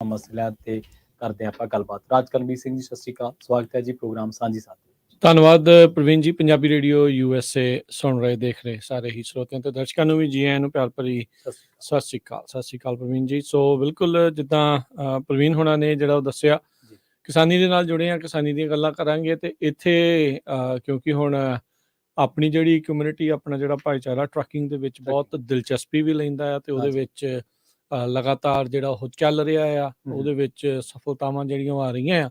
ਮਸਲਿਆਂ ਤੇ ਕਰਦੇ ਆਪਾਂ ਗੱਲਬਾਤ। ਰਾਜਕਰਮਜੀਤ ਸਿੰਘ ਜੀ, ਸਤਿ ਸ਼੍ਰੀ ਅਕਾਲ, ਸਵਾਗਤ ਹੈ ਜੀ ਪ੍ਰੋਗਰਾਮ ਸਾਂਝੀ ਸਾਥੀ। ਧੰਨਵਾਦ ਪ੍ਰਵੀਨ ਜੀ। ਪੰਜਾਬੀ ਰੇਡੀਓ USA ਸੁਣ ਰਹੇ ਦੇਖ ਰਹੇ ਸਾਰੇ ਹੀ ਸਰੋਤਿਆਂ ਤੇ ਦਰਸ਼ਕਾਂ ਨੂੰ ਵੀ ਜੀ ਆਇਆਂ ਨੂੰ ਪਿਆਰ ਭਰੀ ਸਤਿ ਸ਼੍ਰੀ ਅਕਾਲ ਪ੍ਰਵੀਨ ਜੀ। ਸੋ ਬਿਲਕੁਲ ਜਿੱਦਾਂ ਪ੍ਰਵੀਨ ਹੋਣਾ ਨੇ ਜਿਹੜਾ ਉਹ ਦੱਸਿਆ, ਕਿਸਾਨੀ ਦੇ ਨਾਲ ਜੁੜੇ ਆ, ਕਿਸਾਨੀ ਦੀਆਂ ਗੱਲਾਂ ਕਰਾਂਗੇ। ਤੇ ਇੱਥੇ ਕਿਉਂਕਿ ਹੁਣ ਆਪਣੀ ਜਿਹੜੀ ਕਮਿਊਨਿਟੀ, ਆਪਣਾ ਜਿਹੜਾ ਭਾਈਚਾਰਾ ਟਰੱਕਿੰਗ ਦੇ ਵਿੱਚ ਬਹੁਤ ਦਿਲਚਸਪੀ ਵੀ ਲੈਂਦਾ ਆ ਤੇ ਉਹਦੇ ਵਿੱਚ ਲਗਾਤਾਰ ਜਿਹੜਾ ਉਹ ਚੱਲ ਰਿਹਾ ਆ, ਉਹਦੇ ਵਿੱਚ ਸਫਲਤਾਵਾਂ ਜਿਹੜੀਆਂ ਆ ਰਹੀਆਂ ਆ।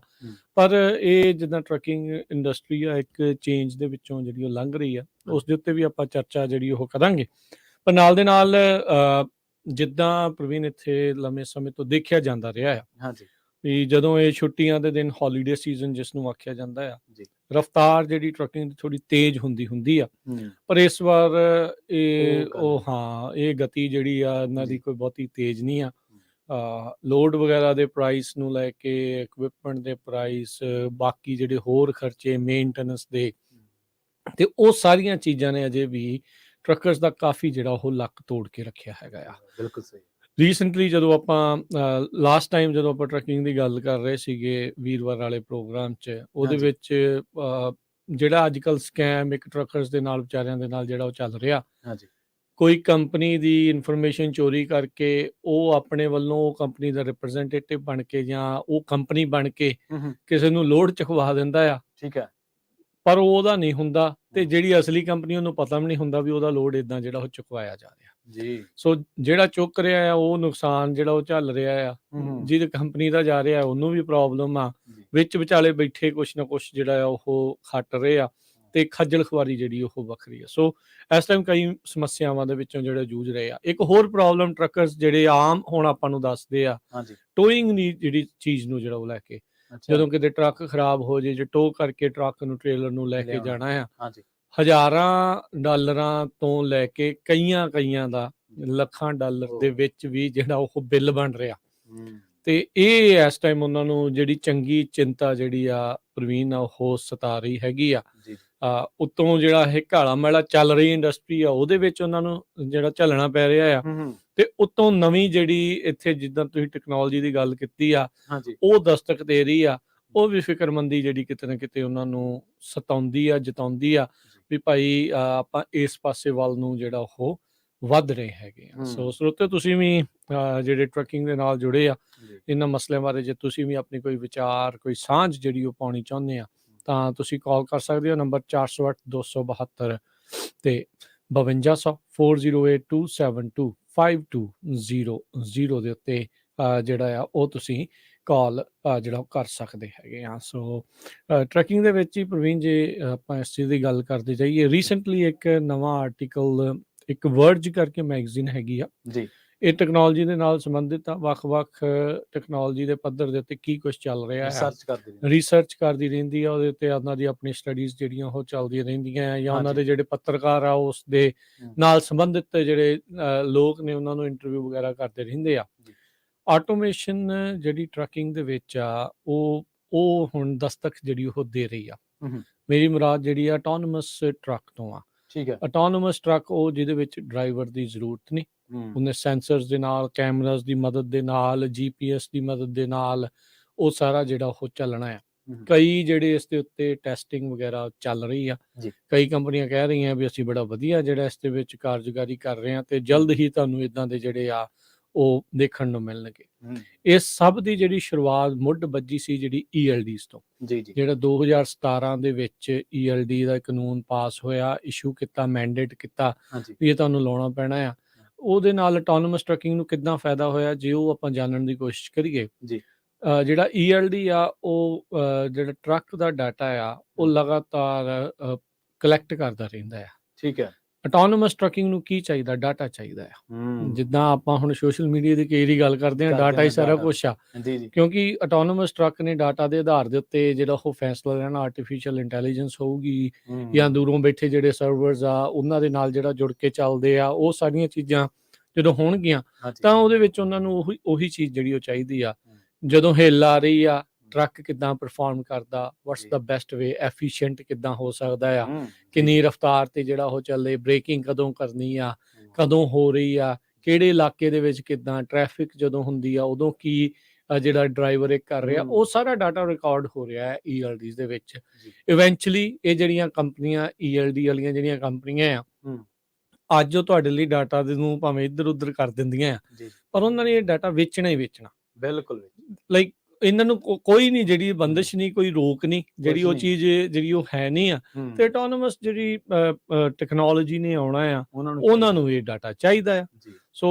ਪਰ ਇਹ ਜਿੱਦਾਂ ਟਰੱਕਿੰਗ ਇੰਡਸਟਰੀ ਆ, ਇੱਕ ਚੇਂਜ ਦੇ ਵਿੱਚੋਂ ਜਿਹੜੀ ਉਹ ਲੰਘ ਰਹੀ ਆ, ਉਸ ਦੇ ਉੱਤੇ ਵੀ ਆਪਾਂ ਚਰਚਾ ਜਿਹੜੀ ਉਹ ਕਰਾਂਗੇ। ਪਰ ਨਾਲ ਦੇ ਨਾਲ ਜਿੱਦਾਂ ਪ੍ਰਵੀਨ ਇੱਥੇ ਲੰਮੇ ਸਮੇਂ ਤੋਂ ਦੇਖਿਆ ਜਾਂਦਾ ਰਿਹਾ ਆ ਵੀ ਜਦੋਂ ਇਹ ਛੁੱਟੀਆਂ ਦੇ ਦਿਨ, ਹੌਲੀਡੇ ਸੀਜ਼ਨ ਜਿਸ ਨੂੰ ਆਖਿਆ ਜਾਂਦਾ ਆ, ਰਫਤਾਰ ਜਿਹੜੀ ਟਰੱਕਿੰਗ ਦੀ ਥੋੜੀ ਤੇਜ਼ ਹੁੰਦੀ ਆ। ਪਰ ਇਸ ਵਾਰ ਇਹ ਗਤੀ ਜਿਹੜੀ ਆ ਇਹਨਾਂ ਦੀ ਕੋਈ ਬਹੁਤੀ ਤੇਜ਼ ਨਹੀਂ ਆ। ਲੋਡ ਵਗੈਰਾ ਦੇ ਪ੍ਰਾਈਸ ਨੂੰ ਲੈ ਕੇ, ਇਕਵਿਪਮੈਂਟ ਦੇ ਪ੍ਰਾਈਸ, ਬਾਕੀ ਜਿਹੜੇ ਹੋਰ ਖਰਚੇ ਮੇਨਟੇਨੈਂਸ ਦੇ, ਤੇ ਉਹ ਸਾਰੀਆਂ ਚੀਜ਼ਾਂ ਨੇ ਅਜੇ ਵੀ ਟਰੱਕਰਸ ਦਾ ਕਾਫੀ ਜਿਹੜਾ ਉਹ ਲੱਕ ਤੋੜ ਕੇ ਰੱਖਿਆ ਹੈਗਾ ਆ। ਬਿਲਕੁਲ ਸਹੀ। ਰੀਸੈਂਟਲੀ ਜਦੋਂ ਆਪਾਂ ਲਾਸਟ ਟਾਈਮ ਜਦੋਂ ਆਪਾਂ ਟਰੱਕਿੰਗ ਦੀ ਗੱਲ ਕਰ ਰਹੇ ਸੀਗੇ ਵੀਰਵਾਰ ਵਾਲੇ ਪ੍ਰੋਗਰਾਮ 'ਚ, ਉਹਦੇ ਵਿੱਚ ਜਿਹੜਾ ਅੱਜ ਕੱਲ੍ਹ ਸਕੈਮ ਇੱਕ ਟਰੱਕਰਸ ਦੇ ਨਾਲ, ਵਿਚਾਰਿਆਂ ਦੇ ਨਾਲ ਜਿਹੜਾ ਉਹ ਚੱਲ ਰਿਹਾ, ਕੋਈ ਕੰਪਨੀ ਦੀ ਇਨਫੋਰਮੇਸ਼ਨ ਚੋਰੀ ਕਰਕੇ ਉਹ ਆਪਣੇ ਵੱਲੋਂ ਉਹ ਕੰਪਨੀ ਦਾ ਰਿਪਰੈਜ਼ੈਂਟੇਟਿਵ ਬਣ ਕੇ ਜਾਂ ਉਹ ਕੰਪਨੀ ਬਣ ਕੇ ਕਿਸੇ ਨੂੰ ਲੋਡ ਚੁਕਵਾ ਦਿੰਦਾ ਆ। ਠੀਕ ਹੈ। ਪਰ ਉਹਦਾ ਨਹੀਂ ਹੁੰਦਾ, ਤੇ ਜਿਹੜੀ ਅਸਲੀ ਕੰਪਨੀ ਉਹਨੂੰ ਪਤਾ ਵੀ ਨਹੀਂ ਹੁੰਦਾ ਵੀ ਉਹਦਾ ਲੋਡ ਇਦਾਂ ਜਿਹੜਾ ਉਹ ਚੁਕਵਾਇਆ ਜਾ ਰਿਹਾ ਜੀ। ਸੋ ਜਿਹੜਾ ਚੁੱਕ ਰਿਹਾ ਆ ਉਹ ਨੁਕਸਾਨ ਜਿਹੜਾ ਉਹ ਝੱਲ ਰਿਹਾ ਆ, ਜਿਹਦੀ ਕੰਪਨੀ ਦਾ ਜਾ ਰਿਹਾ ਉਹਨੂੰ ਵੀ ਪ੍ਰੋਬਲਮ ਆ, ਵਿੱਚ ਵਿਚਾਲੇ ਬੈਠੇ ਕੁਛ ਨਾ ਕੁਛ ਜਿਹੜਾ ਆ ਉਹ ਖੱਟ ਰਹੇ ਆ, ਤੇ ਖੱਜਲ ਖੁਆਰੀ ਜਿਹੜੀ ਉਹ ਵੱਖਰੀ ਆ। ਸੋ ਇਸ ਟਾਈਮ ਕਈ ਸਮੱਸਿਆਵਾਂ ਦੇ ਵਿੱਚੋਂ ਜਿਹੜੇ ਜੂਝ ਰਹੇ ਆ। ਇੱਕ ਹੋਰ ਪ੍ਰੋਬਲਮ ਟਰੱਕਰਸ ਜਿਹੜੇ ਆਮ ਹੁਣ ਆਪਾਂ ਨੂੰ ਦੱਸਦੇ ਆ, ਟੋਇੰਗ ਦੀ ਜਿਹੜੀ ਚੀਜ਼ ਨੂੰ ਜਿਹੜਾ ਉਹ ਲੈ ਕੇ, ਜਦੋਂ ਕਿਤੇ ਟਰੱਕ ਖਰਾਬ ਹੋ ਜੇ, ਜੇ ਟੋ ਕਰਕੇ ਟਰੱਕ ਨੂੰ, ਟ੍ਰੇਲਰ ਨੂੰ ਲੈ ਕੇ ਜਾਣਾ ਆ, $1000 ਤੋਂ ਲੈ ਕੇ ਕਈਆਂ ਦਾ $ਲੱਖਾਂ ਦੇ ਵਿੱਚ ਵੀ ਜਿਹੜਾ ਉਹ ਬਿੱਲ ਬਣ ਰਿਹਾ। ਤੇ ਇਹ ਇਸ ਟਾਈਮ ਉਹਨਾਂ ਨੂੰ ਜਿਹੜੀ ਚੰਗੀ ਚਿੰਤਾ ਜਿਹੜੀ ਆ ਪ੍ਰਵੀਨ ਆ ਉਹ ਸਤਾ ਰਹੀ ਹੈਗੀ ਆ। ਉੱਤੋਂ ਜਿਹੜਾ ਇਹ ਘਾਲਾ ਮੈਲਾ ਚੱਲ ਰਹੀ ਇੰਡਸਟਰੀ ਆ, ਉਹਦੇ ਵਿੱਚ ਉਹਨਾਂ ਨੂੰ ਜਿਹੜਾ ਝੱਲਣਾ ਪੈ ਰਿਹਾ ਆ, ਤੇ ਉੱਤੋਂ ਨਵੀਂ ਜਿਹੜੀ ਇੱਥੇ ਜਿੱਦਾਂ ਤੁਸੀਂ ਟੈਕਨੋਲੋਜੀ ਦੀ ਗੱਲ ਕੀਤੀ ਆ, ਉਹ ਦਸਤਕ ਦੇ ਰਹੀ ਆ। ਉਹ ਵੀ ਫਿਕਰਮੰਦੀ ਜਿਹੜੀ ਕਿਤੇ ਨਾ ਕਿਤੇ ਉਹਨਾਂ ਨੂੰ ਸਤਾਉਂਦੀ ਆ, ਜਤਾਉਂਦੀ ਆ ਵੀ ਭਾਈ ਆਪਾਂ ਇਸ ਪਾਸੇ ਵੱਲ ਨੂੰ ਜਿਹੜਾ ਉਹ ਵੱਧ ਰਹੇ ਹੈਗੇ ਆ। ਸੋ ਸਰੋਤੇ, ਤੁਸੀਂ ਵੀ ਜਿਹੜੇ ਟਰੱਕਿੰਗ ਦੇ ਨਾਲ ਜੁੜੇ ਆ, ਇਹਨਾਂ ਮਸਲਿਆਂ ਬਾਰੇ ਜੇ ਤੁਸੀਂ ਵੀ ਆਪਣੀ ਕੋਈ ਵਿਚਾਰ, ਕੋਈ ਸਾਂਝ ਜਿਹੜੀ ਉਹ ਪਾਉਣੀ ਚਾਹੁੰਦੇ ਆ, ਤਾਂ ਤੁਸੀਂ ਕਾਲ ਕਰ ਸਕਦੇ ਹੋ ਨੰਬਰ 408-272 ਤੇ 5200 4082725200 ਦੇ ਉੱਤੇ ਜਿਹੜਾ ਆ ਉਹ ਤੁਸੀਂ ਕਾਲ ਜਿਹੜਾ ਕਰ ਸਕਦੇ ਹੈਗੇ ਆ। ਸੋ ਟਰੈਕਿੰਗ ਦੇ ਵਿੱਚ ਹੀ ਪ੍ਰਵੀਨ, ਜੇ ਆਪਾਂ ਇਸ ਚੀਜ਼ ਦੀ ਗੱਲ ਕਰਦੇ ਜਾਈਏ, ਰੀਸੈਂਟਲੀ ਇੱਕ ਨਵਾਂ ਆਰਟੀਕਲ, ਇੱਕ ਵਰਜ ਕਰਕੇ ਮੈਗਜ਼ੀਨ ਹੈਗੀ ਆ ਜੀ, ਇਹ ਟੈਕਨੋਲੋਜੀ ਦੇ ਨਾਲ ਸੰਬੰਧਿਤ ਆ। ਵੱਖ-ਵੱਖ ਟੈਕਨੋਲੋਜੀ ਦੇ ਪੱਧਰ ਦੇ ਉੱਤੇ ਕੀ ਕੁਝ ਚੱਲ ਰਿਹਾ ਹੈ, ਰਿਸਰਚ ਕਰਦੀ ਰਹਿੰਦੀ ਆ, ਉਹਦੇ ਉੱਤੇ ਉਹਨਾਂ ਦੀ ਆਪਣੀ ਸਟੱਡੀਜ਼ ਜਿਹੜੀਆਂ ਉਹ ਚੱਲਦੀਆਂ ਰਹਿੰਦੀਆਂ ਆ, ਜਾਂ ਉਹਨਾਂ ਦੇ ਜਿਹੜੇ ਪੱਤਰਕਾਰ ਆ ਉਸ ਦੇ ਨਾਲ ਸੰਬੰਧਿਤ ਜਿਹੜੇ ਲੋਕ ਨੇ ਉਹਨਾਂ ਨੂੰ ਇੰਟਰਵਿਊ ਵਗੈਰਾ ਕਰਦੇ ਰਹਿੰਦੇ ਆ। ਆਟੋਮੇਸ਼ਨ ਜਿਹੜੀ ਟਰੱਕਿੰਗ ਦੇ ਵਿੱਚ ਆ, ਉਹ ਹੁਣ ਦਸਤਕ ਜਿਹੜੀ ਉਹ ਦੇ ਰਹੀ ਆ। ਮੇਰੀ ਮੁਰਾਦ ਜਿਹੜੀ ਆ ਆਟੋਨੋਮਸ ਟਰੱਕ ਤੋਂ ਆ। ਠੀਕ ਹੈ। ਆਟੋਨੋਮਸ ਟਰੱਕ ਉਹ ਜਿਹਦੇ ਵਿੱਚ ਡਰਾਈਵਰ ਦੀ ਜ਼ਰੂਰਤ ਨਹੀਂ, ਉਹਨੇ ਸੈਂਸਰਸ ਦੇ ਨਾਲ, ਕੈਮਰਾਸ ਦੀ ਮਦਦ ਦੇ ਨਾਲ, GPS ਦੀ ਮਦਦ ਦੇ ਨਾਲ ਉਹ ਸਾਰਾ ਜਿਹੜਾ ਉਹ ਚੱਲਣਾ ਆ। ਕਈ ਜਿਹੜੇ ਇਸ ਦੇ ਉੱਤੇ ਟੈਸਟਿੰਗ ਵਗੈਰਾ ਚੱਲ ਰਹੀ ਆ, ਕਈ ਕੰਪਨੀਆਂ ਕਹਿ ਰਹੀਆਂ ਵੀ ਅਸੀਂ ਬੜਾ ਵਧੀਆ ਜਿਹੜਾ ਇਸ ਦੇ ਵਿੱਚ ਕਾਰਜਕਾਰੀ ਕਰ ਰਹੇ ਹਾਂ, ਤੇ ਜਲਦ ਹੀ ਤੁਹਾਨੂੰ ਇੱਦਾਂ ਦੇ ਜਿਹੜੇ ਆ ਉਹ ਦੇਖਣ ਨੂੰ ਮਿਲਣਗੇ। ਇਸ ਸਭ ਦੀ ਜਿਹੜੀ ਸ਼ੁਰੂਆਤ ਮੁੱਢ ਵੱਜੀ ਸੀ ਜਿਹੜੀ ELDs ਤੋਂ, ਜਿਹੜਾ 2017 ਦੇ ਵਿੱਚ ELD ਦਾ ਕਾਨੂੰਨ ਪਾਸ ਹੋਇਆ, ਇਸ਼ੂ ਕੀਤਾ, ਮੈਂਡੇਟ ਕੀਤਾ ਵੀ ਇਹ ਤੁਹਾਨੂੰ ਲਾਉਣਾ ਪੈਣਾ ਆ। ਉਹਦੇ ਨਾਲ ਆਟੋਨੋਮਸ ਟਰੱਕਿੰਗ ਨੂੰ ਕਿੱਦਾਂ ਫਾਇਦਾ ਹੋਇਆ, ਜੇ ਉਹ ਆਪਾਂ ਜਾਣਨ ਦੀ ਕੋਸ਼ਿਸ਼ ਕਰੀਏ। ਜਿਹੜਾ ELD ਆ, ਉਹ ਜਿਹੜਾ ਟਰੱਕ ਦਾ ਡਾਟਾ ਆ ਉਹ ਲਗਾਤਾਰ ਕਲੈਕਟ ਕਰਦਾ ਰਹਿੰਦਾ ਆ। ਠੀਕ ਹੈ। ਆਟੋਨੋਮਸ ਟਰੱਕਿੰਗ ਨੂੰ ਕੀ ਚਾਹੀਦਾ? ਡਾਟਾ ਚਾਹੀਦਾ ਆ। ਜਿੱਦਾਂ ਆਪਾਂ ਹੁਣ ਸੋਸ਼ਲ ਮੀਡੀਆ ਦੀ ਕਈ ਵਾਰੀ ਗੱਲ ਕਰਦੇ ਹਾਂ, ਡਾਟਾ ਹੀ ਸਾਰਾ ਕੁਛ ਆ, ਕਿਉਂਕਿ ਆਟੋਨੋਮਸ ਟਰੱਕ ਨੇ ਡਾਟਾ ਦੇ ਆਧਾਰ ਦੇ ਉੱਤੇ ਜਿਹੜਾ ਉਹ ਫੈਸਲਾ ਲੈਣਾ। ਆਰਟੀਫਿਸ਼ੀਅਲ ਇੰਟੈਲੀਜੈਂਸ ਹੋਊਗੀ, ਜਾਂ ਦੂਰੋਂ ਬੈਠੇ ਜਿਹੜੇ ਸਰਵਰਸ ਆ ਉਹਨਾਂ ਦੇ ਨਾਲ ਜਿਹੜਾ ਜੁੜ ਕੇ ਚੱਲਦੇ ਆ, ਉਹ ਸਾਰੀਆਂ ਚੀਜ਼ਾਂ ਜਦੋਂ ਹੋਣਗੀਆਂ ਤਾਂ ਉਹਦੇ ਵਿੱਚ ਉਹਨਾਂ ਨੂੰ ਉਹੀ ਚੀਜ਼ ਜਿਹੜੀ ਉਹ ਚਾਹੀਦੀ ਆ। ਜਦੋਂ ਹਿੱਲ ਆ ਰਹੀ ਆ, ਟਰੱਕ ਕਿੱਦਾਂ ਪਰਫਾਰਮ ਕਰਦਾ, ਵਾਟਸ ਦਾ ਬੈਸਟ ਵੇ, ਐਫੀਸ਼ੀਐਂਟ ਕਿੱਦਾਂ ਹੋ ਸਕਦਾ ਆ, ਕਿੰਨੀ ਰਫਤਾਰ ਤੇ ਜਿਹੜਾ ਉਹ ਚੱਲੇ, ਬ੍ਰੇਕਿੰਗ ਕਦੋਂ ਕਰਨੀ ਆ, ਕਦੋਂ ਹੋ ਰਹੀ ਆ, ਕਿਹੜੇ ਇਲਾਕੇ ਦੇ ਵਿੱਚ ਕਿੱਦਾਂ, ਟ੍ਰੈਫਿਕ ਜਦੋਂ ਹੁੰਦੀ ਆ ਉਦੋਂ ਕੀ ਜਿਹੜਾ ਡਰਾਈਵਰ ਇਹ ਕਰ ਰਿਹਾ, ਉਹ ਸਾਰਾ ਡਾਟਾ ਰਿਕਾਰਡ ਹੋ ਰਿਹਾ ਹੈ ELDs ਦੇ ਵਿੱਚ। ਇਵੈਂਚੁਅਲੀ ਇਹ ਜਿਹੜੀਆਂ ਕੰਪਨੀਆਂ ELD ਵਾਲੀਆਂ ਜਿਹੜੀਆਂ ਕੰਪਨੀਆਂ ਆ, ਅੱਜ ਉਹ ਤੁਹਾਡੇ ਲਈ ਡਾਟਾ ਨੂੰ ਭਾਵੇਂ ਇੱਧਰ ਉੱਧਰ ਕਰ ਦਿੰਦੀਆਂ ਆ, ਪਰ ਉਹਨਾਂ ਨੇ ਇਹ ਡਾਟਾ ਵੇਚਣਾ ਹੀ ਵੇਚਣਾ। ਬਿਲਕੁਲ ਲਾਈਕ ਇਹਨਾਂ ਨੂੰ ਕੋਈ ਨਹੀਂ, ਜਿਹੜੀ ਬੰਦਿਸ਼ ਨਹੀਂ, ਕੋਈ ਰੋਕ ਨਹੀਂ, ਜਿਹੜੀ ਉਹ ਚੀਜ਼ ਜਿਹੜੀ ਉਹ ਹੈ ਨਹੀਂ ਆ। ਤੇ ਆਟੋਨੋਮਸ ਜਿਹੜੀ ਟੈਕਨੋਲੋਜੀ ਨੇ ਆਉਣਾ ਆ, ਉਹਨਾਂ ਨੂੰ ਇਹ ਡਾਟਾ ਚਾਹੀਦਾ ਆ। ਸੋ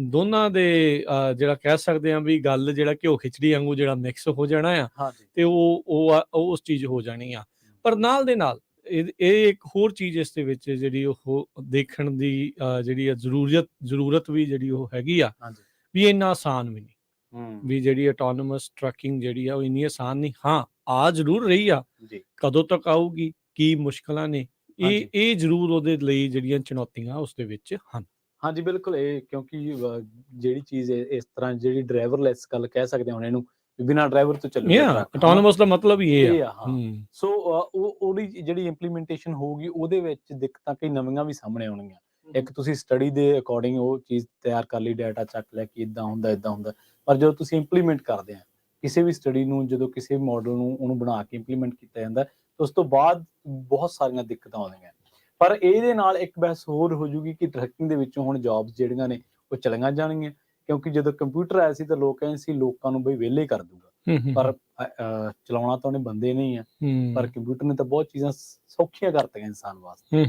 ਦੋਨਾਂ ਦੇ ਜਿਹੜਾ ਕਹਿ ਸਕਦੇ ਆ ਵੀ ਗੱਲ ਜਿਹੜਾ ਘਿਓ ਖਿਚੜੀ ਵਾਂਗੂ ਜਿਹੜਾ ਮਿਕਸ ਹੋ ਜਾਣਾ ਆ, ਤੇ ਉਹ ਉਸ ਚੀਜ਼ ਹੋ ਜਾਣੀ ਆ। ਪਰ ਨਾਲ ਦੇ ਨਾਲ ਇਹ ਇੱਕ ਹੋਰ ਚੀਜ਼ ਇਸ ਦੇ ਵਿੱਚ ਜਿਹੜੀ ਉਹ ਦੇਖਣ ਦੀ ਜਿਹੜੀ ਜ਼ਰੂਰਤ ਵੀ ਜਿਹੜੀ ਉਹ ਹੈਗੀ ਆ, ਵੀ ਇੰਨਾ ਆਸਾਨ ਵੀ ਨਹੀਂ ਵੀ ਜਿਹੜੀ ਆਟੋਨੋਮਸ ਟਰੱਕਿੰਗ ਜਿਹੜੀ ਆ ਉਹ ਇੰਨੀ ਆਸਾਨ ਨਹੀਂ। ਹਾਂ, ਆ ਜ਼ਰੂਰ ਰਹੀ ਆ, ਕਦੋਂ ਤੱਕ ਆਊਗੀ, ਕੀ ਮੁਸ਼ਕਲਾਂ ਨੇ, ਇਹ ਜ਼ਰੂਰ ਉਹਦੇ ਲਈ ਜਿਹੜੀਆਂ ਚੁਣੌਤੀਆਂ ਉਸ ਦੇ ਵਿੱਚ ਹਨ। ਹਾਂਜੀ ਬਿਲਕੁਲ, ਇਹ ਕਿਉਂਕਿ ਜਿਹੜੀ ਚੀਜ਼ ਇਸ ਤਰ੍ਹਾਂ ਜਿਹੜੀ ਡਰਾਈਵਰਲੈਸ ਗੱਲ ਕਹਿ ਸਕਦੇ ਹੁਣ ਇਹਨੂੰ, ਬਿਨਾਂ ਡਰਾਈਵਰ ਤੋਂ ਚੱਲੂਗਾ। ਆਟੋਨੋਮਸ ਦਾ ਮਤਲਬ ਹੀ ਇਹ ਆ। ਸੋ ਉਹਦੀ ਜਿਹੜੀ ਇੰਪਲੀਮੈਂਟੇਸ਼ਨ ਹੋਊਗੀ, ਉਹਦੇ ਵਿੱਚ ਦਿੱਕਤਾਂ ਕਈ ਨਵੀਆਂ ਵੀ ਸਾਹਮਣੇ ਆਉਣਗੀਆਂ। ਇੱਕ ਤੁਸੀਂ ਸਟੱਡੀ ਦੇ ਅਕੋਰਡਿੰਗ ਉਹ ਚੀਜ਼ ਤਿਆਰ ਕਰ ਲਈ, ਡਾਟਾ ਚੱਕ ਲਿਆ ਕਿ ਇੱਦਾਂ ਹੁੰਦਾ, ਪਰ ਜਦੋਂ ਤੁਸੀਂ ਇੰਪਲੀਮੈਂਟ ਕਰਦੇ ਆ ਕਿਸੇ ਵੀ ਸਟੱਡੀ ਨੂੰ, ਜਦੋਂ ਕਿਸੇ ਵੀ ਮਾਡਲ ਨੂੰ ਉਹਨੂੰ ਬਣਾ ਕੇ ਇੰਪਲੀਮੈਂਟ ਕੀਤਾ ਜਾਂਦਾ, ਤਾਂ ਉਸ ਤੋਂ ਬਾਅਦ ਬਹੁਤ ਸਾਰੀਆਂ ਦਿੱਕਤਾਂ ਆਉਂਦੀਆਂ। ਪਰ ਇਹਦੇ ਨਾਲ ਇੱਕ ਬਹਿਸ ਹੋਰ ਹੋ ਜੂਗੀ ਕਿ ਟਰੱਕਿੰਗ ਦੇ ਵਿੱਚੋਂ ਹੁਣ ਜੌਬਸ ਜਿਹੜੀਆਂ ਨੇ ਉਹ ਚਲੀਆਂ ਜਾਣਗੀਆਂ, ਕਿਉਂਕਿ ਜਦੋਂ ਕੰਪਿਊਟਰ ਆਇਆ ਸੀ ਤਾਂ ਲੋਕ ਕਹਿੰਦੇ ਸੀ ਲੋਕਾਂ ਨੂੰ ਬਈ ਵਿਹਲੇ ਕਰ ਦੂਗਾ, ਪਰ ਚਲਾਉਣਾ ਤਾਂ ਉਹਨੇ ਬੰਦੇ ਨਹੀਂ ਆ, ਪਰ ਕੰਪਿਊਟਰ ਨੇ ਤਾਂ ਬਹੁਤ ਚੀਜ਼ਾਂ ਸੌਖੀਆਂ ਕਰਤੀਆਂ ਇਨਸਾਨ ਵਾਸਤੇ।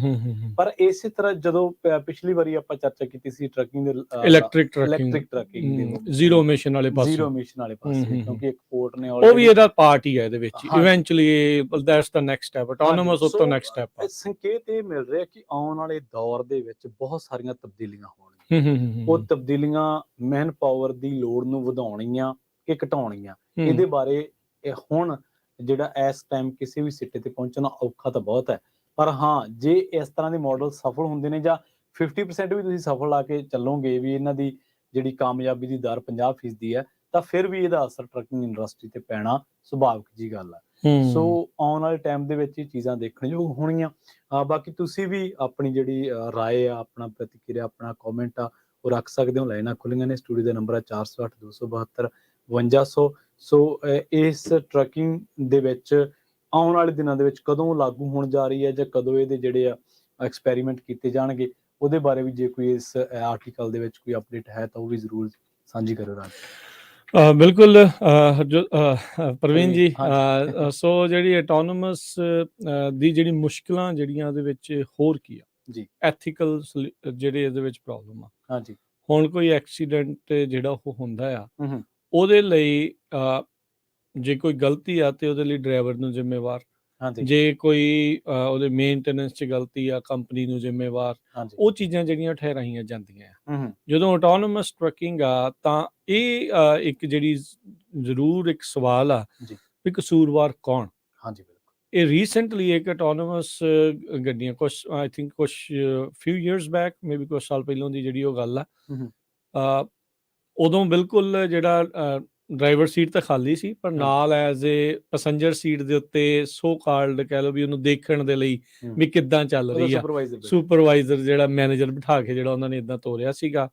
ਪਰ ਇਸੇ ਤਰ੍ਹਾਂ ਜਦੋਂ ਪਿਛਲੀ ਵਾਰੀ ਆਪਾਂ ਚਰਚਾ ਕੀਤੀ ਸੀ ਟਰੱਕਿੰਗ ਦੇ ਇਲੈਕਟ੍ਰਿਕ ਟਰੱਕਿੰਗ ਦੇ ਜ਼ੀਰੋ ਇਮਿਸ਼ਨ ਵਾਲੇ ਪਾਸੇ, ਕਿਉਂਕਿ ਇੱਕ ਪੋਰਟ ਨੇ ਉਹ ਵੀ ਇਹਦਾ ਪਾਰਟ ਹੀ ਹੈ ਇਹਦੇ ਵਿੱਚ। Eventually that's the next step, autonomous ਉਸ ਤੋਂ ਨੈਕਸਟ ਸਟੈਪ। ਸੰਕੇਤ ਇਹ ਮਿਲ ਰਿਹਾ ਕਿ ਆਉਣ ਵਾਲੇ ਦੌਰ ਦੇ ਵਿੱਚ ਬਹੁਤ ਸਾਰੀਆਂ ਤਬਦੀਲੀਆਂ ਹੋਣਗੀਆਂ। ਉਹ ਤਬਦੀਲੀਆਂ ਮੈਨ ਪਾਵਰ ਦੀ ਲੋੜ ਨੂੰ ਵਧਾਉਣੀਆਂ ਕਿ ਘਟਾਉਣੀਆਂ, ਇਹਦੇ ਬਾਰੇ ਹੁਣ ਜਿਹੜਾ ਇਸ ਟਾਈਮ ਕਿਸੇ ਵੀ ਸਿੱਟੇ ਤੇ ਪਹੁੰਚਣਾ ਔਖਾ ਤਾਂ ਬਹੁਤ ਹੈ। ਪਰ ਹਾਂ, ਜੇ ਇਸ ਤਰ੍ਹਾਂ ਦੇ ਮਾਡਲ ਸਫਲ ਹੁੰਦੇ ਨੇ ਜਾਂ 50% ਵੀ ਤੁਸੀਂ ਸਫਲ ਲਾ ਕੇ ਚੱਲੋਗੇ ਵੀ ਇਹਨਾਂ ਦੀ ਜਿਹੜੀ ਕਾਮਯਾਬੀ ਦੀ ਦਰ 50% ਹੈ, ਤਾਂ ਫਿਰ ਵੀ ਇਹਦਾ ਅਸਰ ਟਰੱਕਿੰਗ ਇੰਡਸਟਰੀ ਤੇ ਪੈਣਾ ਸੁਭਾਵਿਕ ਜੀ ਗੱਲ ਹੈ। ਸੋ ਆਉਣ ਵਾਲੇ ਟਾਈਮ ਦੇ ਵਿੱਚ ਇਹ ਚੀਜ਼ਾਂ ਦੇਖਣਯੋਗ ਹੋਣੀਆਂ। ਬਾਕੀ ਤੁਸੀਂ ਵੀ ਆਪਣੀ ਜਿਹੜੀ ਰਾਏ ਆ, ਆਪਣਾ ਪ੍ਰਤੀਕਿਰਿਆ, ਆਪਣਾ ਕਮੈਂਟ ਆ, ਉਹ ਰੱਖ ਸਕਦੇ ਹੋ। ਲਾਈਨਾਂ ਖੁੱਲੀਆਂ ਨੇ, ਸਟੂਡੀਓ ਦਾ ਨੰਬਰ ਹੈ 408 272 5200। ਸੋ ਇਸ ਟਰੱਕਿੰਗ ਦੇ ਵਿੱਚ ਆਉਣ ਵਾਲੇ ਦਿਨਾਂ ਦੇ ਵਿੱਚ ਕਦੋਂ ਲਾਗੂ ਹੋਣ ਜਾ ਰਹੀ ਹੈ ਜਾਂ ਕਦੋਂ ਇਹਦੇ ਜਿਹੜੇ ਆ ਐਕਸਪੈਰੀਮੈਂਟ ਕੀਤੇ ਜਾਣਗੇ, ਉਹਦੇ ਬਾਰੇ ਵੀ ਜੇ ਕੋਈ ਇਸ ਆਰਟੀਕਲ ਦੇ ਵਿੱਚ ਕੋਈ ਅਪਡੇਟ ਹੈ ਤਾਂ ਉਹ ਵੀ ਜ਼ਰੂਰ ਸਾਂਝੀ ਕਰੋ ਰਾਜ। ਬਿਲਕੁਲ ਪ੍ਰਵੀਨ ਜੀ। ਸੋ ਜਿਹੜੀ ਆਟੋਨੋਮਸ ਦੀ ਜਿਹੜੀ ਮੁਸ਼ਕਿਲਾਂ ਜਿਹੜੀਆਂ ਉਹਦੇ ਵਿੱਚ ਹੋਰ ਕੀ ਆ ਜੀ, ਐਥੀਕਲ ਜਿਹੜੇ ਇਹਦੇ ਵਿੱਚ ਪ੍ਰੋਬਲਮ ਆ। ਹਾਂਜੀ, ਹੁਣ ਕੋਈ ਐਕਸੀਡੈਂਟ ਜਿਹੜਾ ਉਹ ਹੁੰਦਾ ਆ, ਉਹਦੇ ਲਈ ਜੇ ਕੋਈ ਗਲਤੀ ਆ ਤੇ ਉਹਦੇ ਲਈ ਡਰਾਈਵਰ ਨੂੰ ਜ਼ਿੰਮੇਵਾਰ, ਜੇ ਕੋਈ ਉਹਦੇ ਮੇਨਟੇਨੈਂਸ 'ਚ ਗਲਤੀ ਆ ਕੰਪਨੀ ਨੂੰ ਜ਼ਿੰਮੇਵਾਰ। ਉਹ ਚੀਜ਼ਾਂ ਜਿਹੜੀਆਂ ਠਹਿਰਾਈਆਂ ਜਾਂਦੀਆਂ ਆ। ਜਦੋਂ ਆਟੋਨੋਮਸ ਟਰੱਕਿੰਗ ਆ ਤਾਂ ਇਹ ਇੱਕ ਜਿਹੜੀ ਜ਼ਰੂਰ ਇੱਕ ਸਵਾਲ ਆ ਵੀ ਕਸੂਰਵਾਰ ਕੌਣ। ਇਹ ਰੀਸੈਂਟਲੀ ਇੱਕ ਆਟੋਨੋਮਸ ਗੱਡੀਆਂ ਕੁਛ ਆਈ ਥਿੰਕ ਕੁਛ ਫਿਊ ਈਅਰਸ ਬੈਕ, ਮੇਬੀ ਕੁਛ ਸਾਲ ਪਹਿਲਾਂ ਦੀ ਜਿਹੜੀ ਉਹ ਗੱਲ ਆ, ਉਦੋਂ ਬਿਲਕੁਲ ਜਿਹੜਾ ਡਰਾਈਵਰ ਸੀਟ ਤਾਂ ਖਾਲੀ ਸੀ, ਪਰ ਨਾਲ ਐਜ਼ ਏ ਪੈਸੰਜਰ ਸੀਟ ਦੇ ਉੱਤੇ ਸੋ ਕਾਲਡ ਕਹਿ ਲਓ ਵੀ ਉਹਨੂੰ ਦੇਖਣ ਦੇ ਲਈ ਵੀ ਕਿੱਦਾਂ ਚੱਲ ਰਹੀ ਆ, ਸੁਪਰਵਾਈਜ਼ਰ ਜਿਹੜਾ ਮੈਨੇਜਰ ਬਿਠਾ ਕੇ ਜਿਹੜਾ ਉਹਨਾਂ ਨੇ ਇੱਦਾਂ ਤੋਰਿਆ ਸੀਗਾ।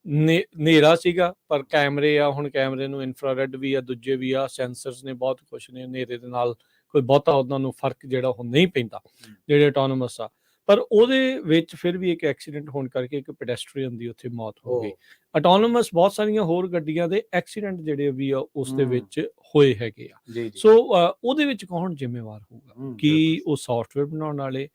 ਹਨੇਰਾ ਸੀਗਾ ਪਰ ਕੈਮਰੇ ਆ, ਹੁਣ ਕੈਮਰੇ ਨੂੰ ਇਨਫਰਾਰੈਡ ਵੀ ਆ, ਦੂਜੇ ਵੀ ਆ, ਸੈਂਸਰਸ ਨੇ, ਬਹੁਤ ਕੁਛ ਨੇ। ਹਨੇਰੇ ਦੇ ਨਾਲ ਕੋਈ ਬਹੁਤਾ ਉਹਨਾਂ ਨੂੰ ਫਰਕ ਜਿਹੜਾ ਉਹ ਨਹੀਂ ਪੈਂਦਾ ਜਿਹੜੇ ਆਟੋਨੋਮਸ ਆ। ਪਰ ਉਹਦੇ ਵਿੱਚ ਫਿਰ ਵੀ ਇੱਕ ਐਕਸੀਡੈਂਟ ਹੋਣ ਕਰਕੇ ਇੱਕ ਪੈਡੈਸਟਰੀਅਨ ਦੀ ਉੱਥੇ ਮੌਤ ਹੋ ਗਈ। ਆਟੋਨੋਮਸ ਬਹੁਤ ਸਾਰੀਆਂ ਹੋਰ ਗੱਡੀਆਂ ਦੇ ਐਕਸੀਡੈਂਟ ਜਿਹੜੇ ਵੀ ਆ ਉਸ ਦੇ ਵਿੱਚ ਹੋਏ ਹੈਗੇ ਆ। ਸੋ ਉਹਦੇ ਵਿੱਚ ਕੌਣ ਜ਼ਿੰਮੇਵਾਰ ਹੋਊਗਾ? ਕੀ ਉਹ ਸੌਫਟਵੇਅਰ ਬਣਾਉਣ ਵਾਲੇ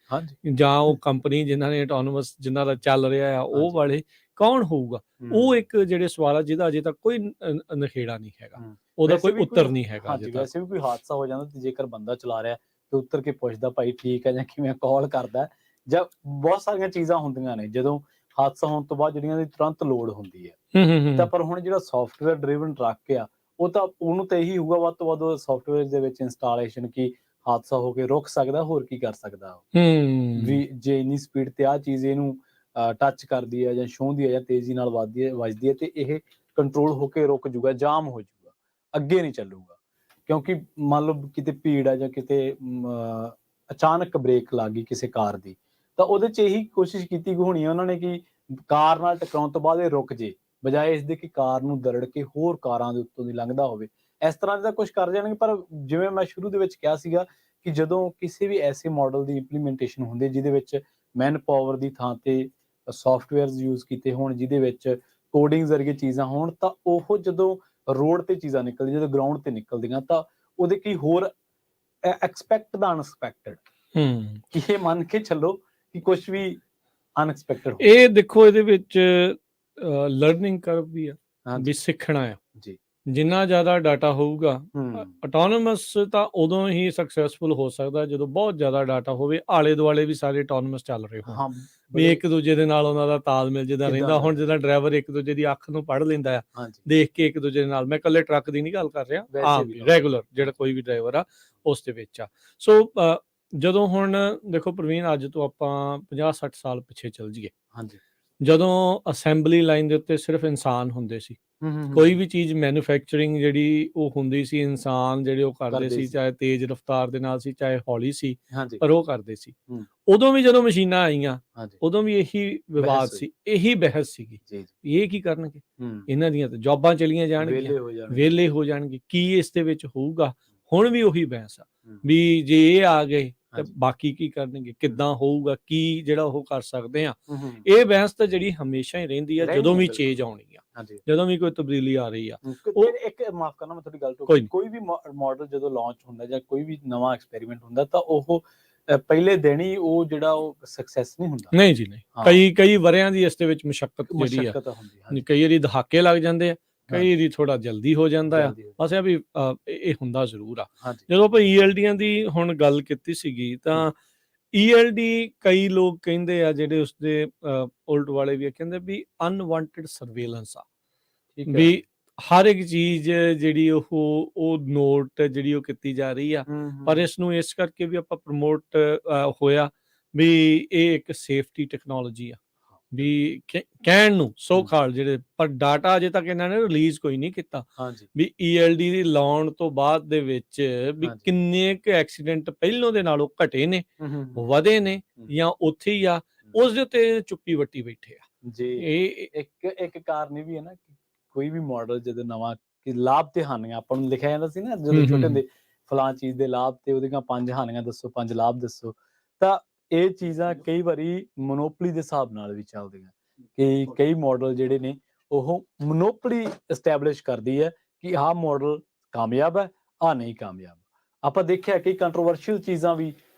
ਜਾਂ ਉਹ ਕੰਪਨੀ ਜਿਨ੍ਹਾਂ ਨੇ ਆਟੋਨੋਮਸ ਜਿਨ੍ਹਾਂ ਦਾ ਚੱਲ ਰਿਹਾ ਆ ਉਹ ਵਾਲੇ, ਕੌਣ ਹੋਊਗਾ? ਉਹ ਇੱਕ ਜਿਹੜੇ ਸਵਾਲ ਆ ਜਿਹਦਾ ਅਜੇ ਤੱਕ ਕੋਈ ਨਖੇੜਾ ਨਹੀਂ ਹੈਗਾ, ਉਹਦਾ ਕੋਈ ਉੱਤਰ ਨਹੀਂ ਹੈਗਾ ਅਜੇ ਤੱਕ। ਵੈਸੇ ਵੀ ਕੋਈ ਹਾਦਸਾ ਹੋ ਜਾਂਦਾ ਤੇ ਜੇਕਰ ਬੰਦਾ ਚਲਾ ਰਿਹਾ ਤੇ ਉੱਤਰ ਕੇ ਪੁੱਛਦਾ ਭਾਈ ਠੀਕ ਹੈ ਜਾਂ ਕਿਵੇਂ, ਕਾਲ ਕਰਦਾ, ਜਾਂ ਬਹੁਤ ਸਾਰੀਆਂ ਚੀਜ਼ਾਂ ਹੁੰਦੀਆਂ ਨੇ ਜਦੋਂ ਹਾਦਸਾ ਹੋਣ ਤੋਂ ਬਾਅਦ ਜਿਹੜੀਆਂ ਦੀ ਤੁਰੰਤ ਲੋੜ ਹੁੰਦੀ ਹੈ। ਤਾਂ ਪਰ ਹੁਣ ਜਿਹੜਾ ਸੌਫਟਵੇਅਰ ਡਰਿਵਨ ਟਰੱਕ ਆ, ਉਹ ਤਾਂ ਉਹਨੂੰ ਤਾਂ ਇਹੀ ਹੋਊਗਾ ਵੱਧ ਤੋਂ ਵੱਧ ਸੌਫਟਵੇਅਰ ਦੇ ਵਿੱਚ ਇੰਸਟਾਲੇਸ਼ਨ ਕੀ ਹਾਦਸਾ ਹੋ ਕੇ ਰੁਕ ਸਕਦਾ, ਹੋਰ ਕੀ ਕਰ ਸਕਦਾ ਵੀ ਜੇ ਇੰਨੀ ਸਪੀਡ ਤੇ ਆਹ ਚੀਜ਼ ਇਹਨੂੰ ਟੱਚ ਕਰਦੀ ਹੈ ਜਾਂ ਛੂਹਦੀ ਹੈ ਜਾਂ ਤੇਜ਼ੀ ਨਾਲ ਵੱਜਦੀ ਹੈ ਤੇ ਇਹ ਕੰਟਰੋਲ ਹੋ ਕੇ ਰੁਕ ਜੂਗਾ, ਜਾਮ ਹੋ ਜੂਗਾ, ਅੱਗੇ ਨਹੀਂ ਚੱਲੂਗਾ। ਕਿਉਂਕਿ ਮੰਨ ਲਓ ਕਿਤੇ ਭੀੜ ਆ ਜਾਂ ਕਿਤੇ ਅਚਾਨਕ ਬ੍ਰੇਕ ਲੱਗ ਗਈ ਕਿਸੇ ਕਾਰ ਦੀ, ਤਾਂ ਉਹਦੇ 'ਚ ਇਹੀ ਕੋਸ਼ਿਸ਼ ਕੀਤੀ ਹੋਣੀ ਹੈ ਉਹਨਾਂ ਨੇ ਕਿ ਕਾਰ ਨਾਲ ਟਕਰਾਉਣ ਤੋਂ ਬਾਅਦ ਇਹ ਰੁਕ ਜੇ, ਬਜਾਏ ਇਸ ਦੇ ਕਿ ਕਾਰ ਨੂੰ ਦਰੜ ਕੇ ਹੋਰ ਕਾਰਾਂ ਦੇ ਉੱਤੋਂ ਦੀ ਲੰਘਦਾ ਹੋਵੇ। ਇਸ ਤਰ੍ਹਾਂ ਦਾ ਕੁਝ ਕਰ ਜਾਣਗੇ, ਪਰ ਜਿਵੇਂ ਮੈਂ ਸ਼ੁਰੂ ਦੇ ਵਿੱਚ ਕਿਹਾ ਸੀਗਾ ਕਿ ਜਦੋਂ ਕਿਸੇ ਵੀ ਐਸੇ ਮਾਡਲ ਦੀ ਇੰਪਲੀਮੈਂਟੇਸ਼ਨ ਹੁੰਦੀ ਹੈ ਜਿਹਦੇ ਵਿੱਚ ਮੈਨ ਪਾਵਰ ਦੀ ਥਾਂ ਤੇ ਸੌਫਟਵੇਅਰਸ ਯੂਜ਼ ਕੀਤੇ ਹੋਣ, ਜਿਹਦੇ ਵਿੱਚ ਕੋਡਿੰਗ ਜ਼ਰੀਏ ਚੀਜ਼ਾਂ ਹੋਣ, ਤਾਂ ਉਹ ਜਦੋਂ ਰੋਡ ਤੇ ਚੀਜ਼ਾਂ ਨਿਕਲਦੀਆਂ, ਜਦੋਂ ਗਰਾਊਂਡ ਤੇ ਨਿਕਲਦੀਆਂ, ਤਾਂ ਉਹਦੇ ਕੀ ਹੋਰ ਐਕਸਪੈਕਟ ਦਾ ਅਨਐਕਸਪੈਕਟਡ, ਕਿ ਇਹ ਮੰਨ ਕੇ ਚੱਲੋ ਕਿ ਕੁਝ ਵੀ ਅਨਐਕਸਪੈਕਟਡ ਇਹ ਦੇਖੋ ਇਹਦੇ ਵਿੱਚ ਲਰਨਿੰਗ ਕਰਵ ਵੀ ਆ, ਵੀ ਸਿੱਖਣਾ ਆ ਜੀ। ਜਿੰਨਾ ਜ਼ਿਆਦਾ ਡਾਟਾ ਹੋਊਗਾ। ਆਟੋਨੋਮਸ ਤਾਂ ਉਦੋਂ ਹੀ ਸਕਸੈਸਫੁਲ ਹੋ ਸਕਦਾ ਜਦੋਂ ਬਹੁਤ ਜ਼ਿਆਦਾ ਡਾਟਾ ਹੋਵੇ, ਆਲੇ ਦੁਆਲੇ ਵੀ ਸਾਰੇ ਆਟੋਨੋਮਸ ਚੱਲ ਰਹੇ ਹੋਣ, ਵੀ ਇੱਕ ਦੂਜੇ ਦੇ ਨਾਲ ਉਹਨਾਂ ਦਾ ਤਾਲਮੇਲ ਜਿੱਦਾਂ ਰਹਿੰਦਾ। ਹੁਣ ਜਿੱਦਾਂ ਡਰਾਈਵਰ ਇੱਕ ਦੂਜੇ ਦੀ ਅੱਖ ਨੂੰ ਪੜ੍ਹ ਲੈਂਦਾ ਆ ਦੇਖ ਕੇ ਇੱਕ ਦੂਜੇ ਦੇ ਨਾਲ, ਮੈਂ ਇਕੱਲੇ ਟਰੱਕ ਦੀ ਨਹੀਂ ਗੱਲ ਕਰ ਰਿਹਾ, ਆਮ ਰੈਗੂਲਰ ਜਿਹੜਾ ਕੋਈ ਵੀ ਡਰਾਈਵਰ ਆ ਉਸ ਦੇ ਵਿੱਚ ਆ। ਸੋ ਜਦੋਂ ਹੁਣ ਦੇਖੋ ਪ੍ਰਵੀਨ, ਅੱਜ ਤੋਂ ਆਪਾਂ 50-60 ਸਾਲ ਪਿੱਛੇ ਚੱਲ ਜਾਈਏ, ਜਦੋਂ ਅਸੈਂਬਲੀ ਲਾਈਨ ਦੇ ਉੱਤੇ ਸਿਰਫ ਇਨਸਾਨ ਹੁੰਦੇ ਸੀ, ਕੋਈ ਵੀ ਚੀਜ਼ ਮੈਨੂਫੈਕਚਰਿੰਗ ਜਿਹੜੀ ਉਹ ਹੁੰਦੀ ਸੀ, ਇਨਸਾਨ ਜਿਹੜੇ ਉਹ ਕਰਦੇ ਸੀ, ਚਾਹੇ ਤੇਜ਼ ਰਫ਼ਤਾਰ ਦੇ ਨਾਲ ਸੀ ਚਾਹੇ ਹੌਲੀ ਸੀ, ਪਰ ਉਹ ਕਰਦੇ ਸੀ। ਉਦੋਂ ਵੀ ਜਦੋਂ ਮਸ਼ੀਨਾਂ ਆਈਆਂ ਉਦੋਂ ਵੀ ਇਹੀ ਵਿਵਾਦ ਸੀ, ਇਹੀ ਬਹਿਸ ਸੀਗੀ, ਇਹ ਕੀ ਕਰਨਗੇ, ਇਹਨਾਂ ਦੀਆਂ ਤਾਂ ਜੌਬਾਂ ਚਲੀਆਂ ਜਾਣਗੀਆਂ, ਵਿਹਲੇ ਹੋ ਜਾਣਗੇ, ਕੀ ਇਸ ਦੇ ਵਿੱਚ ਹੋਊਗਾ। ਹੁਣ ਵੀ ਉਹੀ ਬਹਿਸ ਆ ਵੀ ਜੇ ਇਹ ਆ ਗਏ ਤੇ ਬਾਕੀ ਕੀ ਕਰਨਗੇ, ਕਿੱਦਾਂ ਹੋਊਗਾ, ਕੀ ਜਿਹੜਾ ਉਹ ਕਰ ਸਕਦੇ ਆ। ਇਹ ਬਹਿਸ ਤਾਂ ਜਿਹੜੀ ਹਮੇਸ਼ਾ ਹੀ ਰਹਿੰਦੀ ਆ, ਜਦੋਂ ਵੀ ਚੇਂਜ ਆਉਣੀ ਆ, ਜਦੋਂ ਵੀ ਕੋਈ ਤਬਦੀਲੀ ਆ ਰਹੀ ਆ। ਇੱਕ ਮਾਫ ਕਰਨਾ ਮੈਂ ਤੁਹਾਡੀ ਗੱਲ ਤੋਂ, ਕੋਈ ਵੀ ਮਾਡਲ ਜਦੋਂ ਲਾਂਚ ਹੁੰਦਾ ਜਾਂ ਕੋਈ ਵੀ ਨਵਾਂ ਐਕਸਪੈਰੀਮੈਂਟ ਹੁੰਦਾ, ਤਾਂ ਉਹ ਪਹਿਲੇ ਦਿਨ ਹੀ ਉਹ ਜਿਹੜਾ ਉਹ ਸਕਸੈਸ ਨਹੀਂ ਹੁੰਦਾ। ਨਹੀਂ ਜੀ ਨਹੀਂ, ਕਈ ਵਰਿਆਂ ਦੀ ਇਸ ਦੇ ਵਿੱਚ ਮੁਸ਼ੱਕਤ ਜਿਹੜੀ ਆ, ਕਈ ਵਾਰੀ ਦਹਾਕੇ ਲੱਗ ਜਾਂਦੇ ਆ, ਕਈ ਵਾਰੀ ਥੋੜਾ ਜਲਦੀ ਹੋ ਜਾਂਦਾ ਆ, ਬਸ ਇਹ ਵੀ ਇਹ ਹੁੰਦਾ ਜ਼ਰੂਰ ਆ। ਜਦੋਂ ਆਪਾਂ ELDਆਂ ਦੀ ਹੁਣ ਗੱਲ ਕੀਤੀ ਸੀਗੀ, ਤਾਂ ELD ਕਈ ਲੋਕ ਕਹਿੰਦੇ ਆ, ਜਿਹੜੇ ਉਸਦੇ ਉਲਟ ਵਾਲੇ ਵੀ ਕਹਿੰਦੇ ਵੀ ਅਨਵਾਂਟਡ ਸਰਵੇਲੈਂਸ ਆ, ਵੀ ਹਰ ਇੱਕ ਚੀਜ਼ ਜਿਹੜੀ ਉਹ ਨੋਟ ਜਿਹੜੀ ਉਹ ਕੀਤੀ ਜਾ ਰਹੀ ਆ, ਪਰ ਇਸ ਨੂੰ ਇਸ ਕਰਕੇ ਵੀ ਆਪਾਂ ਪ੍ਰਮੋਟ ਹੋਇਆ ਵੀ ਇਹ ਇੱਕ ਸੇਫਟੀ ਟੈਕਨੋਲੋਜੀ ਆ, ਵੀ ਕਹਿਣ ਨੂੰ ਸੌਖਾਲ ਜਿਹੜੇ, ਪਰ ਡਾਟਾ ਅਜੇ ਤੱਕ ਇਹਨਾਂ ਨੇ ਰਿਲੀਜ਼ ਕੋਈ ਨਹੀਂ ਕੀਤਾ ਵੀ ELD ਦੀ ਲਾਉਣ ਤੋਂ ਬਾਅਦ ਦੇ ਵਿੱਚ ਵੀ ਕਿੰਨੇ ਕੁ ਐਕਸੀਡੈਂਟ ਪਹਿਲੋਂ ਦੇ ਨਾਲੋਂ ਘਟੇ ਨੇ, ਵਧੇ ਨੇ, ਜਾਂ ਉੱਥੇ ਹੀ ਆ, ਉਸ ਦੇ ਉੱਤੇ ਚੁੱਪੀ ਵੱਟੀ ਬੈਠੇ ਆ ਜੀ। ਇਹ ਇੱਕ ਕਾਰਨ ਇਹ ਵੀ ਹੈ ਨਾ, ਕੋਈ ਵੀ ਮਾਡਲ ਜਦੋਂ ਨਵਾਂ, ਕਿ ਲਾਭ ਤੇ ਹਾਨੀਆਂ ਆਪਾਂ ਨੂੰ ਲਿਖਿਆ ਜਾਂਦਾ ਸੀ ਨਾ ਜਦੋਂ ਛੋਟੇ ਹੁੰਦੇ, ਫਲਾਂ ਚੀਜ਼ ਦੇ ਲਾਭ ਤੇ ਉਹਦੀਆਂ 5 ਹਾਨੀਆਂ ਦੱਸੋ, 5 ਲਾਭ ਦੱਸੋ, ਤਾਂ ਇਹ ਚੀਜ਼ਾਂ ਕਈ ਵਾਰੀ ਮੋਨੋਪਲੀ ਦੇ ਹਿਸਾਬ ਨਾਲ ਵੀ ਚੱਲਦੀਆਂ, ਕਿ ਕਈ ਮਾਡਲ ਜਿਹੜੇ ਨੇ ਉਹ ਮੋਨੋਪਲੀ ਐਸਟੈਬਲਿਸ਼ ਕਰਦੀ ਹੈ ਕਿ ਆਹ ਮਾਡਲ ਕਾਮਯਾਬ ਹੈ, ਆਹ ਨਹੀਂ ਕਾਮਯਾਬ। ਆਪਾਂ ਦੇਖਿਆ ਕਿ ਕੰਟਰੋਵਰਸ਼ੀਅਲ ਚੀਜ਼ਾਂ ਵੀ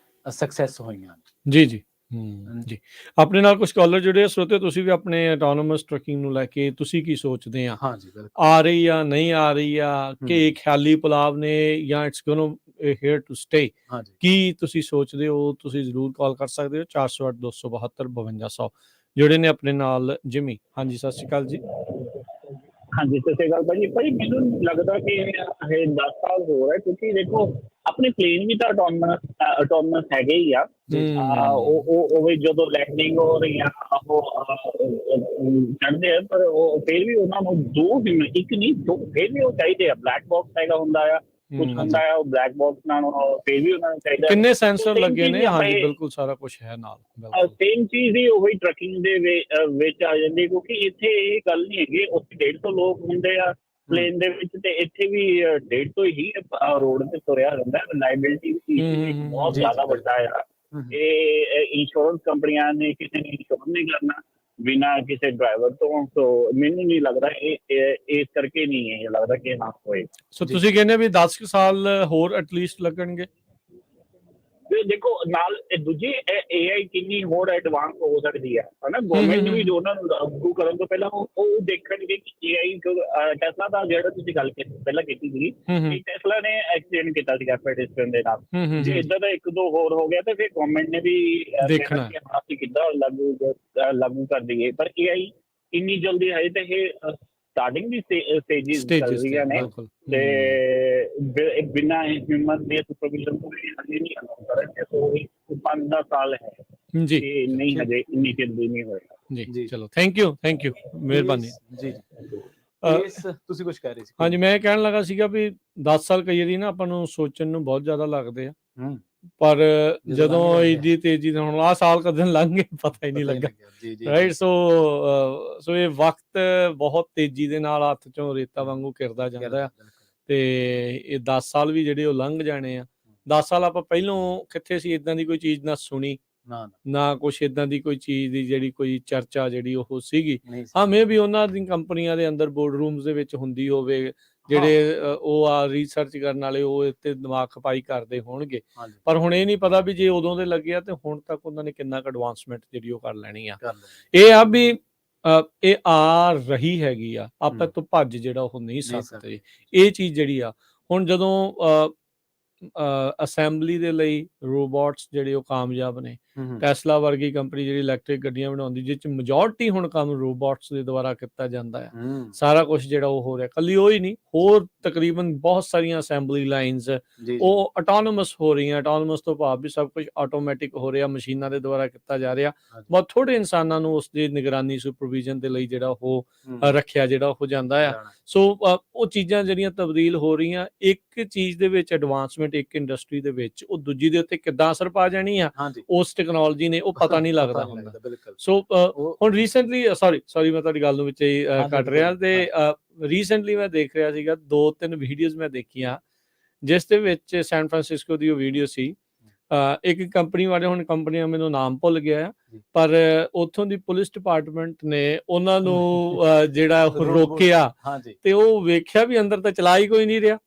ਸਕਸੈਸ ਹੋਈਆਂ। ਜੀ ਜੀ ਜੀ। ਆਪਣੇ ਨਾਲ ਕੁਝ ਕਾਲਰ ਜੁੜੇ ਆ, ਸਰੋਤੇ ਤੁਸੀਂ ਵੀ ਆਪਣੇ ਆਟੋਨੋਮਸ ਟਰੱਕਿੰਗ ਨੂੰ ਲੈ ਕੇ ਤੁਸੀਂ ਕੀ ਸੋਚਦੇ ਆ, ਆ ਰਹੀ ਆ, ਨਹੀਂ ਆ ਰਹੀ ਆ, ਕਿ ਖਿਆਲੀ ਪੁਲਾਵ ਨੇ, ਜਾਂ it's going here to stay, ਕੀ ਤੁਸੀਂ ਸੋਚਦੇ ਹੋ? ਤੁਸੀਂ ਜ਼ਰੂਰ ਕਾਲ ਕਰ ਸਕਦੇ ਹੋ 408-272-5200। ਜੁੜੇ ਨੇ ਆਪਣੇ ਨਾਲ ਜਿਮੀ। ਹਾਂਜੀ, ਸਤਿ ਸ਼੍ਰੀ ਅਕਾਲ ਜੀ। ਹਾਂਜੀ, ਸਤਿ ਸ਼੍ਰੀ ਅਕਾਲ ਭਾਜੀ। ਮੈਨੂੰ ਲੱਗਦਾ ਕਿ ਇਹ 10 ਸਾਲ ਹੋ ਰਿਹਾ, ਕਿਉਂਕਿ ਦੇਖੋ ਆਪਣੇ ਪਲੇਨ ਵੀ ਤਾਂ ਆਟੋਨਮਸ ਹੈਗੇ ਹੀ ਆ। ਉਹ ਜਦੋਂ ਲੈਂਡਿੰਗ ਹੋ ਰਹੀ ਆ ਉਹ ਚੜ੍ਹਦੇ ਆ, ਪਰ ਉਹ ਫਿਰ ਵੀ ਉਹਨਾਂ ਨੂੰ ਇੱਕ ਨਹੀਂ ਦੋ ਫਿਰ ਵੀ ਉਹ ਚਾਹੀਦੇ ਆ। ਬਲੈਕ ਬਾਕਸ ਹੈਗਾ ਹੁੰਦਾ ਆ, ਕੁਝ ਹੁੰਦਾ ਆ, ਉਹ ਬਲੈਕ ਬਾਕਸ ਨਾਲ ਫਿਰ ਵੀ ਉਹਨਾਂ ਨੂੰ ਚਾਹੀਦਾ। ਕਿੰਨੇ ਸੈਂਸਰ ਲੱਗੇ ਨੇ? ਹਾਂਜੀ ਬਿਲਕੁਲ, ਸਾਰਾ ਕੁਝ ਹੈ ਨਾਲ। ਸੇਮ ਚੀਜ਼ ਹੀ ਉਹੀ ਟਰੱਕਿੰਗ ਦੇ ਵਿੱਚ ਆ ਜਾਂਦੀ, ਕਿਉਂਕਿ ਇੱਥੇ ਇਹ ਗੱਲ ਨਹੀਂ ਹੈਗੀ, ਉੱਥੇ 150 ਲੋਕ ਹੁੰਦੇ ਆ ਪਲੇਨ ਦੇ ਵਿੱਚ, ਤੇ ਇੱਥੇ ਵੀ 150 ਹੀ ਰੋਡ ਤੇ ਤੁਰਿਆ ਜਾਂਦਾ। ਰਿਲਾਇਬਿਲਿਟੀ ਬਹੁਤ ਜ਼ਿਆਦਾ ਵੱਡਾ ਆ। ਇਹ ਇੰਸ਼ੋਰੈਂਸ ਕੰਪਨੀਆਂ ਨੇ ਕਿਸੇ ਨੇ ਇੰਸ਼ੋਰ ਨਹੀਂ ਕਰਨਾ ਬਿਨਾਂ ਕਿਸੇ ਡਰਾਈਵਰ ਤੋਂ, ਸੋ ਮੈਨੂੰ ਨਹੀਂ ਲੱਗਦਾ ਇਸ ਕਰਕੇ ਨਹੀਂ ਇਹ ਲੱਗਦਾ ਕਿ ਨਾ ਹੋਏ। ਸੋ ਤੁਸੀਂ ਕਹਿੰਦੇ ਵੀ 10 ਸਾਲ ਹੋਰ ਐਟਲੀਸਟ ਲੱਗਣਗੇ? ਦੇਖੋ ਨਾਲ ਦੂਜੀ AI ਕਿੰਨੀ ਹੋਰ ਐਡਵਾਂਸ ਹੋ ਸਕਦੀ ਹੈ ਨਾ। ਗਵਰਨਮੈਂਟ ਵੀ ਜੋ ਉਹਨਾਂ ਨੂੰ ਲਾਗੂ ਕਰਨ ਤੋਂ ਪਹਿਲਾਂ ਉਹ ਦੇਖਣਗੇ ਕਿ AI ਟੈਸਲਾ ਦਾ ਜਿਹੜਾ ਤੁਸੀਂ ਗੱਲ ਪਹਿਲਾਂ ਕੀਤੀ ਸੀ, ਟੈਸਲਾ ਨੇ ਐਕਸੀਡੈਂਟ ਕੀਤਾ ਸੀਗਾ ਪੈਡਿਸਟਰੀਅਨ ਦੇ ਨਾਲ। ਜੇ ਇੱਦਾਂ ਦਾ 1-2 ਹੋਰ ਹੋ ਗਿਆ ਤਾਂ ਫਿਰ ਗਵਰਨਮੈਂਟ ਨੇ ਵੀ ਦੇਖਣਾ ਕਿ ਹਾਂ ਅਸੀਂ ਕਿੱਦਾਂ ਲਾਗੂ ਕਰ ਦਈਏ। ਪਰ AI ਇੰਨੀ ਜਲਦੀ ਹੈ ਤੇ ਇਹ ਸਟਾਰਟਿੰਗ ਦੀ ਸਟੇਜਿਸ ਚੱਲ ਰਹੀਆਂ ਨੇ, ਤੇ ਬਿਨਾਂ ਹਿਊਮਨ ਦੇ ਸੁਪਰਵਿਜ਼ਨ ਤੋਂ ਹਜੇ ਨਹੀਂ ਕਰਨਗੇ। ਸੋ 5-10 ਸਾਲ ਹੈ ਜੀ, ਨਹੀਂ ਹਜੇ ਇੰਨੀ ਜਲਦੀ ਨਹੀਂ ਹੋਏਗਾ ਜੀ। ਚਲੋ, ਥੈਂਕ ਯੂ ਮਿਹਰਬਾਨੀ ਜੀ। ਤੁਸੀਂ ਕੁਝ ਕਹਿ ਰਹੇ ਸੀ? ਹਾਂਜੀ, ਮੈਂ ਕਹਿਣ ਲੱਗਾ ਸੀਗਾ ਵੀ 10 ਸਾਲ ਕਈ ਵਾਰੀ ਨਾ ਆਪਾਂ ਨੂੰ ਸੋਚਣ ਨੂੰ ਬਹੁਤ ਜ਼ਿਆਦਾ ਲੱਗਦੇ ਆ, ਪਰ ਜਦੋਂ ਜਦੋਂ ਲੰਘ ਜਾਂਦੇ ਆ। ਏਡੀ ਤੇਜ਼ੀ ਨਾਲ ਹੁਣ ਆਹ ਸਾਲ ਕਦੋਂ ਲੰਘ ਗਏ ਪਤਾ ਹੀ ਨਹੀਂ ਪਤਾ ਲੱਗਾ, ਜੀ ਜੀ ਰਾਈਟ। ਸੋ ਇਹ ਵਕਤ ਬਹੁਤ ਤੇਜ਼ੀ ਦੇ ਨਾਲ ਹੱਥ ਚੋਂ ਰੇਤਾ ਵਾਂਗੂ ਕਿਰਦਾ ਜਾਂਦਾ ਆ, ਤੇ ਇਹ 10 ਸਾਲ ਵੀ ਜਿਹੜੇ ਉਹ ਲੰਘ ਜਾਣੇ ਆ। 10 ਸਾਲ ਆਪਾਂ ਪਹਿਲੋਂ ਕਿੱਥੇ ਸੀ, ਇਦਾਂ ਦੀ ਕੋਈ ਚੀਜ਼ ਨਾ ਸੁਣੀ ਨਾ ਕੁਛ ਇਦਾਂ ਦੀ ਕੋਈ ਚੀਜ਼ ਦੀ ਜਿਹੜੀ ਕੋਈ ਚਰਚਾ ਜਿਹੜੀ ਉਹ ਸੀਗੀ। ਹਾਂ ਮੇ ਵੀ ਉਹਨਾਂ ਦੀ ਕੰਪਨੀਆਂ ਦੇ ਅੰਦਰ ਬੋਰਡ ਰੂਮਸ ਦੇ ਵਿੱਚ ਹੁੰਦੀ ਹੋਵੇ, ਜਿਹੜੇ ਉਹ ਆ ਰਿਸਰਚ ਕਰਨ ਵਾਲੇ ਉਹ ਇੱਥੇ ਦਿਮਾਗ ਖਪਾਈ ਕਰਦੇ ਹੋਣਗੇ, ਪਰ ਹੁਣ ਇਹ ਨਹੀਂ ਪਤਾ ਵੀ ਜੇ ਉਦੋਂ ਦੇ ਲੱਗੇ ਆ ਤੇ ਹੁਣ ਤੱਕ ਉਹਨਾਂ ਨੇ ਕਿੰਨਾ ਕੁ ਐਡਵਾਂਸਮੈਂਟ ਜਿਹੜੀ ਉਹ ਕਰ ਲੈਣੀ ਆ। ਇਹ ਆ ਵੀ ਇਹ ਆ ਰਹੀ ਹੈਗੀ ਆ, ਆਪਾਂ ਤੋਂ ਭੱਜ ਜਿਹੜਾ ਉਹ ਨਹੀਂ ਸਕਦੇ। ਇਹ ਚੀਜ਼ ਜਿਹੜੀ ਆ ਹੁਣ ਜਦੋਂ ਅਸੈਂਬਲੀ ਦੇ ਲਈ ਰੋਬੋਟਸ ਜਿਹੜੇ ਉਹ ਕਾਮਯਾਬ ਨੇ, ਟੈਸਲਾ ਵਰਗੀ ਕੰਪਨੀ ਜਿਹੜੀ ਇਲੈਕਟ੍ਰਿਕ ਗੱਡੀਆਂ ਬਣਾਉਂਦੀ, ਜਿਸ ਚ ਮੈਜੋਰਟੀ ਹੁਣ ਕੰਮ ਰੋਬੋਟਸ ਦੇ ਦੁਆਰਾ ਕੀਤਾ ਜਾਂਦਾ ਆ, ਸਾਰਾ ਕੁਝ ਜਿਹੜਾ ਉਹ ਹੋ ਰਿਹਾ। ਕੱਲੀ ਉਹ ਹੀ ਨਹੀਂ, ਹੋਰ ਤਕਰੀਬਨ ਬਹੁਤ ਸਾਰੀਆਂ ਅਸੈਂਬਲੀ ਲਾਈਨਸ ਉਹ ਆਟੋਨੋਮਸ ਹੋ ਰਹੀਆਂ। ਆਟੋਨੋਮਸ ਤੋਂ ਭਾਵ ਵੀ ਸਭ ਕੁਝ ਆਟੋਮੈਟਿਕ ਹੋ ਰਿਹਾ, ਮਸ਼ੀਨਾਂ ਦੇ ਦੁਆਰਾ ਕੀਤਾ ਜਾ ਰਿਹਾ। ਬਹੁਤ ਥੋੜੇ ਇਨਸਾਨਾਂ ਨੂੰ ਉਸ ਦੀ ਨਿਗਰਾਨੀ ਸੁਪਰਵਿਜ਼ਨ ਦੇ ਲਈ ਜਿਹੜਾ ਉਹ ਰੱਖਿਆ ਜਿਹੜਾ ਹੋ ਜਾਂਦਾ ਆ। ਸੋ ਉਹ ਚੀਜ਼ਾਂ ਜਿਹੜੀਆਂ ਤਬਦੀਲ ਹੋ ਰਹੀਆਂ, ਇੱਕ ਚੀਜ਼ ਦੇ ਵਿੱਚ ਐਡਵਾਂਸਮੈਂਟ ਇੱਕ ਇੰਡਸਟਰੀ ਦੇ ਵਿੱਚ ਉਹ ਦੂਜੀ ਦੇ ਉੱਤੇ ਕਿੱਦਾਂ ਅਸਰ ਪਾ ਜਾਣੀ ਆ ਉਸ ਟੈਕਨੋਲੋਜੀ ਨੇ, ਉਹ ਪਤਾ ਨਹੀਂ ਲੱਗਦਾ ਹੁੰਦਾ। ਸੋ ਹੁਣ ਰੀਸੈਂਟਲੀ ਸੌਰੀ ਮੈਂ ਤੁਹਾਡੀ ਗੱਲ ਨੂੰ ਵਿੱਚ ਹੀ ਕੱਟ ਰਿਹਾ, ਤੇ ਰੀਸੈਂਟਲੀ ਮੈਂ ਦੇਖ ਰਿਹਾ ਸੀਗਾ 2-3 ਵੀਡੀਓਜ਼ ਮੈਂ ਦੇਖੀਆਂ ਜਿਸ ਦੇ ਵਿੱਚ ਸੈਨ ਫਰਾਂਸਿਸਕੋ ਦੀ ਉਹ ਵੀਡੀਓ ਸੀ। ਇੱਕ ਕੰਪਨੀ ਵਾਲੇ, ਹੁਣ ਕੰਪਨੀ ਦਾ ਮੈਨੂੰ ਨਾਮ ਭੁੱਲ ਗਿਆ, ਪਰ ਉੱਥੋਂ ਦੀ ਪੁਲਿਸ ਡਿਪਾਰਟਮੈਂਟ ਨੇ ਉਹਨਾਂ ਨੂੰ ਜਿਹੜਾ ਰੋਕਿਆ ਤੇ ਉਹ ਵੇਖਿਆ ਵੀ ਅੰਦਰ ਤਾਂ ਚਲਾ ਹੀ ਕੋਈ ਨਹੀਂ ਰਿਹਾ,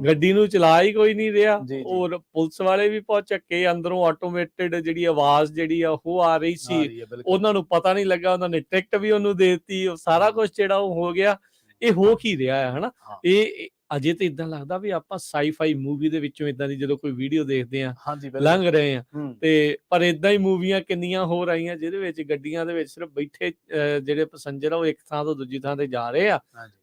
ਗੱਡੀ ਨੂੰ ਚਲਾ ਹੀ ਕੋਈ ਨਹੀਂ ਰਿਹਾ। ਔਰ ਪੁਲਿਸ ਵਾਲੇ ਵੀ ਬਹੁਤ ਚੱਕੇ, ਅੰਦਰੋਂ ਆਟੋਮੇਟਿਡ ਜਿਹੜੀ ਆਵਾਜ਼ ਜਿਹੜੀ ਆ ਉਹ ਆ ਰਹੀ ਸੀ, ਉਹਨਾਂ ਨੂੰ ਪਤਾ ਨਹੀਂ ਲੱਗਾ, ਉਹਨਾਂ ਨੇ ਟਿਕਟ ਵੀ ਉਹਨੂੰ ਦੇ ਦਿੱਤੀ, ਸਾਰਾ ਕੁਝ ਜਿਹੜਾ ਉਹ ਹੋ ਗਿਆ। ਇਹ ਹੋ ਕੀ ਰਿਹਾ ਹੈ ਹਨਾ, ਇਹ ਅਜੇ ਤਾਂ ਇਦਾਂ ਲੱਗਦਾ ਵੀ ਆਪਾਂ ਸਾਈ-ਫਾਈ ਮੂਵੀ ਦੇ ਵਿੱਚੋਂ ਇਦਾਂ ਦੀ ਜਦੋਂ ਕੋਈ ਵੀਡੀਓ ਦੇਖਦੇ ਆ ਲੰਘ ਰਹੇ ਆ, ਤੇ ਪਰ ਇਦਾਂ ਹੀ ਮੂਵੀਆਂ ਕਿੰਨੀਆਂ ਹੋ ਰਹੀਆਂ ਜਿਹਦੇ ਵਿੱਚ ਗੱਡੀਆਂ ਦੇ ਵਿੱਚ ਸਿਰਫ ਬੈਠੇ ਜਿਹੜੇ ਪੈਸੰਜਰ ਆ ਉਹ ਇੱਕ ਥਾਂ ਤੋਂ ਦੂਜੀ ਥਾਂ ਤੇ ਜਾ ਰਹੇ ਆ,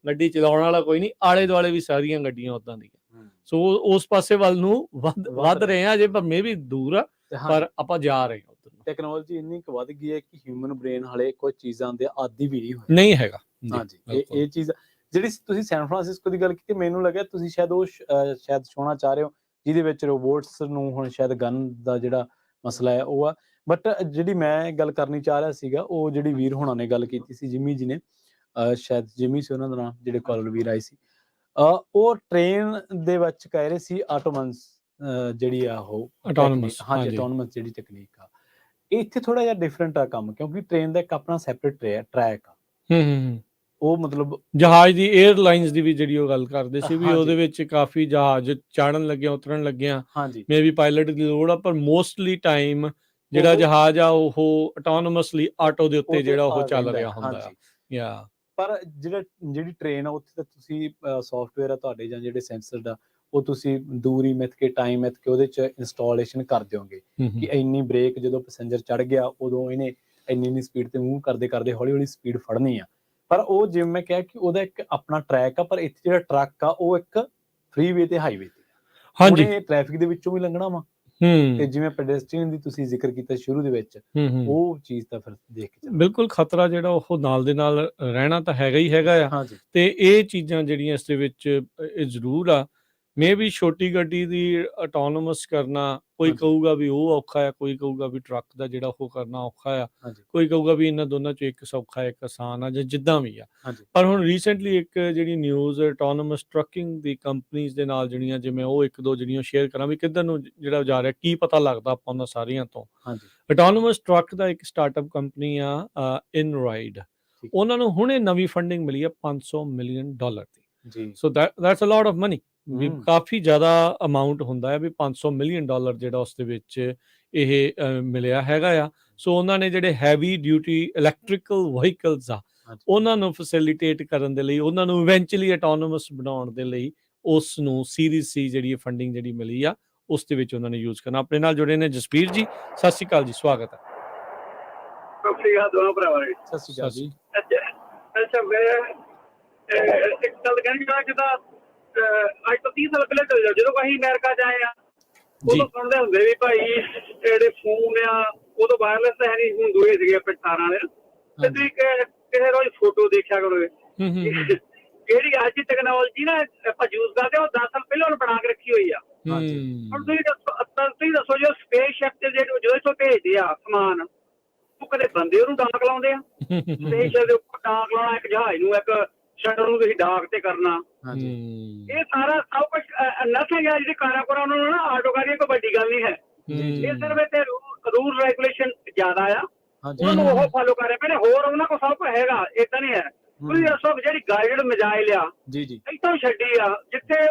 ਗੱਡੀ ਚਲਾਉਣ ਵਾਲਾ ਕੋਈ ਨਹੀਂ, ਆਲੇ ਦੁਆਲੇ ਵੀ ਸਾਰੀਆਂ ਗੱਡੀਆਂ ਉਦਾਂ ਦੀਆਂ। ਸੋ ਉਸ ਪਾਸੇ ਵੱਲ ਨੂੰ ਵੱਧ ਰਹੇ ਆ ਅਜੇ, ਪਰ ਮੇ ਵੀ ਦੂਰ ਆ, ਪਰ ਆਪਾਂ ਜਾ ਰਹੇ ਆ ਉਧਰ ਨੂੰ। ਟੈਕਨੋਲੋਜੀ ਇੰਨੀ ਕੁ ਵੱਧ ਗਈ ਹੈ ਕਿ ਹਿਊਮਨ ਬ੍ਰੇਨ ਹਲੇ ਕੁਝ ਚੀਜ਼ਾਂ ਦੇ ਆਦੀ ਵੀ ਨਹੀਂ ਹੈਗਾ। ਹਾਂਜੀ, ਇਹ ਚੀਜ਼ ਜਿਹੜੀ ਤੁਸੀਂ ਸੈਨ ਫਰਾਂਸਿਸਕੋ ਦੀ ਗੱਲ ਕੀਤੀ, ਮੈਨੂੰ ਲੱਗਿਆ ਤੁਸੀਂ ਸ਼ਾਇਦ ਉਹ ਸ਼ਾਇਦ ਛੋਣਾ ਚਾਹ ਰਹੇ ਹੋ ਜਿਹਦੇ ਵਿੱਚ ਰੋਬੋਟਸ ਨੂੰ ਹੁਣ ਸ਼ਾਇਦ ਗਨ ਦਾ ਜਿਹੜਾ ਮਸਲਾ ਹੈ ਉਹ ਆ। ਬਟ ਜਿਹੜੀ ਮੈਂ ਗੱਲ ਕਰਨੀ ਚਾਹ ਰਿਹਾ ਸੀਗਾ, ਉਹ ਜਿਹੜੀ ਵੀਰ ਹੋਣਾ ਨੇ ਗੱਲ ਕੀਤੀ ਸੀ, ਜਿਮੀ ਜੀ ਨੇ, ਸ਼ਾਇਦ ਜਿਮੀ ਸੀ ਉਹਨਾਂ ਦਾ ਨਾਮ, ਜਿਹੜੇ ਕਾਲਰ ਵੀਰ ਆਏ ਸੀ, ਉਹ ਟ੍ਰੇਨ ਦੇ ਵਿੱਚ ਕਹਿ ਰਹੇ ਸੀ ਆਟੋਮਨਸ ਜਿਹੜੀ ਆ ਉਹ ਆਟੋਨੋਮਸ ਜਿਹੜੀ ਟੈਕਨੀਕ ਆ, ਇੱਥੇ ਥੋੜਾ ਜਿਹਾ ਡਿਫਰੈਂਟ ਆ ਕੰਮ, ਕਿਉਂਕਿ ਟ੍ਰੇਨ ਦਾ ਇੱਕ ਆਪਣਾ ਸੈਪਰੇਟ ਟਰੈਕ ਆ। ਉਹ ਮਤਲਬ ਜਹਾਜ਼ ਦੀ 에ਅਰਲਾਈਨਸ ਦੀ ਵੀ ਜਿਹੜੀ ਉਹ ਗੱਲ ਕਰਦੇ ਸੀ ਵੀ ਉਹਦੇ ਵਿੱਚ ਕਾਫੀ ਜਹਾਜ਼ ਚਾੜਨ ਲੱਗਿਆ ਉਤਰਨ ਲੱਗਿਆ ਮੇ ਵੀ ਪਾਇਲਟ ਦੀ ਲੋੜ ਆ, ਪਰ ਮੋਸਟਲੀ ਟਾਈਮ ਜਿਹੜਾ ਜਹਾਜ਼ ਆ ਉਹ ਆਟੋਨੋਮਸਲੀ ਆਟੋ ਦੇ ਉੱਤੇ ਜਿਹੜਾ ਉਹ ਚੱਲ ਰਿਹਾ ਹੁੰਦਾ ਆ। ਪਰ ਜਿਹੜੀ ਟ੍ਰੇਨ ਆ ਉੱਥੇ ਤਾਂ ਤੁਸੀਂ ਸੌਫਟਵੇਅਰ ਆ ਤੁਹਾਡੇ ਜਾਂ ਜਿਹੜੇ ਸੈਂਸਰ ਦਾ, ਉਹ ਤੁਸੀਂ ਦੂਰੀ ਮਿੱਥ ਕੇ ਟਾਈਮ ਮਿੱਥ ਕੇ ਉਹਦੇ 'ਚ ਇੰਸਟਾਲੇਸ਼ਨ ਕਰ ਦਿਓਗੇ ਕਿ ਇੰਨੀ ਬ੍ਰੇਕ ਜਦੋਂ ਪੈਸੇਂਜਰ ਚੜ ਗਿਆ ਉਦੋਂ ਇਹਨੇ ਇੰਨੀ ਸਪੀਡ ਤੇ ਮੂਵ ਕਰਦੇ ਕਰਦੇ ਹੌਲੀ ਹੌਲੀ ਸਪੀਡ ਫੜਨੀ ਆ। ਪਰ ਉਹ ਜਿਵੇਂ ਮੈਂ ਕਿਹਾ ਕਿ ਉਹਦਾ ਇੱਕ ਆਪਣਾ ਟਰੈਕ ਆ, ਪਰ ਇੱਥੇ ਜਿਹੜਾ ਟਰੱਕ ਆ ਉਹ ਇੱਕ ਫ੍ਰੀਵੇ ਤੇ ਹਾਈਵੇ ਤੇ ਉਹਨੇ ਟ੍ਰੈਫਿਕ ਦੇ ਵਿੱਚੋਂ ਵੀ ਲੰਘਣਾ ਵਾ, ਤੇ ਜਿਵੇਂ ਪੈਡੈਸਟਰੀਅਨ ਦੀ ਤੁਸੀਂ ਜ਼ਿਕਰ ਕੀਤਾ ਸ਼ੁਰੂ ਦੇ ਵਿੱਚ, ਉਹ ਚੀਜ਼ ਤਾਂ ਫਿਰ ਦੇਖ ਕੇ ਬਿਲਕੁਲ ਖਤਰਾ ਜਿਹੜਾ ਉਹ ਨਾਲ ਦੇ ਨਾਲ ਰਹਿਣਾ ਤਾਂ ਹੈਗਾ ਹੀ ਹੈਗਾ ਆ। ਤੇ ਇਹ ਚੀਜ਼ਾਂ ਜਿਹੜੀਆਂ ਇਸ ਦੇ ਵਿੱਚ ਇਹ ਜ਼ਰੂਰ ਆ, ਮੇ ਵੀ ਛੋਟੀ ਗੱਡੀ ਦੀ ਆਟੋਨੋਮਸ ਕਰਨਾ, ਕੋਈ ਕਹੂਗਾ ਵੀ ਉਹ ਔਖਾ ਆ, ਕੋਈ ਕਹੂਗਾ ਵੀ ਟਰੱਕ ਦਾ ਜਿਹੜਾ ਉਹ ਕਰਨਾ ਔਖਾ ਆ, ਕੋਈ ਕਹੂਗਾ ਵੀ ਇਹਨਾਂ ਦੋਨਾਂ ਚੋਂ ਇੱਕ ਸੌਖਾ ਇੱਕ ਆਸਾਨ ਆ, ਜਾਂ ਜਿੱਦਾਂ ਵੀ ਆ। ਪਰ ਹੁਣ ਰੀਸੈਂਟਲੀ ਇੱਕ ਜਿਹੜੀ ਨਿਊਜ਼ ਆਟੋਨੋਮਸ ਟਰੱਕਿੰਗ ਦੀ ਕੰਪਨੀਜ਼ ਦੇ ਨਾਲ ਜਿਹੜੀਆਂ, ਜਿਵੇਂ ਉਹ ਇੱਕ ਦੋ ਜਿਹੜੀਆਂ ਸ਼ੇਅਰ ਕਰਾਂ ਵੀ ਕਿੱਧਰ ਨੂੰ ਜਿਹੜਾ ਜਾ ਰਿਹਾ, ਕੀ ਪਤਾ ਲੱਗਦਾ ਆਪਾਂ ਉਹਨਾਂ ਸਾਰੀਆਂ ਤੋਂ। ਆਟੋਨੋਮਸ ਟਰੱਕ ਦਾ ਇੱਕ ਸਟਾਰਟਅਪ ਕੰਪਨੀ ਆ ਇਨਰਾਈਡ, ਉਹਨਾਂ ਨੂੰ ਹੁਣੇ ਨਵੀਂ ਫੰਡਿੰਗ ਮਿਲੀ ਆ $500 ਮਿਲੀਅਨ ਦੀ। So that's a lot of money, ਵੀ ਕਾਫੀ ਜ਼ਿਆਦਾ ਅਮਾਊਂਟ ਹੁੰਦਾ ਹੈ ਵੀ $500 ਮਿਲੀਅਨ ਜਿਹੜਾ ਉਸ ਦੇ ਵਿੱਚ ਇਹ ਮਿਲਿਆ ਹੈਗਾ ਆ। ਸੋ ਉਹਨਾਂ ਨੇ ਜਿਹੜੇ ਹੈਵੀ ਡਿਊਟੀ ਇਲੈਕਟ੍ਰੀਕਲ ਵਹੀਕਲਸ ਆ ਉਹਨਾਂ ਨੂੰ ਫੈਸਿਲਿਟੇਟ ਕਰਨ ਦੇ ਲਈ, ਉਹਨਾਂ ਨੂੰ ਇਵੈਂਚੁਅਲੀ ਆਟੋਨੋਮਸ ਬਣਾਉਣ ਦੇ ਲਈ ਉਸ ਨੂੰ ਸੀਰੀਜ਼ ਸੀ ਜਿਹੜੀ ਫੰਡਿੰਗ ਜਿਹੜੀ ਮਿਲੀ ਆ ਉਸ ਦੇ ਵਿੱਚ ਉਹਨਾਂ ਨੇ ਯੂਜ਼ ਕਰਨਾ। ਆਪਣੇ ਨਾਲ ਜੁੜੇ ਨੇ ਜਸਪੀਰ ਜੀ, ਸਤਿ ਸ਼੍ਰੀ ਅਕਾਲ ਜੀ, ਸਵਾਗਤ ਹੈ। ਸਤਿ ਸ਼੍ਰੀ ਅਕਾਲ ਦੋਨੋਂ ਭਰਾਵਾਂ ਜੀ। ਸਤਿ ਸ਼੍ਰੀ ਅਕਾਲ ਜੀ। ਅੱਛਾ ਮੈਂ ਇੱਕ ਗੱਲ ਕਹਿਣੀ ਚਾਹੁੰਦਾ, ਜਿੱਦਾਂ ਅੱਜ ਤੋਂ 30 ਸਾਲ ਪਹਿਲਾਂ ਚਲੇ ਜਾਓ, ਜਦੋਂ ਅਸੀਂ ਅਮਰੀਕਾ 'ਚ ਆਏ ਆ ਉਦੋਂ ਸੁਣਦੇ ਹੁੰਦੇ ਵੀ ਭਾਈ ਜਿਹੜੇ ਫੋਨ ਆ ਉਦੋਂ ਵਾਇਰਲੈਸ ਤਾਂ ਹੈ ਨਹੀਂ, ਹੁਣ ਦੂਏ ਸੀਗੇ ਤਾਰਾਂ ਵਾਲੇ, ਤੇ ਤੁਸੀਂ ਕਿਸੇ ਰੋਜ਼ ਫੋਟੋ ਦੇਖਿਆ ਕਰੋਗੇ। ਜਿਹੜੀ ਅੱਜ ਦੀ ਟੈਕਨੋਲੋਜੀ ਨਾ ਆਪਾਂ ਯੂਜ਼ ਕਰਦੇ ਉਹ 10 ਸਾਲ ਪਹਿਲਾਂ ਬਣਾ ਕੇ ਰੱਖੀ ਹੋਈ ਆ। ਹੁਣ ਤੁਸੀਂ ਤਾਂ ਤੁਸੀਂ ਦੱਸੋ ਜੋ ਸਪੇਸਸ਼ਿਪ ਤੇ ਜਦੋਂ ਇੱਥੋਂ ਭੇਜਦੇ ਆ ਸਮਾਨ, ਉਹ ਕਦੇ ਬੰਦੇ ਉਹਨੂੰ ਡਾਕ ਲਾਉਂਦੇ ਆ? ਸਪੇਸਸ਼ਿਪ ਦੇ ਉੱਪਰ ਡਾਕ ਲਾਉਣਾ, ਇੱਕ ਜਹਾਜ਼ ਨੂੰ, ਇੱਕ ਸ਼ਟਰ ਨੂੰ ਤੁਸੀਂ ਡਾਕ ਤੇ ਕਰਨਾ, ਇਹ ਸਾਰਾ ਸਭ ਕੁਝ ਨਥਿੰਗ ਹੈ। ਜਿਹੜੀ ਕਾਰਾਂ ਕੋਰਾਂ ਉਹਨਾਂ ਨੂੰ ਨਾ ਆਟੋ ਕਰੀਏ ਕੋਈ ਵੱਡੀ ਗੱਲ ਨਹੀਂ ਹੈ। ਇਹ ਸਿਰਫ ਇੱਥੇ ਰੂਲ ਰੈਗੂਲੇਸ਼ਨ ਜ਼ਿਆਦਾ ਆ, ਉਹਨਾਂ ਨੂੰ ਉਹ ਫਾਲੋ ਕਰ ਰਹੇ ਨੇ। ਹੋਰ ਉਹਨਾਂ ਕੋਲ ਸਭ ਕੁਝ ਹੈਗਾ, ਏਦਾਂ ਨਹੀਂ ਹੈ। ਤੁਸੀਂ ਦੱਸੋ ਜਿਹੜੀ ਗਾਈਡਡ ਮਿਜ਼ਾਈਲ ਆ ਇੱਥੋਂ ਛੱਡੀ ਆ, ਜਿੱਥੇ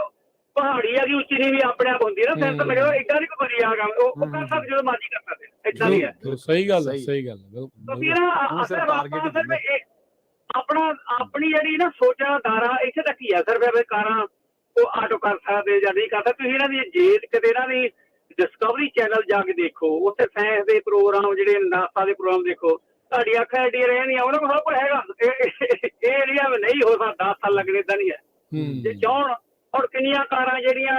ਪਹਾੜੀ ਆ ਦੀ ਉੱਚੀ ਨੀਵੀਂ ਆਪਣੇ ਆਪ ਹੁੰਦੀ ਹੈ ਨਾ, ਫਿਰ ਤਾਂ ਮੇਰੇ ਏਦਾਂ ਨਹੀਂ ਕੋਈ ਵਧੀਆ ਹੈਗਾ, ਉਹ ਕਰ ਸਕਦੇ ਜਦੋਂ ਮਰਜ਼ੀ ਕਰ ਸਕਦੇ, ਏਦਾਂ ਨਹੀਂ ਹੈ। ਸਹੀ ਗੱਲ ਹੈ, ਸਹੀ ਗੱਲ ਹੈ। ਆਪਣੀ ਜਿਹੜੀ ਨਾ ਸੋਚਾਂ ਦਾਰਾ ਇੱਥੇ ਤੱਕ ਹੀ ਆ। ਸਿਰਫ ਕਾਰਾਂ ਉਹ ਆਟੋ ਕਰ ਸਕਦੇ ਜਾਂ ਨਹੀਂ ਕਰ ਸਕਦੇ। ਤੁਸੀਂ ਇਹਨਾਂ ਦੀ ਜੇ ਕਿਤੇ ਇਹਨਾਂ ਦੀ ਡਿਸਕਵਰੀ ਚੈਨਲ ਜਾ ਕੇ ਦੇਖੋ, ਉੱਥੇ ਸਾਇੰਸ ਦੇ ਪ੍ਰੋਗਰਾਮ, ਜਿਹੜੇ ਨਾਸਾ ਦੇ ਪ੍ਰੋਗਰਾਮ ਦੇਖੋ, ਤੁਹਾਡੀ ਅੱਖਾਂ ਐਡੀਆਂ ਰਹਿਣੀਆਂ, ਉਹਨਾਂ ਕੋਲ ਸਭ ਕੁਝ ਹੈਗਾ। ਇਹ ਏਰੀਆ ਨਹੀਂ ਹੋ ਸਕਦਾ 10 ਸਾਲ ਲੱਗਣੇ, ਏਦਾਂ ਨਹੀਂ ਹੈ। ਜੇ ਚਾਹਣ ਹੁਣ ਕਿੰਨੀਆਂ ਕਾਰਾਂ ਜਿਹੜੀਆਂ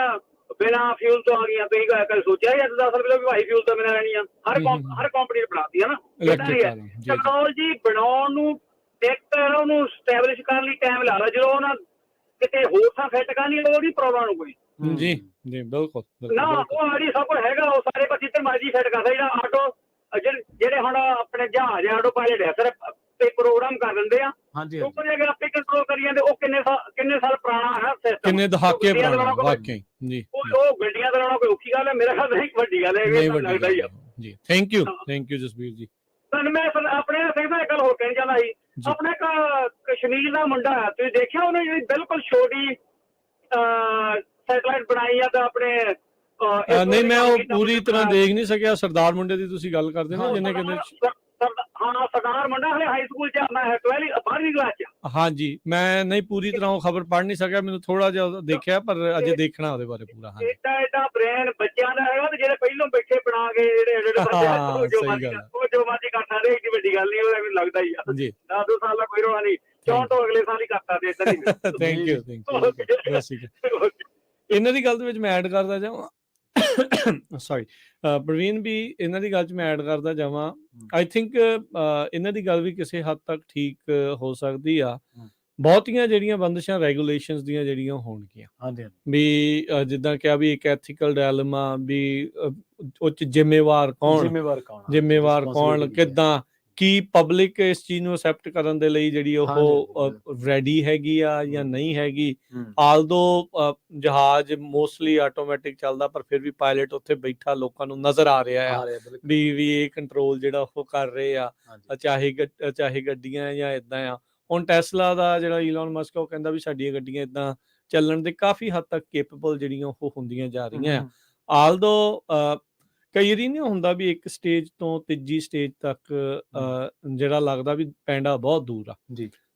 ਬਿਨਾਂ ਫਿਊਲ ਤੋਂ ਆ ਗਈਆਂ, ਤੁਸੀਂ ਕਦੇ ਸੋਚਿਆ ਜਾਂ 10 ਸਾਲ ਪਹਿਲਾਂ ਵੀ ਭਾਈ ਫਿਊਲ ਤੋਂ ਬਿਨਾਂ ਰਹਿਣੀਆਂ? ਹਰ ਕੰਪਨੀ ਨੇ ਬਣਾਤੀ ਹੈ ਨਾ। ਟੈਕਨੋਲੋਜੀ ਬਣਾਉਣ ਨੂੰ ਉਹਨੂੰ ਸਟੈਬਲਿਸ਼ ਕਰਨ ਲਈ ਟਾਈਮ ਲਾ ਲਾ, ਜਦੋਂ ਉਹਨਾਂ ਕਿਤੇ ਹੋਰ ਥਾਂ ਫਿੱਟ ਕਰਨੀ ਉਹਦੀ ਪ੍ਰੋਬਲਮ ਨੂੰ ਕੋਈ ਜੀ ਜੀ ਬਿਲਕੁਲ ਨਾ, ਉਹ ਆੜੀ ਸਭ ਕੁਝ ਹੈਗਾ, ਉਹ ਸਾਰੇ ਪਾਸੇ ਤੇ ਮਰਜ਼ੀ ਫਿੱਟ ਕਰਦਾ। ਜਿਹੜਾ ਆਟੋ ਜਿਹੜੇ ਹੁਣ ਆਪਣੇ ਜਹਾਜ਼ ਆਟੋ ਪਾਇਲਟ ਹੈ, ਸਿਰਫ ਤੇ ਪ੍ਰੋਗਰਾਮ ਕਰ ਦਿੰਦੇ ਆ, ਉੱਪਰ ਅਗਰ ਆਪੇ ਕੰਟਰੋਲ ਕਰੀ ਜਾਂਦੇ। ਉਹ ਕਿੰਨੇ ਸਾਲ ਪੁਰਾਣਾ ਹੈ ਸਿਸਟਮ, ਕਿੰਨੇ ਦਹਾਕੇ ਪੁਰਾਣਾ ਵਾਕਈ ਜੀ। ਉਹ ਗੱਡੀਆਂ ਦਾ ਲਾਉਣਾ ਕੋਈ ਔਖੀ ਗੱਲ ਹੈ? ਮੇਰਾ ਖਿਆਲ ਨਹੀਂ ਵੱਡੀ ਗੱਲ ਹੈ, ਇਹ ਲੱਗਦਾ ਹੀ ਆ ਜੀ। ਥੈਂਕ ਯੂ ਜਸਬੀਰ ਜੀ। ਤੁਹਾਨੂੰ ਮੈਂ ਆਪਣੇ ਸਿੰਘ ਦਾ ਇੱਕ ਗੱਲ ਹੋਰ ਕਹਿਣੀ ਚਾਹੁੰਦਾ ਸੀ। ਆਪਣੇ ਕਸ਼ਮੀਰ ਦਾ ਮੁੰਡਾ ਹੈ, ਤੁਸੀਂ ਦੇਖਿਆ ਉਹਨੇ ਜਿਹੜੀ ਬਿਲਕੁਲ ਛੋਟੀ ਸੈਟਲਾਈਟ ਬਣਾਈ ਆ, ਤਾਂ ਆਪਣੇ ਨਹੀਂ ਮੈਂ ਉਹ ਪੂਰੀ ਤਰ੍ਹਾਂ ਦੇਖ ਨਹੀਂ ਸਕਿਆ। ਸਰਦਾਰ ਮੁੰਡੇ ਦੀ ਤੁਸੀਂ ਗੱਲ ਕਰਦੇ ਨਾ, ਜਿਹਨੇ ਕਹਿੰਦੇ ਹਾਂ ਸਰਦਾਰ ਮੁੰਡਾ ਹਲੇ ਹਾਈ ਸਕੂਲ ਚ ਮੈਂ 12ਵੀਂ ਕਲਾਸ ਚ। ਹਾਂਜੀ ਮੈਂ ਨਹੀਂ ਪੂਰੀ ਤਰ੍ਹਾਂ ਉਹ ਖਬਰ ਪੜ੍ਹ ਨਹੀਂ ਸਕਿਆ, ਮੈਨੂੰ ਥੋੜਾ ਜਿਹਾ ਦੇਖਿਆ, ਪਰ ਅਜੇ ਦੇਖਣਾ ਉਹਦੇ ਬਾਰੇ ਪੂਰਾ। ਹਾਂ ਏਡਾ ਬ੍ਰੇਨ ਬੱਚਿਆਂ ਦਾ ਹੈਗਾ, ਤੇ ਜਿਹੜੇ ਪਹਿਲੋਂ ਬੈਠੇ ਬਣਾ ਕੇ ਜਿਹੜੇ ਜੋ ਮਰਜ਼ੀ ਕਰ ਸਕਦੇ, ਏਡੀ ਵੱਡੀ ਗੱਲ ਨਹੀਂ, ਉਹ ਮੈਨੂੰ ਲੱਗਦਾ ਹੀ ਆ। 10 ਸਾਲ ਦਾ ਕੋਈ ਰੋਣਾ ਨਹੀਂ, 4 ਤੋਂ ਅਗਲੇ ਸਾਲ ਹੀ ਕਰ ਸਕਦੇ ਏਦਾਂ ਨਹੀਂ। Thank you. ਇਹਨਾਂ ਦੀ ਗੱਲ ਦੇ ਵਿੱਚ ਮੈਂ ਐਡ ਕਰਦਾ ਜਾਵਾਂ, ਸੌਰੀ ਪ੍ਰਵੀਨ ਵੀ ਇਹਨਾਂ ਦੀ ਗੱਲ 'ਚ ਮੈਂ ਐਡ ਕਰਦਾ ਜਾਵਾਂ। ਆਈ ਥਿੰਕ ਇਹਨਾਂ ਦੀ ਗੱਲ ਵੀ ਕਿਸੇ ਹੱਦ ਤੱਕ ਠੀਕ ਹੋ ਸਕਦੀ ਆ। ਬਹੁਤੀਆਂ ਜਿਹੜੀਆਂ ਬੰਦਿਸ਼ਾਂ ਰੈਗੂਲੇਸ਼ਨਸ ਦੀਆਂ ਜਿਹੜੀਆਂ ਹੋਣਗੀਆਂ ਵੀ, ਜਿੱਦਾਂ ਕਿਹਾ ਵੀ ਇੱਕ ਐਥੀਕਲ ਡਾਇਲਮਾ ਵੀ, ਉਹ 'ਚ ਜ਼ਿੰਮੇਵਾਰ ਕੌਣ, ਕਿੱਦਾਂ ਕੀ ਪਬਲਿਕ ਇਸ ਚੀਜ਼ ਨੂੰ ਅਸੈਪਟ ਕਰਨ ਦੇ ਲਈ ਜਿਹੜੀ ਉਹ ਰੈਡੀ ਹੈਗੀ ਆ ਜਾਂ ਨਹੀਂ ਹੈਗੀ। ਆਲਦੋ ਜਹਾਜ਼ ਮੋਸਟਲੀ ਆਟੋਮੈਟਿਕ ਚੱਲਦਾ, ਪਰ ਫਿਰ ਵੀ ਪਾਇਲਟ ਉੱਥੇ ਬੈਠਾ ਲੋਕਾਂ ਨੂੰ ਨਜ਼ਰ ਆ ਰਿਹਾ ਆ ਵੀ ਇਹ ਕੰਟਰੋਲ ਜਿਹੜਾ ਉਹ ਕਰ ਰਹੇ ਆ, ਚਾਹੇ ਗੱਡੀਆਂ ਜਾਂ ਇੱਦਾਂ ਆ। ਹੁਣ ਟੈਸਲਾ ਦਾ ਜਿਹੜਾ ਈਲਨ ਮਸਕ, ਉਹ ਕਹਿੰਦਾ ਵੀ ਸਾਡੀਆਂ ਗੱਡੀਆਂ ਇੱਦਾਂ ਚੱਲਣ ਦੇ ਕਾਫੀ ਹੱਦ ਤੱਕ ਕੇਪੇਬਲ ਜਿਹੜੀਆਂ ਉਹ ਹੁੰਦੀਆਂ ਜਾ ਰਹੀਆਂ ਆ। ਆਲਦੋ ਕਈ ਵਾਰੀ ਨਹੀਂ ਹੁੰਦਾ ਵੀ ਇੱਕ ਸਟੇਜ ਤੋਂ ਤੀਜੀ ਸਟੇਜ ਤੱਕ ਜਿਹੜਾ ਲੱਗਦਾ ਵੀ ਪੈਂਡਾ ਬਹੁਤ ਦੂਰ ਆ,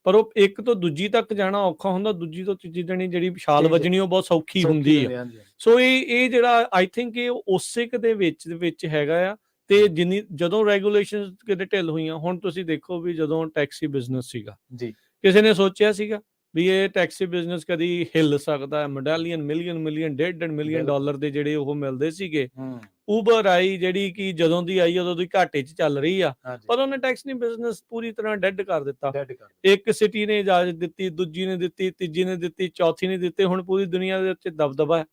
ਪਰ ਉਹ ਇੱਕ ਤੋਂ ਦੂਜੀ ਤੱਕ ਜਾਣਾ ਔਖਾ ਹੁੰਦਾ, ਦੂਜੀ ਤੋਂ ਤੀਜੀ ਜਣੀ ਜਿਹੜੀ ਛਾਲ ਵੱਜਣੀ ਉਹ ਬਹੁਤ ਸੌਖੀ ਹੁੰਦੀ ਆ। ਸੋ ਇਹ ਜਿਹੜਾ ਆਈ ਥਿੰਕ ਇਹ ਉਸੇ ਦੇ ਵਿੱਚ ਹੈਗਾ ਆ। ਤੇ ਜਦੋਂ ਰੈਗੂਲੇਸ਼ਨ ਕਿਤੇ ਢਿੱਲ ਹੋਈਆਂ, ਹੁਣ ਤੁਸੀਂ ਦੇਖੋ ਵੀ ਜਦੋਂ ਟੈਕਸੀ ਬਿਜ਼ਨਸ ਸੀਗਾ, ਕਿਸੇ ਨੇ ਸੋਚਿਆ ਸੀਗਾ ਵੀ ਇਹ ਟੈਕਸੀ ਬਿਜ਼ਨਸ ਕਦੀ ਹਿੱਲ ਸਕਦਾ? ਮੈਡਾਲੀਅਨ ਮਿਲੀਅਨ $1.5 ਮਿਲੀਅਨ ਦੇ ਜਿਹੜੇ ਉਹ ਮਿਲਦੇ ਸੀਗੇ। ਉਬਰ ਆਈ ਜਿਹੜੀ ਕਿ ਜਦੋਂ ਦੀ ਆਈ ਉਦੋਂ ਦੀ ਘਾਟੇ 'ਚ ਚੱਲ ਰਹੀ ਆ, ਪਰ ਉਹਨੇ ਟੈਕਸੀ ਬਿਜ਼ਨਸ ਪੂਰੀ ਤਰ੍ਹਾਂ ਡੈਡ ਕਰ ਦਿੱਤਾ। ਇੱਕ ਸਿਟੀ ਨੇ ਇਜਾਜ਼ਤ ਦਿੱਤੀ, ਦੂਜੀ ਨੇ ਦਿੱਤੀ, ਤੀਜੀ ਨੇ ਦਿੱਤੀ, ਚੌਥੀ ਨੇ ਦਿੱਤੀ, ਹੁਣ ਪੂਰੀ ਦੁਨੀਆ ਦੇ ਵਿੱਚ ਦਬਦਬਾ ਹੈ।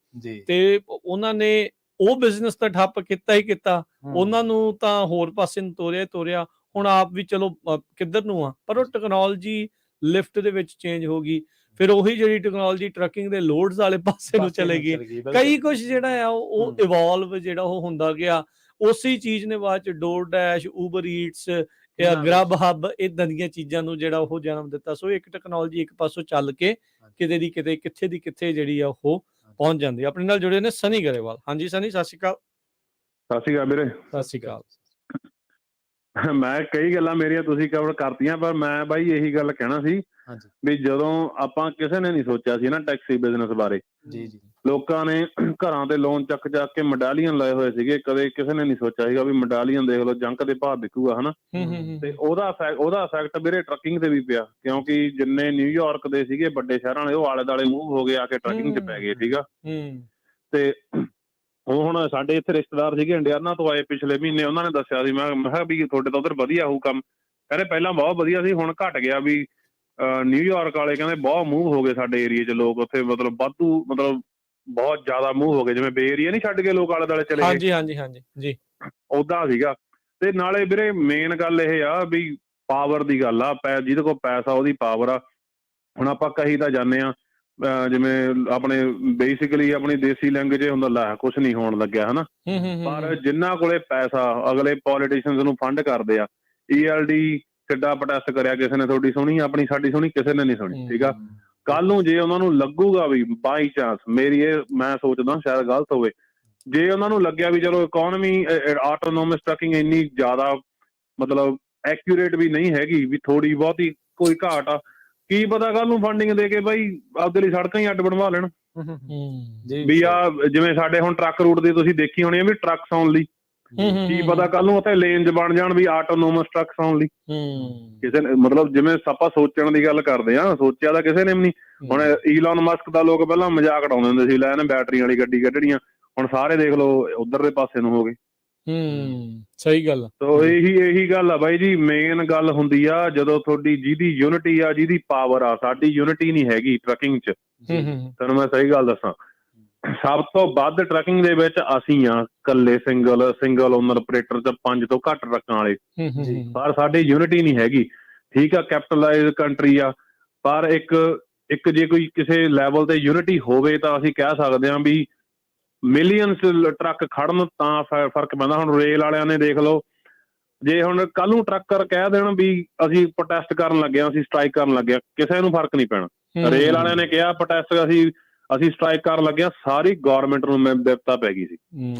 ਤੇ ਉਹਨਾਂ ਨੇ ਉਹ ਬਿਜ਼ਨਸ ਤਾਂ ਠੱਪ ਕੀਤਾ ਹੀ ਕੀਤਾ, ਉਹਨਾਂ ਨੂੰ ਤਾਂ ਹੋਰ ਪਾਸੇ ਨੂੰ ਤੋਰਿਆ। ਹੁਣ ਆਪ ਵੀ ਚਲੋ ਕਿੱਧਰ ਨੂੰ ਆ, ਪਰ ਉਹ ਟੈਕਨੋਲੋਜੀ ਲਿਫਟ ਦੇ ਵਿੱਚ ਚੇਂਜ ਹੋ ਗਈ। ਫਿਰ ਉਹੀ ਜਿਹੜੀ ਟੈਕਨੋਲੋਜੀ ਟਰੱਕਿੰਗ ਦੇ ਲੋਡਸ ਵਾਲੇ ਪਾਸੇ ਨੂੰ ਚਲੇ ਗਈ। ਕਈ ਕੁਝ ਜਿਹੜਾ ਆ ਉਹ ਇਵੋਲਵ ਜਿਹੜਾ ਉਹ ਹੁੰਦਾ ਗਿਆ। ਉਸੇ ਚੀਜ਼ ਨੇ ਬਾਅਦ ਚ ਡੋਰ ਡੈਸ਼, ਉਬਰ ਈਟਸ ਜਾਂ ਗਰਬ ਹੱਬ ਏਦਾਂ ਦੀਆਂ ਚੀਜ਼ਾਂ ਨੂੰ ਜਿਹੜਾ ਉਹ ਜਨਮ ਦਿੱਤਾ। ਸੋ ਇੱਕ ਟੈਕਨੋਲੋਜੀ ਇੱਕ ਪਾਸੋਂ ਚੱਲ ਕੇ ਕਿਤੇ ਦੀ ਕਿਤੇ, ਕਿੱਥੇ ਦੀ ਕਿੱਥੇ ਜਿਹੜੀ ਆ ਉਹ ਪਹੁੰਚ ਜਾਂਦੀ। ਆਪਣੇ ਨਾਲ ਜੁੜੇ ਨੇ ਸਨੀ ਗਰੇਵਾਲ। ਹਾਂਜੀ ਸਨੀ, ਸਤਿ ਸ਼੍ਰੀ ਅਕਾਲ। ਸਤਿ ਸ਼੍ਰੀ ਅਕਾਲ ਵੀਰੇ। ਸਤਿ ਸ਼੍ਰੀ ਅਕਾਲ। ਮੈਂ ਕਈ ਗੱਲਾਂ ਮੇਰੀਆਂ ਤੁਸੀਂ ਕਵਰ ਕਰਤੀਆਂ, ਪਰ ਮੈਂ ਬਾਈ ਇਹੀ ਗੱਲ ਕਹਿਣਾ ਸੀ ਵੀ ਜਦੋਂ ਆਪਾਂ ਕਿਸੇ ਨੇ ਨਹੀਂ ਸੋਚਿਆ ਸੀ ਨਾ ਟੈਕਸੀ ਬਿਜ਼ਨਸ ਬਾਰੇ, ਲੋਕਾਂ ਨੇ ਘਰਾਂ ਦੇ ਲੋਨ ਚੱਕ ਕੇ ਮੈਡਾਲੀਅਨ ਲਾਏ ਹੋਏ ਸੀਗੇ। ਕਦੇ ਕਿਸੇ ਨੇ ਨਹੀਂ ਸੋਚਿਆ ਸੀਗਾ ਵੀ ਮੈਡਾਲੀਅਨ ਦੇਖ ਲਓ ਜੰਕ ਦੇ ਭਾਅ ਵਿਕੂਗਾ, ਹਨਾ। ਤੇ ਉਹਦਾ ਇਫੈਕਟ ਵੀਰੇ ਟਰੱਕਿੰਗ ਤੇ ਵੀ ਪਿਆ, ਕਿਉਂਕਿ ਜਿੰਨੇ ਨਿਊਯਾਰਕ ਦੇ ਸੀਗੇ ਵੱਡੇ ਸ਼ਹਿਰਾਂ ਵਾਲੇ, ਉਹ ਆਲੇ ਦੁਆਲੇ ਮੂਵ ਹੋ ਗਏ, ਆ ਕੇ ਟਰੱਕਿੰਗ 'ਚ ਪੈ ਗਏ, ਠੀਕ ਆ। ਤੇ ਉਹ ਹੁਣ ਸਾਡੇ ਇੱਥੇ ਰਿਸ਼ਤੇਦਾਰ ਸੀਗੇ ਇੰਡੀਆਨਾ ਤੋਂ ਆਏ ਪਿਛਲੇ ਮਹੀਨੇ, ਉਹਨਾਂ ਨੇ ਦੱਸਿਆ ਸੀ, ਮੈਂ ਕਿਹਾ ਵੀ ਤੁਹਾਡੇ ਤਾਂ ਉੱਧਰ ਵਧੀਆ ਹੋਊ ਕੰਮ। ਕਹਿੰਦੇ ਪਹਿਲਾਂ ਬਹੁਤ ਵਧੀਆ ਸੀ, ਹੁਣ ਘਟ ਗਿਆ। ਵੀ ਨਿਊਯਾਰਕ ਵਾਲੇ ਕਹਿੰਦੇ ਬਹੁਤ ਮੂਵ ਹੋ ਗਏ ਸਾਡੇ ਏਰੀਏ 'ਚ ਲੋਕ, ਉੱਥੇ ਮਤਲਬ ਵਾਧੂ ਬਹੁਤ ਜ਼ਿਆਦਾ ਮੂਵ ਹੋ ਗਏ, ਜਿਵੇਂ ਬੇ ਏਰੀਆ ਨਹੀਂ ਛੱਡ ਕੇ ਲੋਕ ਆਲੇ ਦੁਆਲੇ ਚਲੇ ਗਏ, ਹਾਂਜੀ ਹਾਂਜੀ ਹਾਂਜੀ ਜੀ, ਓਦਾਂ ਸੀਗਾ। ਤੇ ਨਾਲੇ ਵੀਰੇ ਮੇਨ ਗੱਲ ਇਹ ਆ ਵੀ ਪਾਵਰ ਦੀ ਗੱਲ ਆ, ਜਿਹਦੇ ਕੋਲ ਪੈਸਾ ਉਹਦੀ ਪਾਵਰ ਆ। ਹੁਣ ਆਪਾਂ ਕਹੀ ਤਾਂ ਜਾਂਦੇ ਆ ਜਿਵੇਂ ਆਪਣੇ ਬੇਸਿਕਲੀ ਆਪਣੀ ਦੇਸੀ ਲੈਂਗੁਏਜ ਇਹ ਹੁੰਦਾ, ਲੈ ਕੁਛ ਨਹੀਂ ਹੋਣ ਲੱਗਿਆ ਹਨਾ, ਪਰ ਜਿਨ੍ਹਾਂ ਕੋਲੇ ਪੈਸਾ ਅਗਲੇ ਪੋਲੀਟੀਸ਼ੀਅਨਸ ਨੂੰ ਫੰਡ ਕਰਦੇ ਆ। ELD ਕਿੱਡਾ ਪ੍ਰੋਟੈਸਟ ਕਰਿਆ, ਕਿਸੇ ਨੇ ਤੁਹਾਡੀ ਸੁਣੀ? ਆਪਣੀ ਸਾਡੀ ਸੁਣੀ? ਕਿਸੇ ਨੇ ਨਹੀਂ ਸੁਣੀ, ਠੀਕ ਆ। ਕੱਲ ਨੂੰ ਜੇ ਉਹਨਾਂ ਨੂੰ ਲੱਗੂਗਾ ਵੀ ਬਾਈ ਚਾਂਸ, ਮੇਰੀ ਇਹ ਮੈਂ ਸੋਚਦਾ ਸ਼ਾਇਦ ਗਲਤ ਹੋਵੇ, ਜੇ ਉਹਨਾਂ ਨੂੰ ਲੱਗਿਆ ਵੀ ਚਲੋ ਇਕੋਨਮੀ ਆਟੋਨੋਮਸ ਟਰੱਕਿੰਗ ਇੰਨੀ ਜ਼ਿਆਦਾ ਮਤਲਬ ਐਕੂਰੇਟ ਵੀ ਨਹੀਂ ਹੈਗੀ, ਵੀ ਥੋੜੀ ਬਹੁਤੀ ਕੋਈ ਘਾਟ ਆ, ਕੀ ਪਤਾ ਕੱਲ ਨੂੰ ਫੰਡਿੰਗ ਦੇ ਕੇ ਬਾਈ ਆਪਦੇ ਲਈ ਸੜਕਾਂ ਹੀ ਅੱਡ ਬਣਵਾ ਲੈਣ। ਵੀ ਆ ਜਿਵੇਂ ਸਾਡੇ ਹੁਣ ਟਰੱਕ ਰੂਟ ਦੀ ਤੁਸੀਂ ਦੇਖੀ ਹੋਣੀ ਆ ਵੀ ਟਰੱਕਸ ਓਨਲੀ, ਕੀ ਪਤਾ ਕੱਲ ਨੂੰ ਉੱਥੇ ਲੇਨਜ ਬਣ ਜਾਣ ਵੀ ਆਟੋਨੋਮਸ ਟਰੱਕਸ ਓਨਲੀ। ਕਿਸੇ ਨੇ ਮਤਲਬ ਜਿਵੇਂ ਆਪਾਂ ਸੋਚਣ ਦੀ ਗੱਲ ਕਰਦੇ ਆ, ਸੋਚਿਆ ਤਾਂ ਕਿਸੇ ਨੇ ਵੀ ਨਹੀਂ। ਹੁਣ ਈਲਨ ਮਸਕ ਦਾ ਲੋਕ ਪਹਿਲਾਂ ਮਜ਼ਾਕ ਉਡਾਉਂਦੇ ਹੁੰਦੇ ਸੀ, ਲੈ ਇਹਨੇ ਬੈਟਰੀ ਵਾਲੀ ਗੱਡੀ ਕੱਢਣੀਆਂ, ਹੁਣ ਸਾਰੇ ਦੇਖ ਲਓ ਉਧਰਲੇ ਪਾਸੇ ਨੂੰ ਹੋ ਗਏ। ਸਹੀ ਗੱਲ। ਤੋ ਇਹੀ ਗੱਲ ਆ ਬਾਈ ਜੀ, ਮੇਨ ਗੱਲ ਹੁੰਦੀ ਆ ਜਦੋਂ ਤੁਹਾਡੀ ਜਿਹਦੀ ਯੂਨਿਟੀ ਆ, ਜਿਹਦੀ ਪਾਵਰ ਆ। ਸਾਡੀ ਯੂਨਿਟੀ ਨਹੀਂ ਹੈਗੀ ਟਰੱਕਿੰਗ 'ਚ, ਤੁਹਾਨੂੰ ਮੈਂ ਸਹੀ ਗੱਲ ਦੱਸਾਂ। ਸਭ ਤੋਂ ਵੱਧ ਟਰੱਕਿੰਗ ਦੇ ਵਿੱਚ ਅਸੀਂ ਆ, ਇਕੱਲੇ ਸਿੰਗਲ ਓਨਰ ਆਪਰੇਟਰ 'ਚ 5 ਤੋਂ ਘੱਟ ਟਰੱਕਾਂ ਵਾਲੇ, ਪਰ ਸਾਡੀ ਯੂਨਿਟੀ ਨਹੀਂ ਹੈਗੀ। ਠੀਕ ਆ, ਕੈਪੀਟਲਾਈਜ਼ ਕੰਟਰੀ ਆ, ਪਰ ਇੱਕ ਜੇ ਕੋਈ ਕਿਸੇ ਲੈਵਲ ਤੇ ਯੂਨਿਟੀ ਹੋਵੇ ਤਾਂ ਅਸੀਂ ਕਹਿ ਸਕਦੇ ਹਾਂ ਵੀ ਮਿਲੀਅਨਸ ਟਰੱਕ ਖੜਨ ਤਾਂ ਫਰਕ ਪੈਂਦਾ। ਹੁਣ ਰੇਲ ਵਾਲਿਆਂ ਨੇ ਦੇਖ ਲਓ, ਜੇ ਹੁਣ ਕੱਲ ਨੂੰ ਟਰੱਕਰ ਕਹਿ ਦੇਣ ਵੀ ਅਸੀਂ ਪ੍ਰੋਟੈਸਟ ਕਰਨ ਲੱਗੇ ਹਾਂ, ਅਸੀਂ ਸਟ੍ਰਾਈਕ ਕਰਨ ਲੱਗੇ ਹਾਂ, ਕਿਸੇ ਨੂੰ ਫਰਕ ਨਹੀਂ ਪੈਣਾ। ਰੇਲ ਵਾਲਿਆਂ ਨੇ ਕਿਹਾ ਪ੍ਰੋਟੈਸਟ ਅਸੀਂ ਸਟ੍ਰਾਈਕ ਕਰਨ ਲੱਗੇ ਹਾਂ, ਸਾਰੀ ਗੌਰਮੈਂਟ ਨੂੰ ਬਿਪਤਾ ਪੈ ਗਈ ਸੀ।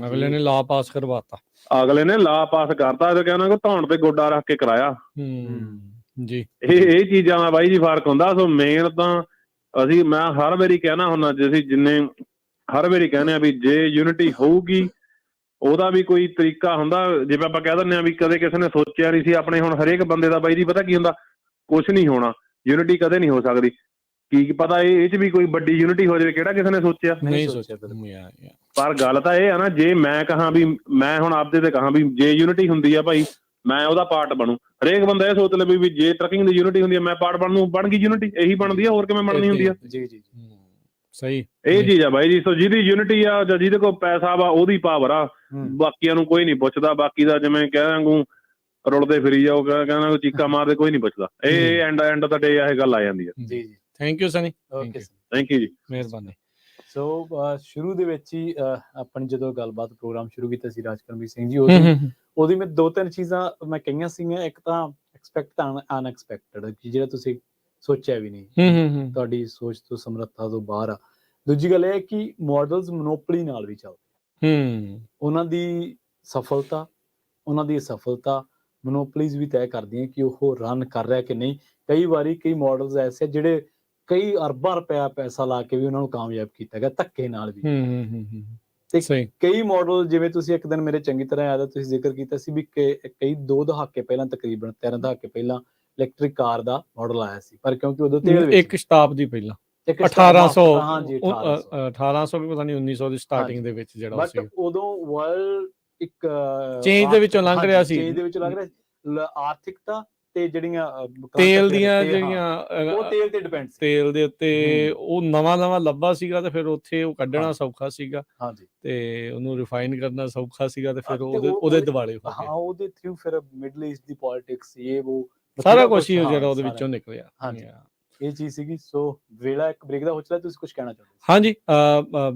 ਅਗਲੇ ਨੇ ਲਾ ਪਾਸ ਕਰਵਾਤਾ, ਅਗਲੇ ਨੇ ਲਾ ਪਾਸ ਕਰਤਾ, ਤੇ ਕਹਿੰਦਾ ਧੌਣ ਤੇ ਗੋਡਾ ਰੱਖ ਕੇ ਕਰਾਇਆ ਜੀ। ਇਹ ਚੀਜ਼ਾਂ ਦਾ ਬਾਈ ਜੀ ਫਰਕ ਹੁੰਦਾ। ਸੋ ਮੇਨ ਤਾਂ ਮੈਂ ਹਰ ਵਾਰੀ ਕਹਿਣਾ ਹੁੰਦਾ, ਜਿੰਨੇ ਹਰ ਵਾਰੀ ਕਹਿੰਦੇ ਆ ਵੀ ਜੇ ਯੂਨਿਟੀ ਹੋਊਗੀ ਉਹਦਾ ਵੀ ਕੋਈ ਤਰੀਕਾ ਹੁੰਦਾ। ਜਿਵੇਂ ਆਪਾਂ ਕਹਿ ਦਿੰਦੇ ਹਾਂ ਵੀ ਕਦੇ ਕਿਸੇ ਨੇ ਸੋਚਿਆ ਨਹੀਂ ਸੀ ਆਪਣੇ, ਹੁਣ ਹਰੇਕ ਬੰਦੇ ਦਾ ਬਾਈ ਜੀ ਪਤਾ ਕੀ ਹੁੰਦਾ, ਕੁਛ ਨਹੀਂ ਹੋਣਾ, ਯੂਨਿਟੀ ਕਦੇ ਨਹੀਂ ਹੋ ਸਕਦੀ। ਕੀ ਪਤਾ ਇਹ 'ਚ ਵੀ ਕੋਈ ਵੱਡੀ ਯੂਨਿਟੀ ਹੋ ਜਾਵੇ, ਕਿਹੜਾ ਕਿਸੇ ਨੇ ਸੋਚਿਆ? ਨਹੀਂ ਸੋਚਿਆ। ਪਰ ਗੱਲ ਤਾਂ ਇਹ ਆ ਨਾ, ਜੇ ਮੈਂ ਕਹਾਂ ਵੀ ਮੈਂ ਹੁਣ ਆਪਦੇ ਤੇ ਕਹਾਂ ਵੀ ਜੇ ਯੂਨਿਟੀ ਹੁੰਦੀ ਆ ਭਾਈ ਮੈਂ ਉਹਦਾ ਪਾਰਟ ਬਣੂ, ਹਰੇਕ ਬੰਦਾ ਇਹ ਸੋਚ ਲਵੇ ਵੀ ਜੇ ਟਰੱਕਿੰਗ ਦੀ ਯੂਨਿਟੀ ਹੁੰਦੀ ਆ ਮੈਂ ਪਾਰਟ ਬਣ ਗਈ ਯੂਨਿਟੀ, ਇਹੀ ਬਣਦੀ ਆ, ਹੋਰ ਕਿਵੇਂ ਬਣਨੀ ਹੁੰਦੀ ਆ? ਸਹੀ ਇਹ ਚੀਜ਼ ਆ ਬਾਈ ਜੀ। ਸੋ ਜਿਹਦੀ ਯੂਨਿਟੀ ਆ ਜਾਂ ਜਿਹਦੇ ਕੋਲ ਪੈਸਾ ਵਾ ਉਹਦੀ ਪਾਵਰ ਆ, ਬਾਕੀਆਂ ਨੂੰ ਕੋਈ ਨਹੀਂ ਪੁੱਛਦਾ। ਬਾਕੀ ਦਾ ਜਿਵੇਂ ਕਹਿ ਵਾਂਗੂ ਰੁਲਦੇ ਫਿਰੀ ਜਾਓ, ਕਹਿੰਦਾ ਚੀਕਾ ਮਾਰਦੇ, ਕੋਈ ਨਹੀਂ ਪੁੱਛਦਾ। ਇਹ ਐਂਡ ਦਾ ਡੇ ਇਹ ਗੱਲ ਆ ਜਾਂਦੀ ਆ। ਜੀ। Thank you Sunny, thank you ਜੀ, ਮਿਹਰਬਾਨੀ। ਸੋ ਸ਼ੁਰੂ ਦੇ ਵਿੱਚ ਹੀ ਆਪਣੀ ਜਦੋਂ ਗੱਲਬਾਤ ਪ੍ਰੋਗਰਾਮ ਸ਼ੁਰੂ ਕੀਤਾ ਸੀ ਰਾਜਕਰਮਜੀਤ ਸਿੰਘ ਜੀ, ਉਹਦੀ ਮੈਂ 2-3 ਚੀਜ਼ਾਂ ਮੈਂ ਕਹੀਆਂ ਸੀਗੀਆਂ। ਇੱਕ ਤਾਂ ਐਕਸਪੈਕਟ ਅਨਐਕਸਪੈਕਟਡ, ਜਿਹੜਾ ਤੁਸੀਂ ਸੋਚਿਆ ਵੀ ਨਹੀਂ, ਤੁਹਾਡੀ ਸੋਚ ਤੋਂ ਸਮਰੱਥਾ ਤੋਂ ਬਾਹਰ ਆ। ਦੂਜੀ ਗੱਲ ਇਹ ਹੈ ਕਿ ਮਾਡਲਸ ਮੋਨੋਪਲੀ ਨਾਲ ਵੀ ਚੱਲਦੇ, ਉਹਨਾਂ ਦੀ ਸਫਲਤਾ ਮੋਨੋਪਲੀਜ਼ ਵੀ ਤੈਅ ਕਰਦੀਆਂ ਕਿ ਉਹ ਰਨ ਕਰ ਰਿਹਾ ਕਿ ਨਹੀਂ। ਕਈ ਵਾਰੀ ਕਈ ਮਾਡਲਸ ਐਸੇ ਜਿਹੜੇ ਕਈ ਅਰਬਾਂ ਰੁਪਇਆ ਪੈਸਾ ਲਾ ਕੇ ਵੀ ਉਹਨਾਂ ਨੂੰ ਕਾਮਯਾਬ ਕੀਤਾ ਗਿਆ, ਧੱਕੇ ਨਾਲ ਵੀ। ਤੇ ਕਈ ਮਾਡਲ, ਜਿਵੇਂ ਤੁਸੀਂ ਇੱਕ ਦਿਨ ਮੇਰੇ ਚੰਗੀ ਤਰ੍ਹਾਂ ਯਾਦ ਆ, ਤੁਸੀਂ ਜ਼ਿਕਰ ਕੀਤਾ ਸੀ ਵੀ ਕਈ 2 ਦਹਾਕੇ ਪਹਿਲਾਂ, ਤਕਰੀਬਨ 13 ਦਹਾਕੇ ਪਹਿਲਾਂ ਇਲੈਕਟ੍ਰਿਕ ਕਾਰ ਦਾ ਮਾਡਲ ਆਇਆ ਸੀ, ਪਰ ਕਿਉਂਕਿ ਉਦੋਂ ਤੇਲ ਇੱਕ ਸ਼ਤਾਬਦੀ ਪਹਿਲਾਂ 1800 ਵੀ ਪਤਾ ਨਹੀਂ 1900 ਦੀ ਸਟਾਰਟਿੰਗ ਦੇ ਵਿੱਚ ਜਿਹੜਾ ਸੀ, ਬਟ ਉਦੋਂ ਵਰਲਡ ਇੱਕ ਚੇਂਜ ਦੇ ਵਿੱਚੋਂ ਲੰਘ ਰਿਹਾ ਸੀ, ਆਰਥਿਕਤਾ ਤੇ ਜਿਹੜੀਆਂ ਤੇਲ ਦੀਆਂ ਜਿਹੜੀਆਂ ਉਹ ਤੇਲ ਤੇ ਡਿਪੈਂਡ ਸੀ, ਤੇਲ ਦੇ ਉੱਤੇ ਉਹ ਨਵਾਂ ਲੱਭਾ ਸੀਗਾ, ਤੇ ਫਿਰ ਉੱਥੇ ਉਹ ਕੱਢਣਾ ਸੌਖਾ ਸੀਗਾ, ਤੇ ਉਹਨੂੰ ਰਿਫਾਈਨ ਕਰਨਾ ਸੌਖਾ ਸੀਗਾ, ਤੇ ਫਿਰ ਉਹਦੇ ਦਿਵਾਲੇ ਹੋ ਗਏ। ਉਹਦੇ ਥਰੂ ਫਿਰ ਮਿਡਲ ਈਸਟ ਦੀ ਪੋਲਿਟਿਕਸ, ਇਹ ਉਹ ਸਾਰਾ ਕੁਝ ਹੀ ਜਿਹੜਾ ਉਹਦੇ ਵਿੱਚੋਂ ਨਿਕਲਿਆ। ਇਹ ਚੀਜ਼ ਸੀਗੀ। ਸੋ ਵੇਲਾ ਇੱਕ ਬ੍ਰੇਕ ਦਾ ਹੋ ਚਲਾ, ਤੁਸੀਂ ਕੁਝ ਕਹਿਣਾ ਚਾਹੁੰਦੇ? ਹਾਂਜੀ,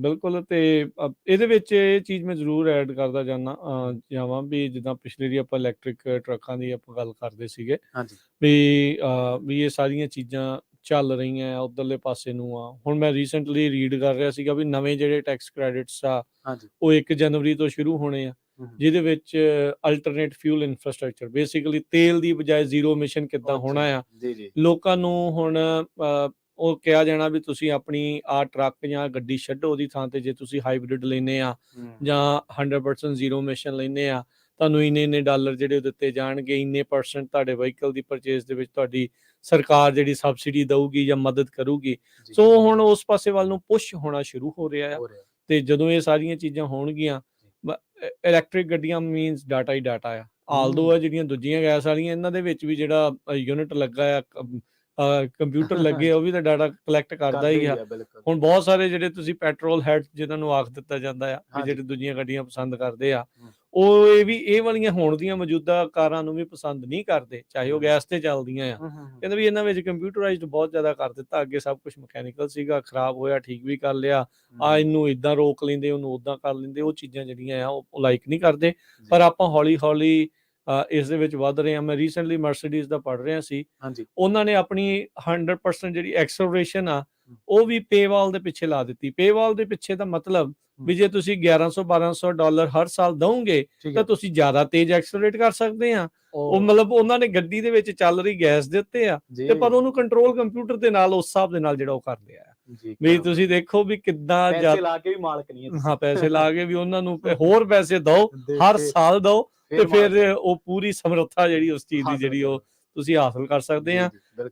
ਬਿਲਕੁਲ। ਤੇ ਇਹਦੇ ਵਿੱਚ ਇਹ ਚੀਜ਼ ਮੈਂ ਜ਼ਰੂਰ ਐਡ ਕਰਦਾ ਜਾਵਾਂ ਵੀ ਜਿੱਦਾਂ ਪਿਛਲੇ ਦੀ ਆਪਾਂ ਇਲੈਕਟ੍ਰਿਕ ਟਰੱਕਾਂ ਦੀ ਆਪਾਂ ਗੱਲ ਕਰਦੇ ਸੀਗੇ, ਵੀ ਇਹ ਸਾਰੀਆਂ ਚੀਜ਼ਾਂ ਚੱਲ ਰਹੀਆਂ ਉੱਧਰਲੇ ਪਾਸੇ ਨੂੰ ਆ। ਹੁਣ ਮੈਂ ਰੀਸੈਂਟਲੀ ਰੀਡ ਕਰ ਰਿਹਾ ਸੀਗਾ ਵੀ ਨਵੇਂ ਜਿਹੜੇ ਟੈਕਸ ਕ੍ਰੈਡਿਟਸ ਆ ਉਹ 1 ਜਨਵਰੀ ਤੋਂ ਸ਼ੁਰੂ ਹੋਣੇ ਆ, ਜਿਹਦੇ ਵਿੱਚ ਅਲਟਰਨੇਟ ਫਿਊਲ ਇਨਫਰਾਸਟ੍ਰਕਚਰ, ਬੇਸਿਕਲੀ ਤੇਲ ਦੀ ਬਜਾਏ ਜ਼ੀਰੋ ਐਮਿਸ਼ਨ ਕਿੱਦਾਂ ਹੋਣਾ ਆ। ਲੋਕਾਂ ਨੂੰ ਹੁਣ ਉਹ ਕਿਹਾ ਜਾਣਾ ਵੀ ਤੁਸੀਂ ਆਪਣੀ ਟਰੱਕ ਜਾਂ ਗੱਡੀ ਛੱਡੋ, ਉਹਦੀ ਥਾਂ ਤੇ ਜੇ ਤੁਸੀਂ ਹਾਈਬ੍ਰਿਡ ਲੈਨੇ ਆ ਜਾਂ 100% ਜ਼ੀਰੋ ਐਮਿਸ਼ਨ ਲੈਨੇ ਆ, ਤੁਹਾਨੂੰ ਇੰਨੇ ਡਾਲਰ ਜਿਹੜੇ ਦਿੱਤੇ ਜਾਣਗੇ, ਇੰਨੇ % ਤੁਹਾਡੇ ਵਹੀਕਲ ਦੀ ਪਰਚੇਸ ਦੇ ਵਿੱਚ ਤੁਹਾਡੀ ਸਰਕਾਰ ਜਿਹੜੀ ਸਬਸਿਡੀ ਦਊਗੀ ਜਾਂ ਮਦਦ ਕਰੂਗੀ। ਸੋ ਹੁਣ ਉਸ ਪਾਸੇ ਵੱਲ ਨੂੰ ਪੁਸ਼ ਹੋਣਾ ਸ਼ੁਰੂ ਹੋ ਰਿਹਾ ਆ, ਤੇ ਜਦੋਂ ਇਹ ਸਾਰੀਆਂ ਚੀਜ਼ਾਂ ਹੋਣਗੀਆਂ, ਇਲੈਕਟ੍ਰਿਕ ਗੱਡੀਆਂ ਮੀਨਸ ਡਾਟਾ ਹੀ ਡਾਟਾ ਆ। ਆਲਦੋ ਆ ਜਿਹੜੀਆਂ ਦੂਜੀਆਂ ਗੈਸ ਵਾਲੀਆਂ, ਇਹਨਾਂ ਦੇ ਵਿੱਚ ਵੀ ਜਿਹੜਾ ਯੂਨਿਟ ਲੱਗਾ ਆ ਕੰਪਿਊਟਰ ਲੱਗੇ ਉਹ ਵੀ ਤਾਂ ਡਾਟਾ ਕਲੈਕਟ ਕਰਦਾ ਹੀ ਆ। ਹੁਣ ਬਹੁਤ ਸਾਰੇ ਜਿਹੜੇ ਤੁਸੀਂ ਪੈਟਰੋਲ ਹੈਡ ਜਿਨ੍ਹਾਂ ਨੂੰ ਆਖ ਦਿੱਤਾ ਜਾਂਦਾ ਆ ਕਿ ਜਿਹੜੇ ਦੂਜੀਆਂ ਗੱਡੀਆਂ ਪਸੰਦ ਕਰਦੇ ਆ, ਉਹ ਇਹ ਵਾਲੀਆਂ ਹੁਣ ਦੀਆਂ ਮੌਜੂਦਾ ਕਾਰਾਂ ਨੂੰ ਵੀ ਪਸੰਦ ਨਹੀਂ ਕਰਦੇ, ਚਾਹੇ ਉਹ ਗੈਸ ਤੇ ਚੱਲਦੀਆਂ ਆ। ਕਹਿੰਦੇ ਵੀ ਇਹਨਾਂ ਵਿੱਚ ਕੰਪਿਊਟਰਾਈਜ਼ਡ ਬਹੁਤ ਜ਼ਿਆਦਾ ਕਰ ਦਿੱਤਾ। ਅੱਗੇ ਸਭ ਕੁਝ ਮਕੈਨੀਕਲ ਸੀਗਾ, ਖਰਾਬ ਹੋਇਆ ਠੀਕ ਵੀ ਕਰ ਲਿਆ, ਇਹਨੂੰ ਇਦਾਂ ਰੋਕ ਲੈਂਦੇ, ਉਹਨੂੰ ਉਦਾਂ ਕਰ ਲੈਂਦੇ। ਉਹ ਚੀਜ਼ਾਂ ਜਿਹੜੀਆਂ ਆ ਉਹ ਲਾਈਕ ਨਹੀਂ ਕਰਦੇ। ਪਰ ਆਪਾਂ ਹੌਲੀ ਹੌਲੀ ਇਸ ਦੇ ਵਿੱਚ ਵੱਧ ਰਹੇ ਹਾਂ। ਮੈਂ ਰੀਸੈਂਟਲੀ ਮਰਸੀਡੀਜ਼ ਦਾ ਪੜ੍ਹ ਰਿਹਾ ਸੀ, ਉਹਨਾਂ ਨੇ ਆਪਣੀ 100% ਜਿਹੜੀ ਐਕਸਲਰੇਸ਼ਨ ਆ ਉਹ ਵੀ ਪੇਵਾਲ ਦੇ ਪਿੱਛੇ ਲਾ ਦਿੱਤੀ। ਪੇਵਾਲ ਦੇ ਪਿੱਛੇ ਦਾ ਮਤਲਬ ਵੀ ਜੇ ਤੁਸੀਂ $1100-1200 ਹਰ ਸਾਲ ਦਓਗੇ ਤਾਂ ਤੁਸੀਂ ਜ਼ਿਆਦਾ ਤੇਜ਼ ਐਕਸਲਰੇਟ ਕਰ ਸਕਦੇ ਆ। ਉਹ ਮਤਲਬ ਉਹਨਾਂ ਨੇ ਗੱਡੀ ਦੇ ਵਿੱਚ ਚੱਲ ਰਹੀ ਗੈਸ ਦੇ ਉੱਤੇ ਆ ਤੇ ਪਰ ਉਹਨੂੰ ਕੰਟਰੋਲ ਕੰਪਿਊਟਰ ਦੇ ਨਾਲ ਉਸ ਹਿਸਾਬ ਦੇ ਨਾਲ ਜਿਹੜਾ ਉਹ ਕਰ ਲਿਆ ਆ। ਵੀ ਤੁਸੀਂ ਦੇਖੋ ਵੀ ਕਿੱਦਾਂ ਪੈਸੇ ਲਾ ਕੇ ਵੀ ਮਾਲਕ ਨਹੀਂ ਹੈ। ਹਾਂ, ਪੈਸੇ ਲਾ ਕੇ ਵੀ ਉਹਨਾਂ ਨੂੰ ਹੋਰ ਪੈਸੇ ਦਓ, ਹਰ ਸਾਲ ਦਓ, ਤੇ ਫਿਰ ਉਹ ਪੂਰੀ ਸਮਰੱਥਾ ਜਿਹੜੀ ਉਸ ਚੀਜ਼ ਦੀ ਜਿਹੜੀ ਉਹ ਤੁਸੀਂ ਹਾਸਲ ਕਰ ਸਕਦੇ ਆ।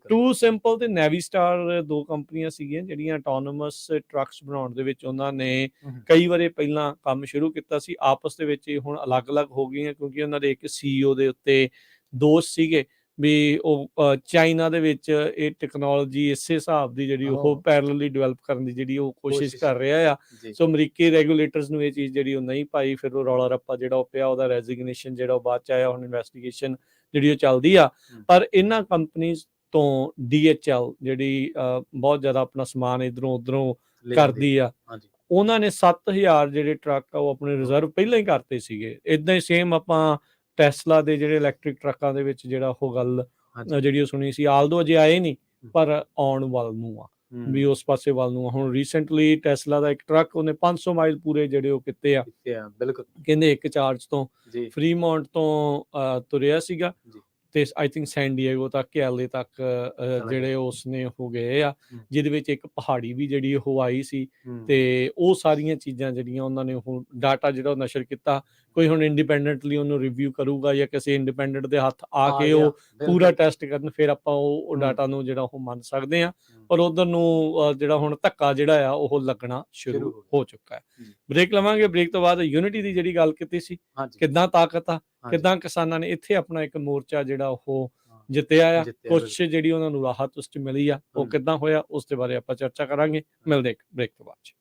ਟੂ ਸਿੰਪਲ ਤੇ ਨੈਵੀਸਟਾਰ 2 ਕੰਪਨੀਆਂ ਸੀਗੀਆਂ ਜਿਹੜੀਆਂ ਆਟੋਨੋਮਸ ਟਰੱਕਸ ਬਣਾਉਣ ਦੇ ਵਿੱਚ ਉਹਨਾਂ ਨੇ ਕਈ ਵਾਰੇ ਪਹਿਲਾਂ ਕੰਮ ਸ਼ੁਰੂ ਕੀਤਾ ਸੀ। ਆਪਸ ਦੇ ਵਿੱਚ ਹੁਣ ਅਲੱਗ-ਅਲੱਗ ਹੋ ਗਈਆਂ ਕਿਉਂਕਿ ਉਹਨਾਂ ਦੇ ਇੱਕ CEO ਦੇ ਉੱਤੇ ਦੋਸ਼ ਸੀਗੇ ਵੀ ਉਹ ਚਾਈਨਾ ਦੇ ਵਿੱਚ ਇਹ ਟੈਕਨੋਲੋਜੀ ਇਸੇ ਹਿਸਾਬ ਦੀ ਜਿਹੜੀ ਉਹ ਪੈਰਲਲੀ ਡਿਵੈਲਪ ਕਰਨ ਦੀ ਜਿਹੜੀ ਉਹ ਕੋਸ਼ਿਸ਼ ਕਰ ਰਿਹਾ ਆ। ਸੋ ਅਮਰੀਕੀ ਰੈਗੂਲੇਟਰਸ ਨੂੰ ਇਹ ਚੀਜ਼ ਜਿਹੜੀ ਉਹ ਨਹੀਂ ਪਾਈ। ਫਿਰ ਉਹ ਰੌਲਾ ਰੱਪਾ ਜਿਹੜਾ ਉਹ ਪਿਆ, ਉਹਦਾ ਰੈਜ਼ਿਗਨੇਸ਼ਨ ਜਿਹੜਾ ਉਹ ਬਾਅਦ ਚ ਆਇਆ। ਹੁਣ ਇਨਵੈਸਟੀਗੇਸ਼ਨ ਜਿਹੜੀ ਉਹ ਚੱਲਦੀ ਆ। ਪਰ ਇਹਨਾਂ ਕੰਪਨੀਜ਼ ਤੋਂ DHL ਜਿਹੜੀ ਬਹੁਤ ਜ਼ਿਆਦਾ ਆਪਣਾ ਸਮਾਨ ਇਧਰੋਂ ਉਧਰੋਂ ਕਰਦੀ ਆ, ਉਹਨਾਂ ਨੇ 7000 ਜਿਹੜੇ ਟਰੱਕ ਆ ਉਹ ਆਪਣੇ ਰਿਜ਼ਰਵ ਪਹਿਲਾਂ ਹੀ ਕਰਤੇ ਸੀਗੇ। ਇਦਾਂ ਹੀ ਸੇਮ ਆਪਾਂ ਟੈਸਲਾ ਦੇ ਜਿਹੜੇ ਇਲੈਕਟ੍ਰਿਕ ਟਰੱਕਾਂ ਦੇ ਵਿੱਚ ਜਿਹੜਾ ਉਹ ਗੱਲ ਜਿਹੜੀ ਉਹ ਸੁਣੀ ਸੀ। ਆਲਦੋ ਅਜੇ ਆਏ ਨਹੀਂ ਪਰ ਆਉਣ ਵੱਲ ਨੂੰ ਆ, ਵੀ ਉਸ ਪਾਸੇ ਵੱਲ ਨੂੰ ਆ। ਹੁਣ ਰੀਸੈਂਟਲੀ ਟੈਸਲਾ ਦਾ ਇੱਕ ਟਰੱਕ ਉਹਨੇ 500 ਮਾਈਲ ਪੂਰੇ ਜਿਹੜੇ ਉਹ ਕੀਤੇ ਆ। ਬਿਲਕੁਲ ਕਹਿੰਦੇ ਇੱਕ ਚਾਰਜ ਤੋਂ ਫਰੀਮੌਂਟ ਤੋਂ ਤੁਰਿਆ ਸੀਗਾ ਤੇ ਆਈ ਥਿੰਕ ਸੈਨ ਡਿਏਗੋ ਤੱਕ ਕਿ LA ਤੱਕ ਜਿਹੜੇ ਉਸਨੇ ਹੋ ਗਏ ਆ, ਜਿਹਦੇ ਵਿੱਚ ਇੱਕ ਪਹਾੜੀ ਵੀ ਜਿਹੜੀ ਉਹ ਆਈ ਸੀ। ਤੇ ਉਹ ਸਾਰੀਆਂ ਚੀਜ਼ਾਂ ਜਿਹੜੀਆਂ ਉਹਨਾਂ ਨੇ ਉਹ ਡਾਟਾ ਜਿਹੜਾ ਉਹ ਨਸ਼ਰ ਕੀਤਾ। ਕੋਈ ਹੁਣ ਇੰਡੀਪੈਂਡੈਂਟਲੀ ਉਹਨੂੰ ਰਿਵਿਊ ਕਰੂਗਾ ਜਾਂ ਕਿਸੇ ਇੰਡੀਪੈਂਡੈਂਟ ਦੇ ਹੱਥ ਆ ਕੇ ਉਹ ਪੂਰਾ ਟੈਸਟ ਕਰਨ, ਫਿਰ ਆਪਾਂ ਉਹ ਡਾਟਾ ਨੂੰ ਜਿਹੜਾ ਉਹ ਮੰਨ ਸਕਦੇ ਹਾਂ। ਪਰ ਉਧਰ ਨੂੰ ਜਿਹੜਾ ਹੁਣ ਧੱਕਾ ਜਿਹੜਾ ਆ ਉਹ ਲੱਗਣਾ ਸ਼ੁਰੂ ਹੋ ਚੁੱਕਾ ਹੈ। ਬ੍ਰੇਕ ਲਵਾਂਗੇ, ਬ੍ਰੇਕ ਤੋਂ ਬਾਅਦ ਯੂਨਿਟੀ ਦੀ ਜਿਹੜੀ ਗੱਲ ਕੀਤੀ ਸੀ, ਕਿੱਦਾਂ ਤਾਕਤ ਆ, ਕਿੱਦਾਂ ਕਿਸਾਨਾਂ ਨੇ ਇੱਥੇ ਆਪਣਾ ਇੱਕ ਮੋਰਚਾ ਜਿਹੜਾ ਉਹ ਜਿੱਤਿਆ ਆ, ਕੁਛ ਜਿਹੜੀ ਉਹਨਾਂ ਨੂੰ ਰਾਹਤ ਉਸ 'ਚ ਮਿਲੀ ਆ, ਉਹ ਕਿੱਦਾਂ ਹੋਇਆ ਉਸ ਦੇ ਬਾਰੇ ਆਪਾਂ ਚਰਚਾ ਕਰਾਂਗੇ। ਮਿਲਦੇ ਬ੍ਰੇਕ ਤੋਂ ਬਾਅਦ।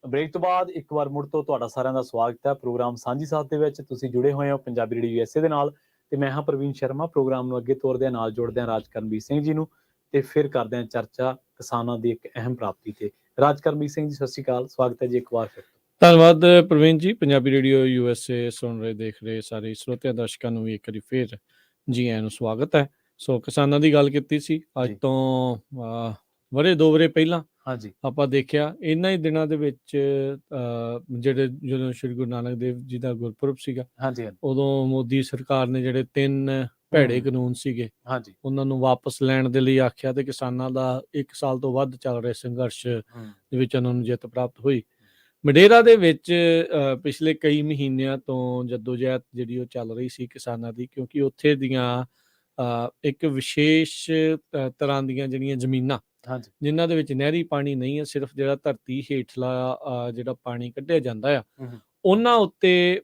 ਬ੍ਰੇਕ ਤੋਂ ਬਾਅਦ ਇੱਕ ਵਾਰ ਮੁੜ ਤੋਂ ਤੁਹਾਡਾ ਸਾਰਿਆਂ ਦਾ ਸਵਾਗਤ ਹੈ ਪ੍ਰੋਗਰਾਮ ਸਾਂਝੀ ਸਾਥ ਦੇ ਵਿੱਚ। ਤੁਸੀਂ ਜੁੜੇ ਹੋਏ ਹੋ ਪੰਜਾਬੀ ਰੇਡੀਓ USA ਦੇ ਨਾਲ ਤੇ ਮੈਂ ਹਾਂ ਪ੍ਰਵੀਨ ਸ਼ਰਮਾ। ਪ੍ਰੋਗਰਾਮ ਨੂੰ ਅੱਗੇ ਤੋਰਦੇ ਹਾਂ, ਨਾਲ ਜੋੜਦੇ ਹਾਂ ਰਾਜਕਰਮਵੀਰ ਸਿੰਘ ਜੀ ਨੂੰ ਤੇ ਫਿਰ ਕਰਦੇ ਹਾਂ ਚਰਚਾ ਕਿਸਾਨਾਂ ਦੀ ਇੱਕ ਅਹਿਮ ਪ੍ਰਾਪਤੀ ਤੇ। ਰਾਜਕਰਮਵੀਰ ਸਿੰਘ ਜੀ, ਸਤਿ ਸ਼੍ਰੀ ਅਕਾਲ, ਸਵਾਗਤ ਹੈ ਜੀ ਇੱਕ ਵਾਰ ਫਿਰ। ਧੰਨਵਾਦ ਪ੍ਰਵੀਨ ਜੀ। ਪੰਜਾਬੀ ਰੇਡੀਓ USA ਸੁਣ ਰਹੇ ਦੇਖ ਰਹੇ ਸਾਰੇ ਸਰੋਤਿਆਂ ਦਰਸ਼ਕਾਂ ਨੂੰ ਵੀ ਇੱਕ ਵਾਰੀ ਫਿਰ ਜੀ ਆਇਆਂ ਨੂੰ ਸਵਾਗਤ ਹੈ। ਸੋ ਕਿਸਾਨਾਂ ਦੀ ਗੱਲ ਕੀਤੀ ਸੀ ਅੱਜ ਤੋਂ ਵਰੇ 2 ਵਰੇ ਪਹਿਲਾਂ। ਹਾਂਜੀ, ਆਪਾਂ ਦੇਖਿਆ ਇਹਨਾਂ ਹੀ ਦਿਨਾਂ ਦੇ ਵਿੱਚ ਜਦੋਂ ਸ਼੍ਰੀ ਗੁਰੂ ਨਾਨਕ ਦੇਵ ਜੀ ਦਾ ਗੁਰਪੁਰਬ ਸੀਗਾ, ਹਾਂਜੀ, ਉਦੋਂ ਮੋਦੀ ਸਰਕਾਰ ਨੇ ਜਿਹੜੇ 3 ਭੈੜੇ ਕਾਨੂੰਨ ਸੀਗੇ ਹਾਂਜੀ, ਉਹਨਾਂ ਨੂੰ ਵਾਪਸ ਲੈਣ ਦੇ ਲਈ ਆਖਿਆ ਤੇ ਕਿਸਾਨਾਂ ਦਾ 1 ਸਾਲ ਤੋਂ ਵੱਧ ਚੱਲ ਰਹੇ ਸੰਘਰਸ਼ ਦੇ ਵਿੱਚ ਉਹਨਾਂ ਨੂੰ ਜਿੱਤ ਪ੍ਰਾਪਤ ਹੋਈ। ਮਡੇਰਾ ਦੇ ਵਿੱਚ ਪਿਛਲੇ ਕਈ ਮਹੀਨਿਆਂ ਤੋਂ ਜਦੋਜਹਿਦ ਜਿਹੜੀ ਉਹ ਚੱਲ ਰਹੀ ਸੀ ਕਿਸਾਨਾਂ ਦੀ, ਕਿਉਂਕਿ ਉੱਥੇ ਦੀਆਂ ਇੱਕ ਵਿਸ਼ੇਸ਼ ਤਰ੍ਹਾਂ ਦੀਆਂ ਜਿਹੜੀਆਂ ਜ਼ਮੀਨਾਂ ਹਾਂਜੀ, ਜਿਨ੍ਹਾਂ ਦੇ ਵਿੱਚ ਨਹਿਰੀ ਪਾਣੀ ਨਹੀਂ ਹੈ, ਸਿਰਫ ਜਿਹੜਾ ਧਰਤੀ ਹੇਠਲਾ ਜਿਹੜਾ ਪਾਣੀ ਕੱਢਿਆ ਜਾਂਦਾ ਆ ਉਹਨਾਂ ਉੱਤੇ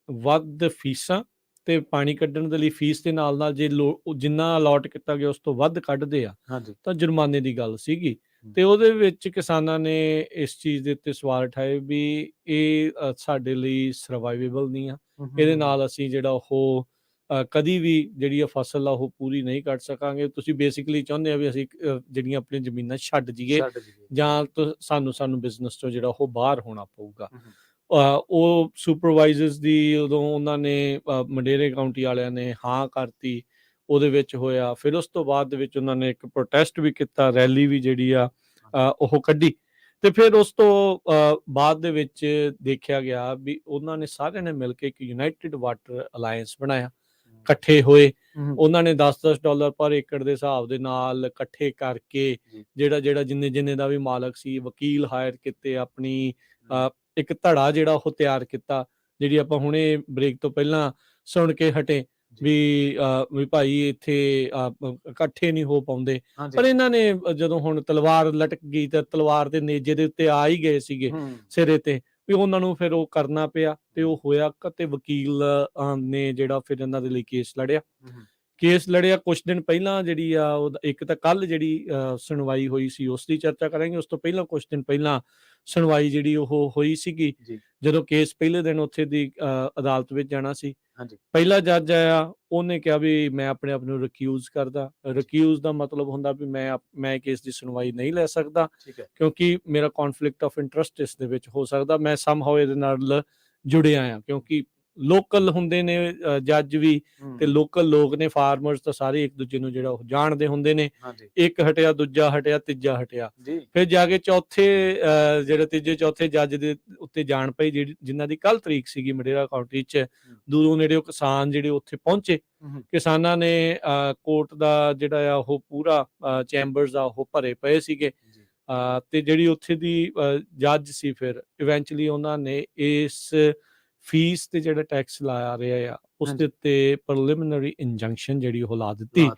ਵੱਧ ਫੀਸਾਂ ਤੇ ਪਾਣੀ ਕੱਢਣ ਦੇ ਲਈ ਫੀਸ ਦੇ ਨਾਲ ਨਾਲ ਜੇ ਜਿੰਨਾ ਅਲਾਟ ਕੀਤਾ ਗਿਆ ਉਸ ਤੋਂ ਵੱਧ ਕੱਢਦੇ ਆ ਤਾਂ ਜੁਰਮਾਨੇ ਦੀ ਗੱਲ ਸੀਗੀ। ਤੇ ਉਹਦੇ ਵਿੱਚ ਕਿਸਾਨਾਂ ਨੇ ਇਸ ਚੀਜ਼ ਦੇ ਉੱਤੇ ਸਵਾਲ ਉਠਾਏ ਵੀ ਇਹ ਸਾਡੇ ਲਈ ਸਰਵਾਈਵੇਬਲ ਨਹੀਂ ਆ, ਇਹਦੇ ਨਾਲ ਅਸੀਂ ਜਿਹੜਾ ਉਹ ਕਦੀ ਵੀ ਜਿਹੜੀ ਆ ਫਸਲ ਆ ਉਹ ਪੂਰੀ ਨਹੀਂ ਕੱਢ ਸਕਾਂਗੇ। ਤੁਸੀਂ ਬੇਸਿਕਲੀ ਚਾਹੁੰਦੇ ਆ ਵੀ ਅਸੀਂ ਜਿਹੜੀਆਂ ਆਪਣੀਆਂ ਜ਼ਮੀਨਾਂ ਛੱਡ ਜਾਈਏ ਜਾਂ ਸਾਨੂੰ ਬਿਜ਼ਨਸ ਤੋਂ ਜਿਹੜਾ ਉਹ ਬਾਹਰ ਹੋਣਾ ਪਊਗਾ। ਉਹ ਸੁਪਰਵਾਈਜ਼ਰਸ ਦੀ ਉਦੋਂ ਉਹਨਾਂ ਨੇ ਮੰਡੇਰੇ ਕਾਊਂਟੀ ਵਾਲਿਆਂ ਨੇ ਹਾਂ ਕਰਤੀ, ਉਹਦੇ ਵਿੱਚ ਹੋਇਆ। ਫਿਰ ਉਸ ਤੋਂ ਬਾਅਦ ਦੇ ਵਿੱਚ ਉਹਨਾਂ ਨੇ ਇੱਕ ਪ੍ਰੋਟੈਸਟ ਵੀ ਕੀਤਾ, ਰੈਲੀ ਵੀ ਜਿਹੜੀ ਆ ਉਹ ਕੱਢੀ। ਤੇ ਫਿਰ ਉਸ ਤੋਂ ਬਾਅਦ ਦੇ ਵਿੱਚ ਦੇਖਿਆ ਗਿਆ ਵੀ ਉਹਨਾਂ ਨੇ ਸਾਰਿਆਂ ਨੇ ਮਿਲ ਕੇ ਇੱਕ ਯੂਨਾਈਟਿਡ ਵਾਟਰ ਅਲਾਇੰਸ ਬਣਾਇਆ, ਇਕੱਠੇ ਹੋਏ। ਉਹਨਾਂ ਨੇ $10 ਪਰ ਏਕੜ ਦੇ ਹਿਸਾਬ ਦੇ ਨਾਲ ਇਕੱਠੇ ਕਰਕੇ ਜਿਹੜਾ ਜਿੰਨੇ ਦਾ ਵੀ ਮਾਲਕ ਸੀ, ਵਕੀਲ ਹਾਇਰ ਕੀਤੇ, ਆਪਣੀ ਇੱਕ ਧੜਾ ਜਿਹੜਾ ਉਹ ਤਿਆਰ ਕੀਤਾ, ਜਿਹੜੀ ਆਪਾਂ ਹੁਣੇ ਬ੍ਰੇਕ ਤੋਂ ਪਹਿਲਾਂ ਸੁਣ ਕੇ ਹਟੇ ਵੀ ਭਾਈ ਇੱਥੇ ਇਕੱਠੇ ਨਹੀਂ ਹੋ ਪਾਉਂਦੇ। ਪਰ ਇਹਨਾਂ ਨੇ ਜਦੋਂ ਹੁਣ ਤਲਵਾਰ ਲਟਕ ਗਈ ਤਾਂ ਤਲਵਾਰ ਦੇ ਨੇਜੇ ਦੇ ਉੱਤੇ ਆ ਹੀ ਗਏ ਸੀਗੇ ਸਿਰੇ ਤੇ, ਵੀ ਉਹਨਾਂ ਨੂੰ ਫਿਰ ਉਹ ਕਰਨਾ ਪਿਆ ਤੇ ਉਹ ਹੋਇਆ। ਤੇ ਵਕੀਲ ਨੇ ਜਿਹੜਾ ਫਿਰ ਇਹਨਾਂ ਦੇ ਲਈ ਕੇਸ ਲੜਿਆ। ਕੁਝ ਦਿਨ ਪਹਿਲਾਂ ਜਿਹੜੀ ਆ ਇੱਕ ਤਾਂ ਕੱਲ ਜਿਹੜੀ ਸੁਣਵਾਈ ਹੋਈ ਸੀ ਉਸ ਦੀ ਚਰਚਾ ਕਰਾਂਗੇ। ਉਸ ਤੋਂ ਪਹਿਲਾਂ ਕੁਝ ਦਿਨ ਪਹਿਲਾਂ ਸੁਣਵਾਈ ਜਿਹੜੀ ਉਹ ਹੋਈ ਸੀਗੀ, ਜਦੋਂ ਕੇਸ ਪਹਿਲੇ ਦਿਨ ਉੱਥੇ ਦੀ ਅਦਾਲਤ ਵਿੱਚ ਜਾਣਾ ਸੀ। ਪਹਿਲਾ ਜੱਜ ਆਇਆ, ਉਹਨੇ ਕਿਹਾ ਵੀ ਮੈਂ ਆਪਣੇ ਆਪ ਨੂੰ ਰਿਕਿਊਜ਼ ਕਰਦਾ। ਰਿਕਿਊਜ਼ ਦਾ ਮਤਲਬ ਹੁੰਦਾ ਵੀ ਮੈਂ ਕੇਸ ਦੀ ਸੁਣਵਾਈ ਨਹੀਂ ਲੈ ਸਕਦਾ ਕਿਉਂਕਿ ਮੇਰਾ ਕੌਨਫਲਿਕਟ ਆਫ ਇੰਟਰਸਟ ਇਸ ਦੇ ਵਿੱਚ ਹੋ ਸਕਦਾ, ਮੈਂ ਸਮਹਾਉ ਇਹਦੇ ਨਾਲ ਜੁੜਿਆ ਆ। ਕਿਉਂਕਿ ਲੋਕਲ ਹੁੰਦੇ ਨੇ ਜੱਜ ਵੀ ਤੇ ਲੋਕਲ ਲੋਕ ਨੇ, ਫਾਰਮਰਸ ਤਾਂ ਸਾਰੇ ਇੱਕ ਦੂਜੇ ਨੂੰ ਜਿਹੜਾ ਉਹ ਜਾਣਦੇ ਹੁੰਦੇ ਨੇ। ਇੱਕ ਹਟਿਆ, ਦੂਜਾ ਹਟਿਆ, ਤੀਜਾ ਹਟਿਆ, ਫਿਰ ਜਾ ਕੇ ਜਿਹੜੇ ਤੀਜੇ ਚੌਥੇ ਜੱਜ ਦੇ ਉੱਤੇ ਜਾਣ ਪਈ, ਜਿਨ੍ਹਾਂ ਦੀ ਕੱਲ ਤਰੀਕ ਸੀਗੀ ਮਡੇਰਾ ਕਾਊਂਟੀ 'ਚ। ਦੂਰੋਂ ਨੇੜੇ ਕਿਸਾਨ ਜਿਹੜੇ ਉੱਥੇ ਪਹੁੰਚੇ, ਕਿਸਾਨਾਂ ਨੇ ਕੋਰਟ ਦਾ ਜਿਹੜਾ ਆ ਉਹ ਪੂਰਾ ਚੈਂਬਰਸ ਆ ਉਹ ਭਰੇ ਪਏ ਸੀਗੇ। ਤੇ ਜਿਹੜੀ ਉੱਥੇ ਦੀ ਜੱਜ ਸੀ, ਫਿਰ ਇਵੈਂਚੁਅਲੀ ਉਹਨਾਂ ਨੇ ਇਸ ਫੀਸ ਤੇ ਜਿਹੜਾ ਟੈਕਸ ਲਾ ਰਿਹਾ ਆ ਉਸ ਦੇ ਉੱਤੇ ਪ੍ਰੀਲਿਮਿਨਰੀ ਇੰਜੰਕਸ਼ਨ ਜਿਹੜੀ ਉਹ ਲਾ ਦਿੱਤੀ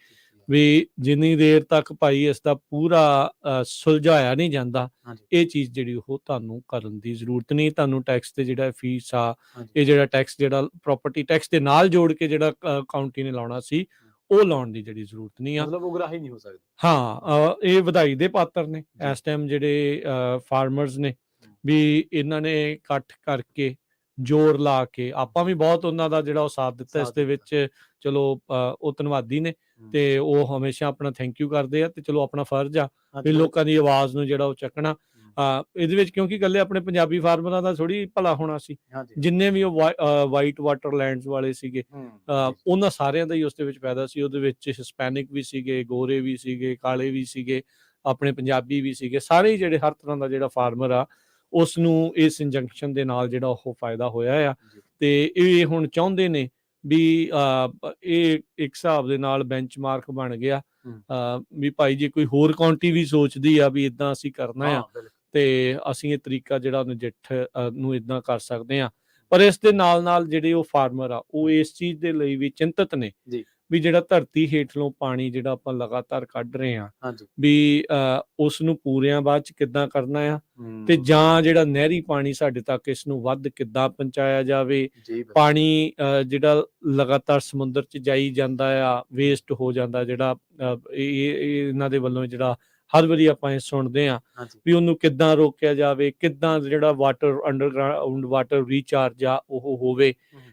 ਵੀ ਜਿੰਨੀ ਦੇਰ ਤੱਕ ਭਾਈ ਇਸ ਦਾ ਪੂਰਾ ਸੁਲਝਾਇਆ ਨਹੀਂ ਜਾਂਦਾ, ਇਹ ਚੀਜ਼ ਜਿਹੜੀ ਉਹ ਤੁਹਾਨੂੰ ਕਰਨ ਦੀ ਜ਼ਰੂਰਤ ਨਹੀਂ। ਤੁਹਾਨੂੰ ਟੈਕਸ ਤੇ ਜਿਹੜਾ ਫੀਸ ਆ, ਇਹ ਜਿਹੜਾ ਟੈਕਸ ਜਿਹੜਾ ਪ੍ਰਾਪਰਟੀ ਟੈਕਸ ਦੇ ਨਾਲ ਜੋੜ ਕੇ ਜਿਹੜਾ ਕਾਊਂਟੀ ਨੇ ਲਾਉਣਾ ਸੀ, ਉਹ ਲਾਉਣ ਦੀ ਜਿਹੜੀ ਜ਼ਰੂਰਤ ਨਹੀਂ ਆ। ਮਤਲਬ ਉਗਰਾਹੀ ਨਹੀਂ ਹੋ ਸਕਦੀ। ਹਾਂ, ਇਹ ਵਧਾਈ ਦੇ ਪਾਤਰ ਨੇ ਇਸ ਟਾਈਮ ਜਿਹੜੇ ਫਾਰਮਰਸ ਨੇ, ਵੀ ਇਹਨਾਂ ਨੇ ਇਕੱਠ ਕਰਕੇ ਜ਼ੋਰ ਲਾ ਕੇ। ਆਪਾਂ ਵੀ ਬਹੁਤ ਉਹਨਾਂ ਦਾ ਜਿਹੜਾ ਉਹ ਸਾਥ ਦਿੱਤਾ ਇਸ ਦੇ ਵਿੱਚ। ਚਲੋ ਉਹ ਧੰਨਵਾਦੀ ਨੇ ਤੇ ਉਹ ਹਮੇਸ਼ਾ ਆਪਣਾ ਥੈਂਕ ਯੂ ਕਰਦੇ ਆ। ਤੇ ਚਲੋ ਆਪਣਾ ਫਰਜ਼ ਆ ਵੀ ਲੋਕਾਂ ਦੀ ਆਵਾਜ਼ ਨੂੰ ਜਿਹੜਾ ਉਹ ਚੱਕਣਾ ਇਹਦੇ ਵਿੱਚ, ਕਿਉਂਕਿ ਇਕੱਲੇ ਆਪਣੇ ਪੰਜਾਬੀ ਫਾਰਮਰਾਂ ਦਾ ਥੋੜੀ ਭਲਾ ਹੋਣਾ ਸੀ। ਜਿੰਨੇ ਵੀ ਉਹ ਵਾਈਟ ਵਾਟਰ ਲੈਂਡਸ ਵਾਲੇ ਸੀਗੇ, ਉਹਨਾਂ ਸਾਰਿਆਂ ਦਾ ਹੀ ਉਸ ਦੇ ਵਿੱਚ ਫਾਇਦਾ ਸੀ। ਉਹਦੇ ਵਿੱਚ ਹਿਸਪੈਨਿਕ ਵੀ ਸੀਗੇ, ਗੋਰੇ ਵੀ ਸੀਗੇ, ਕਾਲੇ ਵੀ ਸੀਗੇ, ਆਪਣੇ ਪੰਜਾਬੀ ਵੀ ਸੀਗੇ, ਸਾਰੇ ਜਿਹੜੇ ਹਰ ਤਰ੍ਹਾਂ ਦਾ ਜਿਹੜਾ ਫਾਰਮਰ ਆ ਉਸ ਨੂੰ ਇਸ ਇੰਜੰਕਸ਼ਨ ਦੇ ਨਾਲ ਜਿਹੜਾ ਉਹ ਫਾਇਦਾ ਹੋਇਆ ਆ। ਤੇ ਇਹ ਹੁਣ ਚਾਹੁੰਦੇ ਨੇ ਵੀ ਇਹ ਇੱਕ ਹਿਸਾਬ ਦੇ ਨਾਲ ਬੈਂਚਮਾਰਕ ਬਣ ਗਿਆ ਵੀ ਭਾਈ ਜੇ ਕੋਈ ਹੋਰ ਕਾਊਂਟੀ ਵੀ ਸੋਚਦੀ ਆ ਵੀ ਇਦਾਂ ਅਸੀਂ ਕਰਨਾ ਆ ਤੇ ਅਸੀਂ ਇਹ ਤਰੀਕਾ ਜਿਹੜਾ ਨਜਿੱਠ ਨੂੰ ਇਦਾਂ ਕਰ ਸਕਦੇ ਆ। ਪਰ ਇਸ ਦੇ ਨਾਲ ਨਾਲ ਜਿਹੜੇ ਉਹ ਫਾਰਮਰ ਆ ਉਹ ਇਸ ਚੀਜ਼ ਦੇ ਲਈ ਵੀ ਚਿੰਤਤ ਨੇ ਵੀ ਜਿਹੜਾ ਧਰਤੀ ਹੇਠਲੋਂ ਪਾਣੀ ਜਿਹੜਾ ਆਪਾਂ ਲਗਾਤਾਰ ਕੱਢ ਰਹੇ ਹਾਂ ਹਾਂਜੀ ਵੀ ਉਸ ਨੂੰ ਪੂਰਿਆਂ ਬਾਅਦ ਚ ਕਿੱਦਾਂ ਕਰਨਾ ਆ, ਤੇ ਜਾਂ ਜਿਹੜਾ ਨਹਿਰੀ ਪਾਣੀ ਸਾਡੇ ਤੱਕ ਇਸ ਨੂੰ ਵੱਧ ਕਿੱਦਾਂ ਪਹੁੰਚਾਇਆ ਜਾਵੇ। ਜੀ ਬਿਲਕੁਲ। ਪਾਣੀ ਜਿਹੜਾ ਲਗਾਤਾਰ ਸਮੁੰਦਰ ਚ ਜਾਈ ਜਾਂਦਾ ਆ, ਵੇਸਟ ਹੋ ਜਾਂਦਾ, ਜਿਹੜਾ ਇਹ ਇਹਨਾਂ ਦੇ ਵੱਲੋਂ ਜਿਹੜਾ ਹਰ ਵਾਰੀ ਆਪਾਂ ਇਹ ਸੁਣਦੇ ਹਾਂ ਹਾਂਜੀ ਵੀ ਉਹਨੂੰ ਕਿੱਦਾਂ ਰੋਕਿਆ ਜਾਵੇ, ਕਿੱਦਾਂ ਜਿਹੜਾ ਵਾਟਰ ਅੰਡਰਗਰਾਊਂਡ ਵਾਟਰ ਰੀਚਾਰਜ ਆ ਉਹ ਹੋਵੇ।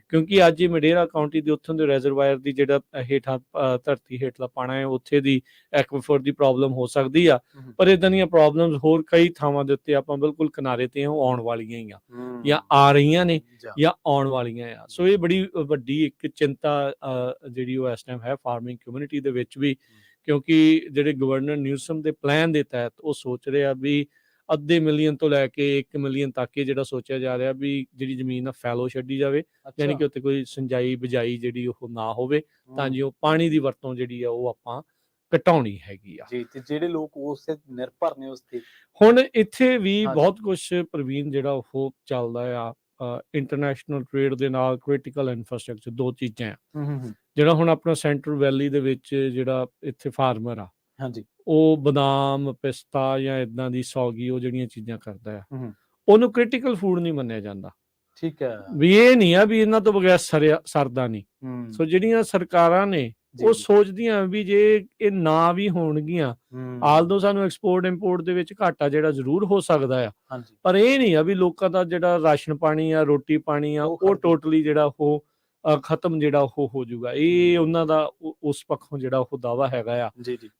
ਕਿਉਂਕਿ ਅੱਜ ਇਹ ਮਡੇਰਾ ਕਾਉਂਟੀ ਦੇ ਉੱਥੋਂ ਦੇ ਰੈਜ਼ਰਵਾਇਰ ਦੀ ਜਿਹੜਾ ਹੇਠਾਂ ਧਰਤੀ ਹੇਠਲਾ ਪਾਣਾ ਹੈ ਉੱਥੇ ਦੀ ਐਕਵੀਫਰ ਦੀ ਪ੍ਰੋਬਲਮ ਹੋ ਸਕਦੀ ਆ, ਪਰ ਇਦਾਂ ਦੀਆਂ ਪ੍ਰੋਬਲਮਸ ਹੋਰ ਕਈ ਥਾਵਾਂ ਦੇ ਉੱਤੇ ਆਪਾਂ ਬਿਲਕੁਲ ਕਿਨਾਰੇ ਤੇ ਉਹ ਆਉਣ ਵਾਲੀਆਂ ਹੀ ਆ, ਜਾਂ ਆ ਰਹੀਆਂ ਨੇ ਜਾਂ ਆਉਣ ਵਾਲੀਆਂ ਆ। ਸੋ ਇਹ ਬੜੀ ਵੱਡੀ ਇੱਕ ਚਿੰਤਾ ਜਿਹੜੀ ਉਹ ਇਸ ਟਾਈਮ ਹੈ ਫਾਰਮਿੰਗ ਕਮਿਊਨਿਟੀ ਦੇ ਵਿੱਚ ਵੀ, ਕਿਉਂਕਿ ਜਿਹੜੇ ਗਵਰਨਰ ਨਿਊਸਮ ਦੇ ਪਲਾਨ ਦੇ ਤਹਿਤ ਉਹ ਸੋਚ ਰਿਹਾ ਵੀ 2.5 ਮਿਲੀਅਨ ਤੋਂ ਲੈ ਕੇ 1 ਮਿਲੀਅਨ ਤੱਕ ਇਹ ਜਿਹੜਾ ਸੋਚਿਆ ਜਾ ਰਿਹਾ ਵੀ ਜਿਹੜੀ ਜ਼ਮੀਨ ਆ ਫੈਲੋ ਛੱਡੀ ਜਾਵੇ, ਯਾਨੀ ਕਿ ਉੱਥੇ ਕੋਈ ਸਿੰਜਾਈ ਬਿਜਾਈ ਜਿਹੜੀ ਉਹ ਨਾ ਹੋਵੇ, ਤਾਂ ਜੋ ਪਾਣੀ ਦੀ ਵਰਤੋਂ ਜਿਹੜੀ ਆ ਉਹ ਆਪਾਂ ਘਟਾਉਣੀ ਹੈਗੀ ਆ। ਜੀ, ਤੇ ਜਿਹੜੇ ਲੋਕ ਉਸ ਤੇ ਨਿਰਭਰ ਨੇ ਉਸ ਤੇ ਹੁਣ ਇੱਥੇ ਵੀ ਬਹੁਤ ਕੁਝ ਪ੍ਰਵੀਨ ਜਿਹੜਾ ਉਹ ਚੱਲਦਾ ਆ, ਇੰਟਰਨੈਸ਼ਨਲ ਟ੍ਰੇਡ ਦੇ ਨਾਲ ਕ੍ਰਿਟੀਕਲ ਇਨਫਰਾਸਟ੍ਰਕਚਰ, ਦੋ ਚੀਜ਼ਾਂ ਆ। ਜਿਹੜਾ ਹੁਣ ਆਪਣਾ ਸੈਂਟਰਲ ਵੈਲੀ ਦੇ ਵਿੱਚ ਜਿਹੜਾ ਇੱਥੇ ਫਾਰਮਰ ਆ, ਹਾਂਜੀ ਉਹ ਬਦਾਮ, ਪਿਸਤਾ ਜਾਂ ਇਦਾਂ ਦੀ ਸੌਗੀ, ਉਹ ਜਿਹੜੀਆਂ ਚੀਜ਼ਾਂ ਕਰਦਾ ਆ, ਉਹਨੂੰ ਕ੍ਰਿਟੀਕਲ ਫੂਡ ਨਹੀਂ ਮੰਨਿਆ ਜਾਂਦਾ। ਠੀਕ ਹੈ, ਵੀ ਇਹ ਨਹੀਂ ਆ ਵੀ ਇਹਨਾਂ ਤੋਂ ਬਗੈਰ ਸਰਦਾ ਨਹੀਂ। ਸੋ ਜਿਹੜੀਆਂ ਸਰਕਾਰਾਂ ਨੇ ਉਹ ਸੋਚਦੀਆਂ ਵੀ ਜੇ ਇਹ ਨਾ ਵੀ ਹੋਣਗੀਆਂ, ਆਲਦੋ ਸਾਨੂੰ ਐਕਸਪੋਰਟ ਇੰਪੋਰਟ ਦੇ ਵਿੱਚ ਘਾਟਾ ਜਿਹੜਾ ਜ਼ਰੂਰ ਹੋ ਸਕਦਾ ਆ, ਪਰ ਇਹ ਨਹੀਂ ਆ ਵੀ ਲੋਕਾਂ ਦਾ ਜਿਹੜਾ ਰਾਸ਼ਨ ਪਾਣੀ ਆ, ਰੋਟੀ ਪਾਣੀ ਆ, ਉਹ ਟੋਟਲੀ ਜਿਹੜਾ ਉਹ ਖਤਮ ਜਿਹੜਾ ਉਹ ਹੋ ਜਾਊਗਾ। ਇਹ ਉਹਨਾਂ ਦਾ ਉਸ ਪੱਖੋਂ ਜਿਹੜਾ ਉਹ ਦਾਵਾ ਹੈਗਾ ਆ।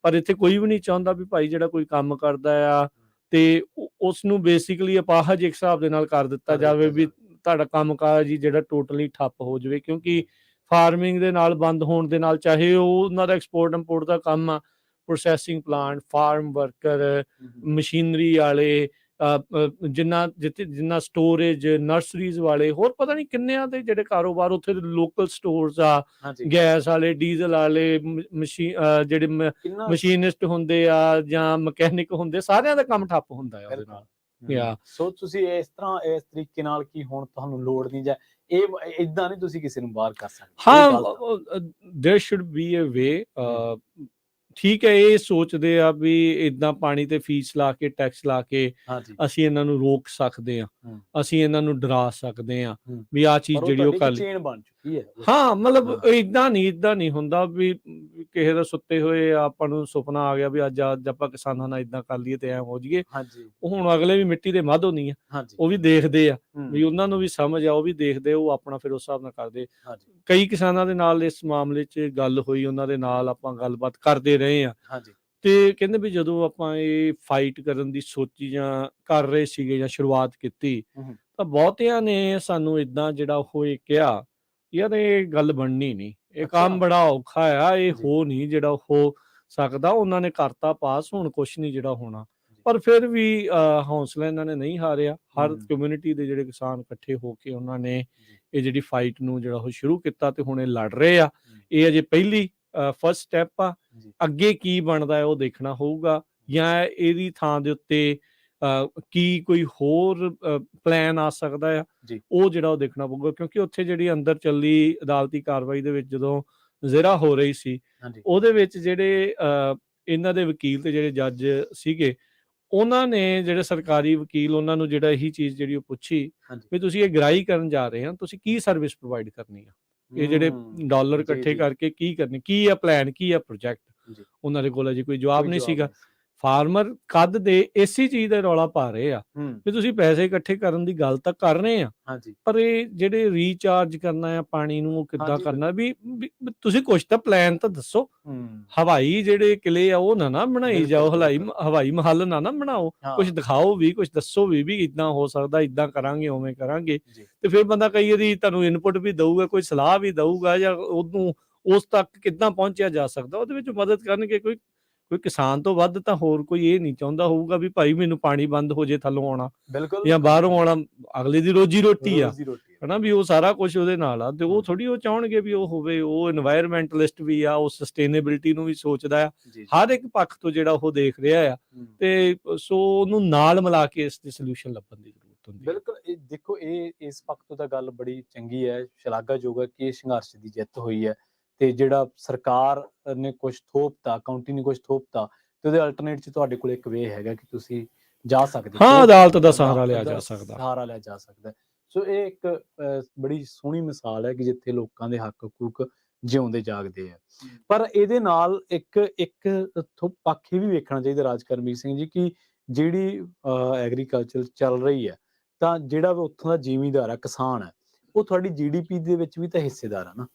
ਪਰ ਇੱਥੇ ਕੋਈ ਵੀ ਨਹੀਂ ਚਾਹੁੰਦਾ ਵੀ ਭਾਈ ਜਿਹੜਾ ਕੋਈ ਕੰਮ ਕਰਦਾ ਆ ਤੇ ਉਸ ਨੂੰ ਬੇਸਿਕਲੀ ਅਪਾਹਜ ਇੱਕ ਹਿਸਾਬ ਦੇ ਨਾਲ ਕਰ ਦਿੱਤਾ ਜਾਵੇ ਵੀ ਤੁਹਾਡਾ ਕੰਮ ਕਾਜ ਹੀ ਜਿਹੜਾ ਟੋਟਲੀ ਠੱਪ ਹੋ ਜਾਵੇ। ਕਿਉਂਕਿ ਫਾਰਮਿੰਗ ਦੇ ਨਾਲ ਬੰਦ ਹੋਣ ਦੇ ਨਾਲ, ਚਾਹੇ ਉਹ ਉਹਨਾਂ ਦਾ ਐਕਸਪੋਰਟ ਇੰਪੋਰਟ ਦਾ ਕੰਮ ਆ, processing plant, farm worker, machinery ਵਾਲੇ, ਜਿੰਨਾ ਸਟੋਰੇਜ, ਨਰਸਰੀਜ਼ ਵਾਲੇ, ਹੋਰ ਪਤਾ ਨਹੀਂ ਕਿੰਨਿਆਂ ਦੇ ਜਿਹੜੇ ਕਾਰੋਬਾਰ ਉੱਥੇ ਦੇ ਲੋਕਲ ਸਟੋਰਸ ਆ, ਗੈਸ ਵਾਲੇ, ਡੀਜ਼ਲ ਵਾਲੇ, ਜਿਹੜੇ ਮਸ਼ੀਨਿਸਟ ਹੁੰਦੇ ਆ ਜਾਂ ਮਕੈਨਿਕ ਹੁੰਦੇ, ਸਾਰਿਆਂ ਦਾ ਕੰਮ ਠੱਪ ਹੁੰਦਾ ਹੈ ਉਹਦੇ ਨਾਲ। ਸੋ ਤੁਸੀਂ ਇਸ ਤਰੀਕੇ ਨਾਲ ਕੀ ਹੁਣ ਤੁਹਾਨੂੰ ਲੋੜ ਨਹੀਂ, ਜਾਂ ਇਹ ਇਦਾਂ ਨਹੀਂ ਤੁਸੀਂ ਕਿਸੇ ਨੂੰ ਬਾਹਰ ਕਰ ਸਕਦੇ? ਹਾਂ, ਦੇयर शुड बी अ ਵੇ। ਠੀਕ ਹੈ, ਇਹ ਸੋਚਦੇ ਆ ਵੀ ਇਦਾਂ ਪਾਣੀ ਤੇ ਫੀਸ ਲਾ ਕੇ, ਟੈਕਸ ਲਾ ਕੇ ਅਸੀਂ ਇਹਨਾਂ ਨੂੰ ਰੋਕ ਸਕਦੇ ਆ, ਅਸੀਂ ਇਹਨਾਂ ਨੂੰ ਡਰਾ ਸਕਦੇ ਆ ਵੀ ਆਹ ਚੀਜ਼ ਜਿਹੜੀ ਉਹ ਕਰ ਚੇਨ ਬਣ ਚੁੱਕੀ ਹੈ। ਹਾਂ, ਮਤਲਬ ਇਦਾਂ ਨਹੀਂ ਹੁੰਦਾ ਵੀ ਕਿਸੇ ਦਾ ਸੁੱਤੇ ਹੋਏ ਆਪਾਂ ਨੂੰ ਸੁਪਨਾ ਆ ਗਿਆ ਵੀ ਅੱਜ ਆਪਾਂ ਕਿਸਾਨਾਂ ਨਾਲ ਇਦਾਂ ਕਰ ਲਈਏ ਤੇ ਐ ਹੋ ਜਾਈਏ। ਉਹ ਹੁਣ ਅਗਲੇ ਵੀ ਮਿੱਟੀ ਦੇ ਮੱਧ ਹੋਣੀ ਆ, ਉਹ ਵੀ ਦੇਖਦੇ ਆ ਵੀ ਉਹਨਾਂ ਨੂੰ ਵੀ ਸਮਝ ਆ, ਉਹ ਵੀ ਦੇਖਦੇ, ਉਹ ਆਪਣਾ ਫਿਰ ਉਸ ਹਿਸਾਬ ਨਾਲ ਕਰਦੇ। ਕਈ ਕਿਸਾਨਾਂ ਦੇ ਨਾਲ ਇਸ ਮਾਮਲੇ 'ਚ ਗੱਲ ਹੋਈ, ਉਹਨਾਂ ਦੇ ਨਾਲ ਆਪਾਂ ਗੱਲਬਾਤ ਕਰਦੇ ਰਹੇ ਆ, ਤੇ ਕਹਿੰਦੇ ਵੀ ਜਦੋਂ ਆਪਾਂ ਇਹ ਫਾਈਟ ਕਰਨ ਦੀ ਸੋਚੀ ਜਾਂ ਕਰ ਰਹੇ ਸੀਗੇ ਜਾਂ ਸ਼ੁਰੂਆਤ ਕੀਤੀ, ਤਾਂ ਬਹੁਤਿਆਂ ਨੇ ਸਾਨੂੰ ਇਦਾਂ ਜਿਹੜਾ ਉਹ ਇਹ ਕਿਹਾ, ਯਾਰ ਇਹ ਗੱਲ ਬਣਨੀ ਨਹੀਂ, ਇਹ ਕੰਮ ਬੜਾ ਔਖਾ ਆ, ਇਹ ਹੋ ਨਹੀਂ ਜਿਹੜਾ ਹੋ ਸਕਦਾ। ਉਹਨਾਂ ਨੇ ਕਰਤਾ ਪਾਸ, ਹੁਣ ਕੁਛ ਨਹੀਂ ਜਿਹੜਾ ਹੋਣਾ। ਪਰ ਫਿਰ ਵੀ ਹੌਸਲਾ ਇਹਨਾਂ ਨੇ ਨਹੀਂ ਹਾਰਿਆ। ਹਰ ਕਮਿਊਨਿਟੀ ਦੇ ਜਿਹੜੇ ਕਿਸਾਨ ਇਕੱਠੇ ਹੋ ਕੇ ਉਹਨਾਂ ਨੇ ਇਹ ਜਿਹੜੀ ਫਾਈਟ ਨੂੰ ਜਿਹੜਾ ਉਹ ਸ਼ੁਰੂ ਕੀਤਾ, ਤੇ ਹੁਣ ਇਹ ਲੜ ਰਹੇ ਆ। ਇਹ ਅਜੇ ਪਹਿਲੀ ਫਸਟ ਸਟੈਪ ਆ, ਅੱਗੇ ਕੀ ਬਣਦਾ ਹੈ ਉਹ ਦੇਖਣਾ ਹੋਊਗਾ, ਜਾਂ ਇਹਦੀ ਥਾਂ ਦੇ ਉੱਤੇ ਕੀ ਕੋਈ ਹੋਰ ਪਲਾਨ ਆ ਸਕਦਾ ਆ, ਉਹ ਜਿਹੜਾ ਉਹ ਦੇਖਣਾ ਪਊਗਾ। ਕਿਉਂਕਿ ਉੱਥੇ ਜਿਹੜੀ ਅੰਦਰ ਚੱਲੀ ਅਦਾਲਤੀ ਕਾਰਵਾਈ ਦੇ ਵਿੱਚ ਜਦੋਂ ਜ਼ਿਰਾ ਹੋ ਰਹੀ ਸੀ, ਉਹਦੇ ਵਿੱਚ ਜਿਹੜੇ ਇਹਨਾਂ ਦੇ ਵਕੀਲ ਤੇ ਜਿਹੜੇ ਜੱਜ ਸੀਗੇ, ਉਹਨਾਂ ਨੇ ਜਿਹੜੇ ਸਰਕਾਰੀ ਵਕੀਲ, ਉਹਨਾਂ ਨੂੰ ਜਿਹੜਾ ਇਹੀ ਚੀਜ਼ ਜਿਹੜੀ ਉਹ ਪੁੱਛੀ ਵੀ ਤੁਸੀਂ ਇਹ ਗ੍ਰਾਈ ਕਰਨ ਜਾ ਰਹੇ ਆ, ਤੁਸੀਂ ਕੀ ਸਰਵਿਸ ਪ੍ਰੋਵਾਈਡ ਕਰਨੀ ਆ, ਇਹ ਜਿਹੜੇ ਡਾਲਰ ਇਕੱਠੇ ਕਰਕੇ ਕੀ ਕਰਨੇ, ਕੀ ਆ ਪਲਾਨ, ਕੀ ਆ ਪ੍ਰੋਜੈਕਟ। ਉਹਨਾਂ ਦੇ ਕੋਲ ਅਜੇ ਕੋਈ ਜਵਾਬ ਨਹੀਂ ਸੀਗਾ। ਫਾਰਮਰ ਕਦ ਦੇ ਇਸੇ ਚੀਜ਼ ਦਾ ਰੌਲਾ ਪਾ ਰਹੇ ਆ ਵੀ ਤੁਸੀਂ ਪੈਸੇ ਇਕੱਠੇ ਕਰਨ ਦੀ ਗੱਲ ਤਾਂ ਕਰ ਰਹੇ ਆ, ਪਰ ਇਹ ਜਿਹੜੇ ਰੀਚਾਰਜ ਕਰਨਾ ਆ ਪਾਣੀ ਨੂੰ, ਉਹ ਕਿੱਦਾਂ ਕਰਨਾ, ਵੀ ਤੁਸੀਂ ਕੁਛ ਤਾਂ ਪਲਾਨ ਤਾਂ ਦੱਸੋ। ਹਵਾਈ ਜਿਹੜੇ ਕਿਲੇ ਆ ਉਹ ਨਾ ਬਣਾਈ ਜਾਓ, ਹਵਾਈ ਮਹੱਲ ਨਾ ਬਣਾਓ, ਕੁਛ ਦਿਖਾਓ ਵੀ, ਕੁਛ ਦੱਸੋ ਵੀ ਇਦਾਂ ਹੋ ਸਕਦਾ, ਇਦਾਂ ਕਰਾਂਗੇ, ਉਵੇਂ ਕਰਾਂਗੇ। ਤੇ ਫਿਰ ਬੰਦਾ ਕਈ ਵਾਰੀ ਤੁਹਾਨੂੰ ਇਨਪੁਟ ਵੀ ਦਊਗਾ, ਕੋਈ ਸਲਾਹ ਵੀ ਦਊਗਾ, ਜਾਂ ਉਹਨੂੰ ਉਸ ਤੱਕ ਕਿੱਦਾਂ ਪਹੁੰਚਿਆ ਜਾ ਸਕਦਾ, ਉਹਦੇ ਵਿੱਚ ਮਦਦ ਕਰਨਗੇ। ਕੋਈ ਕਿਸਾਨ ਤੋਂ ਵੱਧ ਤਾਂ ਹੋਰ ਕੋਈ ਇਹ ਨਹੀਂ ਚਾਹੁੰਦਾ ਹੋਊਗਾ ਵੀ ਭਾਈ ਮੈਨੂੰ ਪਾਣੀ ਬੰਦ ਹੋ ਜੇ ਥੱਲੋਂ ਆਉਣਾ, ਜਾਂ ਬਾਹਰੋਂ ਆਉਣਾ, ਅਗਲੇ ਦੀ ਰੋਜੀ ਰੋਟੀ ਆ, ਹਨਾ, ਵੀ ਉਹ ਸਾਰਾ ਕੁਝ ਉਹਦੇ ਨਾਲ ਆ। ਤੇ ਉਹ ਥੋੜੀ ਉਹ ਚਾਹਣਗੇ ਵੀ ਉਹ ਹੋਵੇ। ਉਹ এনवायरमेंटਲਿਸਟ ਵੀ ਆ, ਉਹ ਸਸਟੇਨੇਬਿਲਿਟੀ ਨੂੰ ਵੀ ਸੋਚਦਾ ਆ, ਹਰ ਇੱਕ ਪੱਖ ਤੋਂ ਜਿਹੜਾ ਉਹ ਦੇਖ ਰਿਹਾ ਆ, ਤੇ ਸੋ ਉਹਨੂੰ ਨਾਲ ਮਿਲਾ ਕੇ ਇਸ ਦੀ ਸੋਲੂਸ਼ਨ ਲੱਭਣ ਦੀ ਜ਼ਰੂਰਤ ਹੁੰਦੀ ਹੈ। ਬਿਲਕੁਲ, ਇਹ ਦੇਖੋ, ਇਹ ਇਸ ਪੱਖ ਤੋਂ ਤਾਂ ਗੱਲ ਬੜੀ ਚੰਗੀ ਹੈ, ਸ਼ਲਾਘਾਯੋਗ ਹੈ ਕਿ ਇਹ ਸੰਘਰਸ਼ ਦੀ ਜਿੱਤ ਹੋਈ ਹੈ, ਤੇ ਜਿਹੜਾ ਸਰਕਾਰ ਨੇ ਕੁਝ ਥੋਪਤਾ, ਕਾਉਂਟੀ ਨੇ ਕੁਝ ਥੋਪਤਾ, ਤੇ ਉਹਦੇ ਅਲਟਰਨੇਟ 'ਚ ਤੁਹਾਡੇ ਕੋਲ ਇੱਕ ਵੇ ਹੈਗਾ ਕਿ ਤੁਸੀਂ ਜਾ ਸਕਦੇ ਹੋ। ਹਾਂ, ਅਦਾਲਤ ਦਾ ਸਹਾਰਾ ਲਿਆ ਜਾ ਸਕਦਾ। ਸਹਾਰਾ ਲਿਆ ਜਾ ਸਕਦਾ। ਸੋ ਇਹ ਇੱਕ ਬੜੀ ਸੋਹਣੀ ਮਿਸਾਲ ਹੈ ਕਿ ਜਿੱਥੇ ਲੋਕਾਂ ਦੇ ਹੱਕ ਹਕੂਕ ਜਿਉਂਦੇ ਜਾਗਦੇ ਆ। ਪਰ ਇਹਦੇ ਨਾਲ ਇੱਕ ਪੱਖ ਇਹ ਵੀ ਵੇਖਣਾ ਚਾਹੀਦਾ ਰਾਜਕਰਮਜੀਤ ਸਿੰਘ ਜੀ, ਕਿ ਜਿਹੜੀ ਐਗਰੀਕਲਚਰ ਚੱਲ ਰਹੀ ਹੈ, ਤਾਂ ਜਿਹੜਾ ਉੱਥੋਂ ਦਾ ਜ਼ਿਮੀਂਦਾਰ ਹੈ, ਕਿਸਾਨ ਹੈ, ਉਹ ਤੁਹਾਡੀ GDP ਦੇ ਵਿੱਚ ਵੀ ਤਾਂ ਹਿੱਸੇਦਾਰ ਹੈ ਨਾ।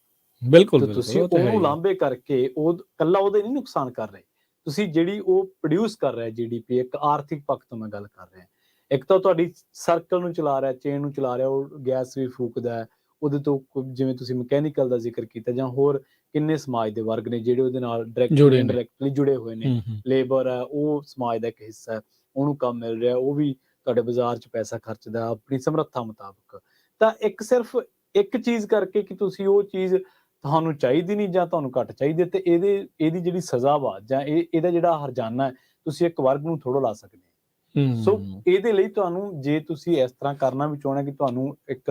ਬਿਲਕੁਲ, ਤੁਸੀਂ ਉਹਨੂੰ ਲਾਂਭੇ ਕਰਕੇ ਉਹ ਇਕੱਲਾ ਉਹਦੇ ਨਹੀਂ ਨੁਕਸਾਨ ਕਰ ਰਹੇ, ਤੁਸੀਂ ਜਿਹੜੀ ਉਹ ਪ੍ਰੋਡਿਊਸ ਕਰ ਰਿਹਾ GDP, ਇੱਕ ਆਰਥਿਕ ਪੱਖ ਤੋਂ ਮੈਂ ਗੱਲ ਕਰ ਰਿਹਾ। ਇੱਕ ਤਾਂ ਤੁਹਾਡੀ ਸਰਕਲ ਨੂੰ ਚਲਾ ਰਿਹਾ, ਚੇਨ ਨੂੰ ਚਲਾ ਰਿਹਾ, ਉਹ ਗੈਸ ਵੀ ਫੂਕਦਾ ਹੈ ਉਹਦੇ ਤੋਂ, ਜਿਵੇਂ ਤੁਸੀਂ ਮਕੈਨੀਕਲ ਦਾ ਜ਼ਿਕਰ ਕੀਤਾ, ਜਾਂ ਹੋਰ ਕਿੰਨੇ ਸਮਾਜ ਦੇ ਵਰਗ ਨੇ ਜਿਹੜੇ ਉਹਦੇ ਨਾਲ ਡਾਇਰੈਕਟਲੀ ਇਨਡਾਇਰੈਕਟਲੀ ਜੁੜੇ ਹੋਏ ਨੇ। ਲੇਬਰ ਹੈ, ਉਹ ਸਮਾਜ ਦਾ ਇੱਕ ਹਿੱਸਾ ਹੈ, ਉਹਨੂੰ ਕੰਮ ਮਿਲ ਰਿਹਾ, ਉਹ ਵੀ ਤੁਹਾਡੇ ਬਾਜ਼ਾਰ 'ਚ ਪੈਸਾ ਖਰਚਦਾ ਆਪਣੀ ਸਮਰੱਥਾ ਮੁਤਾਬਕ। ਤਾਂ ਇੱਕ ਸਿਰਫ ਇੱਕ ਚੀਜ਼ ਕਰਕੇ ਕਿ ਤੁਸੀਂ ਉਹ ਚੀਜ਼ ਤੁਹਾਨੂੰ ਚਾਹੀਦੀ ਨਹੀਂ ਜਾਂ ਤੁਹਾਨੂੰ ਘੱਟ ਚਾਹੀਦੀ, ਤੇ ਇਹਦੀ ਜਿਹੜੀ ਸਜ਼ਾ ਵਾ ਜਾਂ ਇਹਦਾ ਜਿਹੜਾ ਹਰਜਾਨਾ ਹੈ, ਤੁਸੀਂ ਇੱਕ ਵਰਗ ਨੂੰ ਥੋੜ੍ਹਾ ਲਾ ਸਕਦੇ ਹੋ। ਸੋ ਇਹਦੇ ਲਈ ਤੁਹਾਨੂੰ, ਜੇ ਤੁਸੀਂ ਇਸ ਤਰ੍ਹਾਂ ਕਰਨਾ ਵੀ ਚਾਹੁੰਦੇ ਕਿ ਤੁਹਾਨੂੰ ਇੱਕ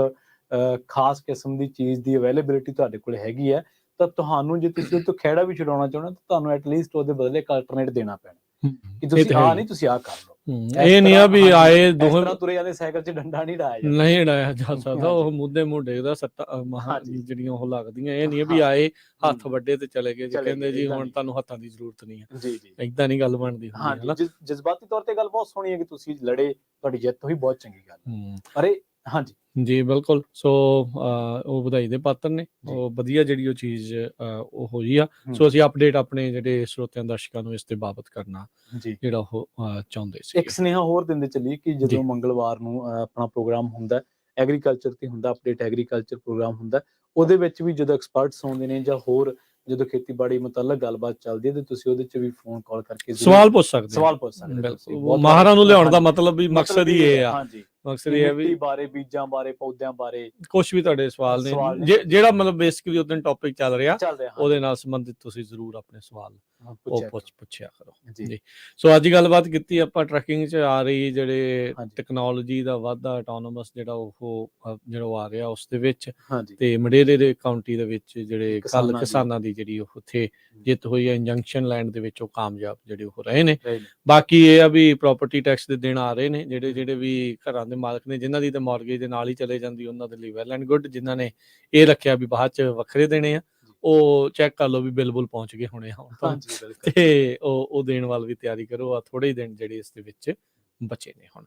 ਖਾਸ ਕਿਸਮ ਦੀ ਚੀਜ਼ ਦੀ ਅਵੇਲੇਬਿਲਿਟੀ ਤੁਹਾਡੇ ਕੋਲ ਹੈਗੀ ਹੈ, ਤਾਂ ਤੁਹਾਨੂੰ, ਜੇ ਤੁਸੀਂ ਉਹ ਤੋਂ ਖਹਿੜਾ ਵੀ ਛਡਾਉਣਾ ਚਾਹੁੰਦੇ ਤਾਂ ਤੁਹਾਨੂੰ ਐਟਲੀਸਟ ਉਹਦੇ ਬਦਲੇ ਇੱਕ ਅਲਟਰਨੇਟ ਦੇਣਾ ਪੈਣਾ ਕਿ ਤੁਸੀਂ ਨਹੀਂ, ਤੁਸੀਂ ਆਹ ਕਰ ਲਓ। ਇਹ ਨਹੀਂ ਆ ਵੀ ਆਏ ਦੋਵੇਂ ਤੁਰੇ ਜਾਂਦੇ ਸਾਈਕਲ 'ਚ ਡੰਡਾ ਨਹੀਂ ਡਾਇਆ ਜਾ ਸਕਦਾ, ਉਹ ਮੁੱਦੇ ਮੋਢੇ ਦਾ ਸੱਟਾਂ ਜਿਹੜੀਆਂ ਉਹ ਲੱਗਦੀਆਂ। ਇਹ ਨਹੀਂ ਵੀ ਆਏ ਹੱਥ ਵੱਡੇ ਤੇ ਚਲੇ ਗਏ, ਕਹਿੰਦੇ ਜੀ ਹੁਣ ਤੁਹਾਨੂੰ ਹੱਥਾਂ ਦੀ ਜ਼ਰੂਰਤ ਨਹੀਂ ਹੈ। ਜੀ ਜੀ, ਏਦਾਂ ਨਹੀਂ ਗੱਲ ਬਣਦੀ। ਜਜ਼ਬਾਤੀ ਤੌਰ ਤੇ ਗੱਲ ਬਹੁਤ ਸੋਹਣੀ ਹੈ ਕਿ ਤੁਸੀਂ ਲੜੇ, ਤੁਹਾਡੀ ਜਿੱਤ ਹੋਈ, ਬਹੁਤ ਚੰਗੀ ਗੱਲ। ਅਰੇ ਹਾਂਜੀ ਜੀ, ਬਿਲਕੁਲ। ਸੋ ਉਹ ਵਧਾਈ ਦੇ ਪਾਤਰ ਨੇ, ਉਹ ਵਧੀਆ ਜਿਹੜੀ ਉਹ ਚੀਜ਼ ਉਹ ਹੋਈ ਆ। ਸੋ ਅਸੀਂ ਅਪਡੇਟ ਆਪਣੇ ਜਿਹੜੇ ਸਰੋਤਿਆਂ ਦਰਸ਼ਕਾਂ ਨੂੰ ਇਸ ਤੇ ਬਾਬਤ ਕਰਨਾ ਜਿਹੜਾ ਉਹ ਚਾਹੁੰਦੇ ਸੀ। ਇੱਕ ਸੁਨੇਹਾ ਹੋਰ ਦਿੰਦੇ ਚੱਲੀਏ ਕਿ ਜਦੋਂ ਮੰਗਲਵਾਰ ਨੂੰ ਆਪਣਾ ਪ੍ਰੋਗਰਾਮ ਹੁੰਦਾ, ਐਗਰੀਕਲਚਰ ਤੇ ਹੁੰਦਾ, ਅਪਡੇਟ ਐਗਰੀਕਲਚਰ ਪ੍ਰੋਗਰਾਮ ਹੁੰਦਾ, ਉਹਦੇ ਵਿੱਚ ਵੀ ਜਦੋਂ ਐਕਸਪਰਟਸ ਆਉਂਦੇ ਨੇ ਜਾਂ ਹੋਰ ਜਦੋਂ ਖੇਤੀਬਾੜੀ ਮੁਤਲਕ ਗੱਲਬਾਤ ਚੱਲਦੀ ਹੈ, ਤੇ ਤੁਸੀਂ ਉਹਦੇ 'ਚ ਵੀ ਫੋਨ ਕਾਲ ਕਰਕੇ ਸਵਾਲ ਪੁੱਛ ਸਕਦੇ ਹੋ। ਮਾਹਰਾਂ ਨੂੰ ਲਿਆਉਣ ਦਾ ਮਤਲਬ ਵੀ ਮਕਸਦ ਹੀ ਇਹ ਆ, ਮਕਸਦ ਇਹ ਹੈ ਵੀ ਬਾਰੇ, ਬੀਜਾਂ ਬਾਰੇ, ਪੌਦਿਆਂ ਬਾਰੇ ਕੁਝ ਵੀ ਤੁਹਾਡੇ ਸਵਾਲ ਨੇ, ਜਿਹੜਾ ਮਤਲਬ ਬੇਸਿਕਲੀ ਉਦੋਂ ਟੌਪਿਕ ਚੱਲ ਰਿਹਾ ਉਹਦੇ ਨਾਲ ਸੰਬੰਧਿਤ ਤੁਸੀਂ ਜ਼ਰੂਰ ਆਪਣੇ ਸਵਾਲ ਉਹ ਪੁੱਛਿਆ ਕਰੋ ਜੀ। ਸੋ ਅੱਜ ਗੱਲਬਾਤ ਕੀਤੀ ਆਪਾਂ ਟਰੱਕਿੰਗ 'ਚ ਆ ਰਹੀ ਜਿਹੜੇ ਟੈਕਨੋਲੋਜੀ ਦਾ ਵਾਧਾ, ਆਟੋਨੋਮਸ ਜਿਹੜਾ ਉਹ ਆ ਰਿਹਾ ਉਸ ਦੇ ਵਿੱਚ, ਤੇ ਮਡੇਰੇ ਦੇ ਕਾਉਂਟੀ ਦੇ ਵਿੱਚ ਜਿਹੜੇ ਕੱਲ ਕਿਸਾਨਾਂ ਦੀ ਜਿਹੜੀ ਉੱਥੇ ਜਿੱਤ ਹੋਈ ਹੈ ਇੰਜੰਕਸ਼ਨ ਲੈਂਡ ਦੇ ਵਿੱਚ, ਉਹ ਕਾਮਯਾਬ ਜਿਹੜੇ ਉਹ ਰਹੇ ਨੇ। ਬਾਕੀ ਇਹ ਆ ਵੀ ਪ੍ਰਾਪਰਟੀ ਟੈਕਸ ਦੇ ਦਿਨ ਆ ਰਹੇ ਨੇ, ਜਿਹੜੇ ਵੀ ਘਰਾਂ ਦੇ ਮਾਲਕ ਨੇ, ਜਿਨ੍ਹਾਂ ਦੀ ਤਾਂ ਮਾਰਗੇਜ ਦੇ ਨਾਲ ਹੀ ਚਲੇ ਜਾਂਦੀ, ਉਹਨਾਂ ਦੇ ਲਈ ਵੈਲ ਐਂਡ ਗੁੱਡ। ਜਿਨ੍ਹਾਂ ਨੇ ਇਹ ਰੱਖਿਆ ਵੀ ਬਾਅਦ 'ਚ ਵੱਖਰੇ ਦੇਣੇ ਆ, ਉਹ ਚੈੱਕ ਕਰ ਲਓ ਵੀ ਬਿੱਲ ਪਹੁੰਚ ਗਏ ਹੋਣੇ ਹੁਣ, ਤੇ ਉਹ ਦੇਣ ਵੱਲ ਵੀ ਤਿਆਰੀ ਕਰੋ। ਆ ਥੋੜੇ ਹੀ ਦਿਨ ਜਿਹੜੇ ਇਸ ਦੇ ਵਿੱਚ ਬਚੇ ਨੇ ਹੁਣ।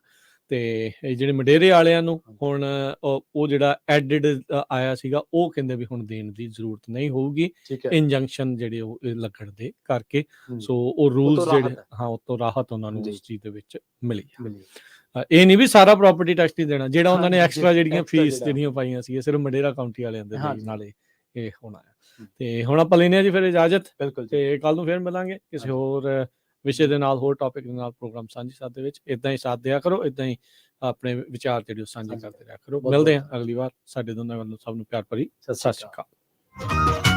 ਤੇ ਜਿਹੜੇ ਮਡੇਰੇ ਵਾਲਿਆਂ ਨੂੰ ਹੁਣ ਉਹ ਜਿਹੜਾ ਐਡਿਡ ਆਇਆ ਸੀਗਾ, ਉਹ ਕਹਿੰਦੇ ਵੀ ਹੁਣ ਦੇਣ ਦੀ ਜ਼ਰੂਰਤ ਨਹੀਂ ਹੋਊਗੀ, ਇੰਜੰਕਸ਼ਨ ਜਿਹੜੇ ਉਹ ਲੱਗਣ ਦੇ ਕਰਕੇ। ਸੋ ਉਹ ਰੂਲਸ ਜਿਹੜੇ ਉਤੋਂ ਰਾਹਤ ਉਹਨਾਂ ਨੂੰ ਉਸ ਚੀਜ਼ ਦੇ ਵਿੱਚ ਮਿਲੀ ਆ। ਇਹ ਨਹੀਂ ਵੀ ਸਾਰਾ ਪ੍ਰਾਪਰਟੀ ਟੈਕਸ ਹੀ ਦੇਣਾ, ਜਿਹੜਾ ਉਹਨਾਂ ਨੇ ਐਕਸਟਰਾ ਜਿਹੜੀਆਂ ਫੀਸ ਜਿਹੜੀਆਂ ਪਾਈਆਂ ਸੀ, ਸਿਰਫ ਮਡੇਰਾ ਕਾਉਂਟੀ ਵਾਲਿਆਂ ਦੇ ਨਾਲੇ ਇਹ ਹੋਣਾ ਹੈ। ਤੇ ਹੁਣ ਆਪਾਂ ਲੈਨੇ ਆ ਜੀ ਫਿਰ ਇਜਾਜ਼ਤ, ਤੇ ਕੱਲ ਨੂੰ ਫਿਰ ਮਿਲਾਂਗੇ ਕਿਸੇ ਹੋਰ ਵਿਸ਼ੇ ਦੇ ਨਾਲ, ਹੋਰ ਟੌਪਿਕ ਦੇ ਨਾਲ। ਪ੍ਰੋਗਰਾਮ ਸਾਂਝੀ ਸਾਥ ਦੇ ਵਿੱਚ ਇਦਾਂ ਹੀ ਸਾਥ ਦਿਆ ਕਰੋ, ਇਦਾਂ ਹੀ ਆਪਣੇ ਵਿਚਾਰ ਜਿਹੜੇ ਸਾਂਝੇ ਕਰਦੇ ਰਿਹਾ ਕਰੋ। ਮਿਲਦੇ ਹਾਂ ਅਗਲੀ ਵਾਰ। ਸਾਡੇ ਦੋਨਾਂ ਵੱਲੋਂ ਸਭ ਨੂੰ ਪਿਆਰ ਭਰੀ ਸਤਿ ਸ਼੍ਰੀ ਅਕਾਲ।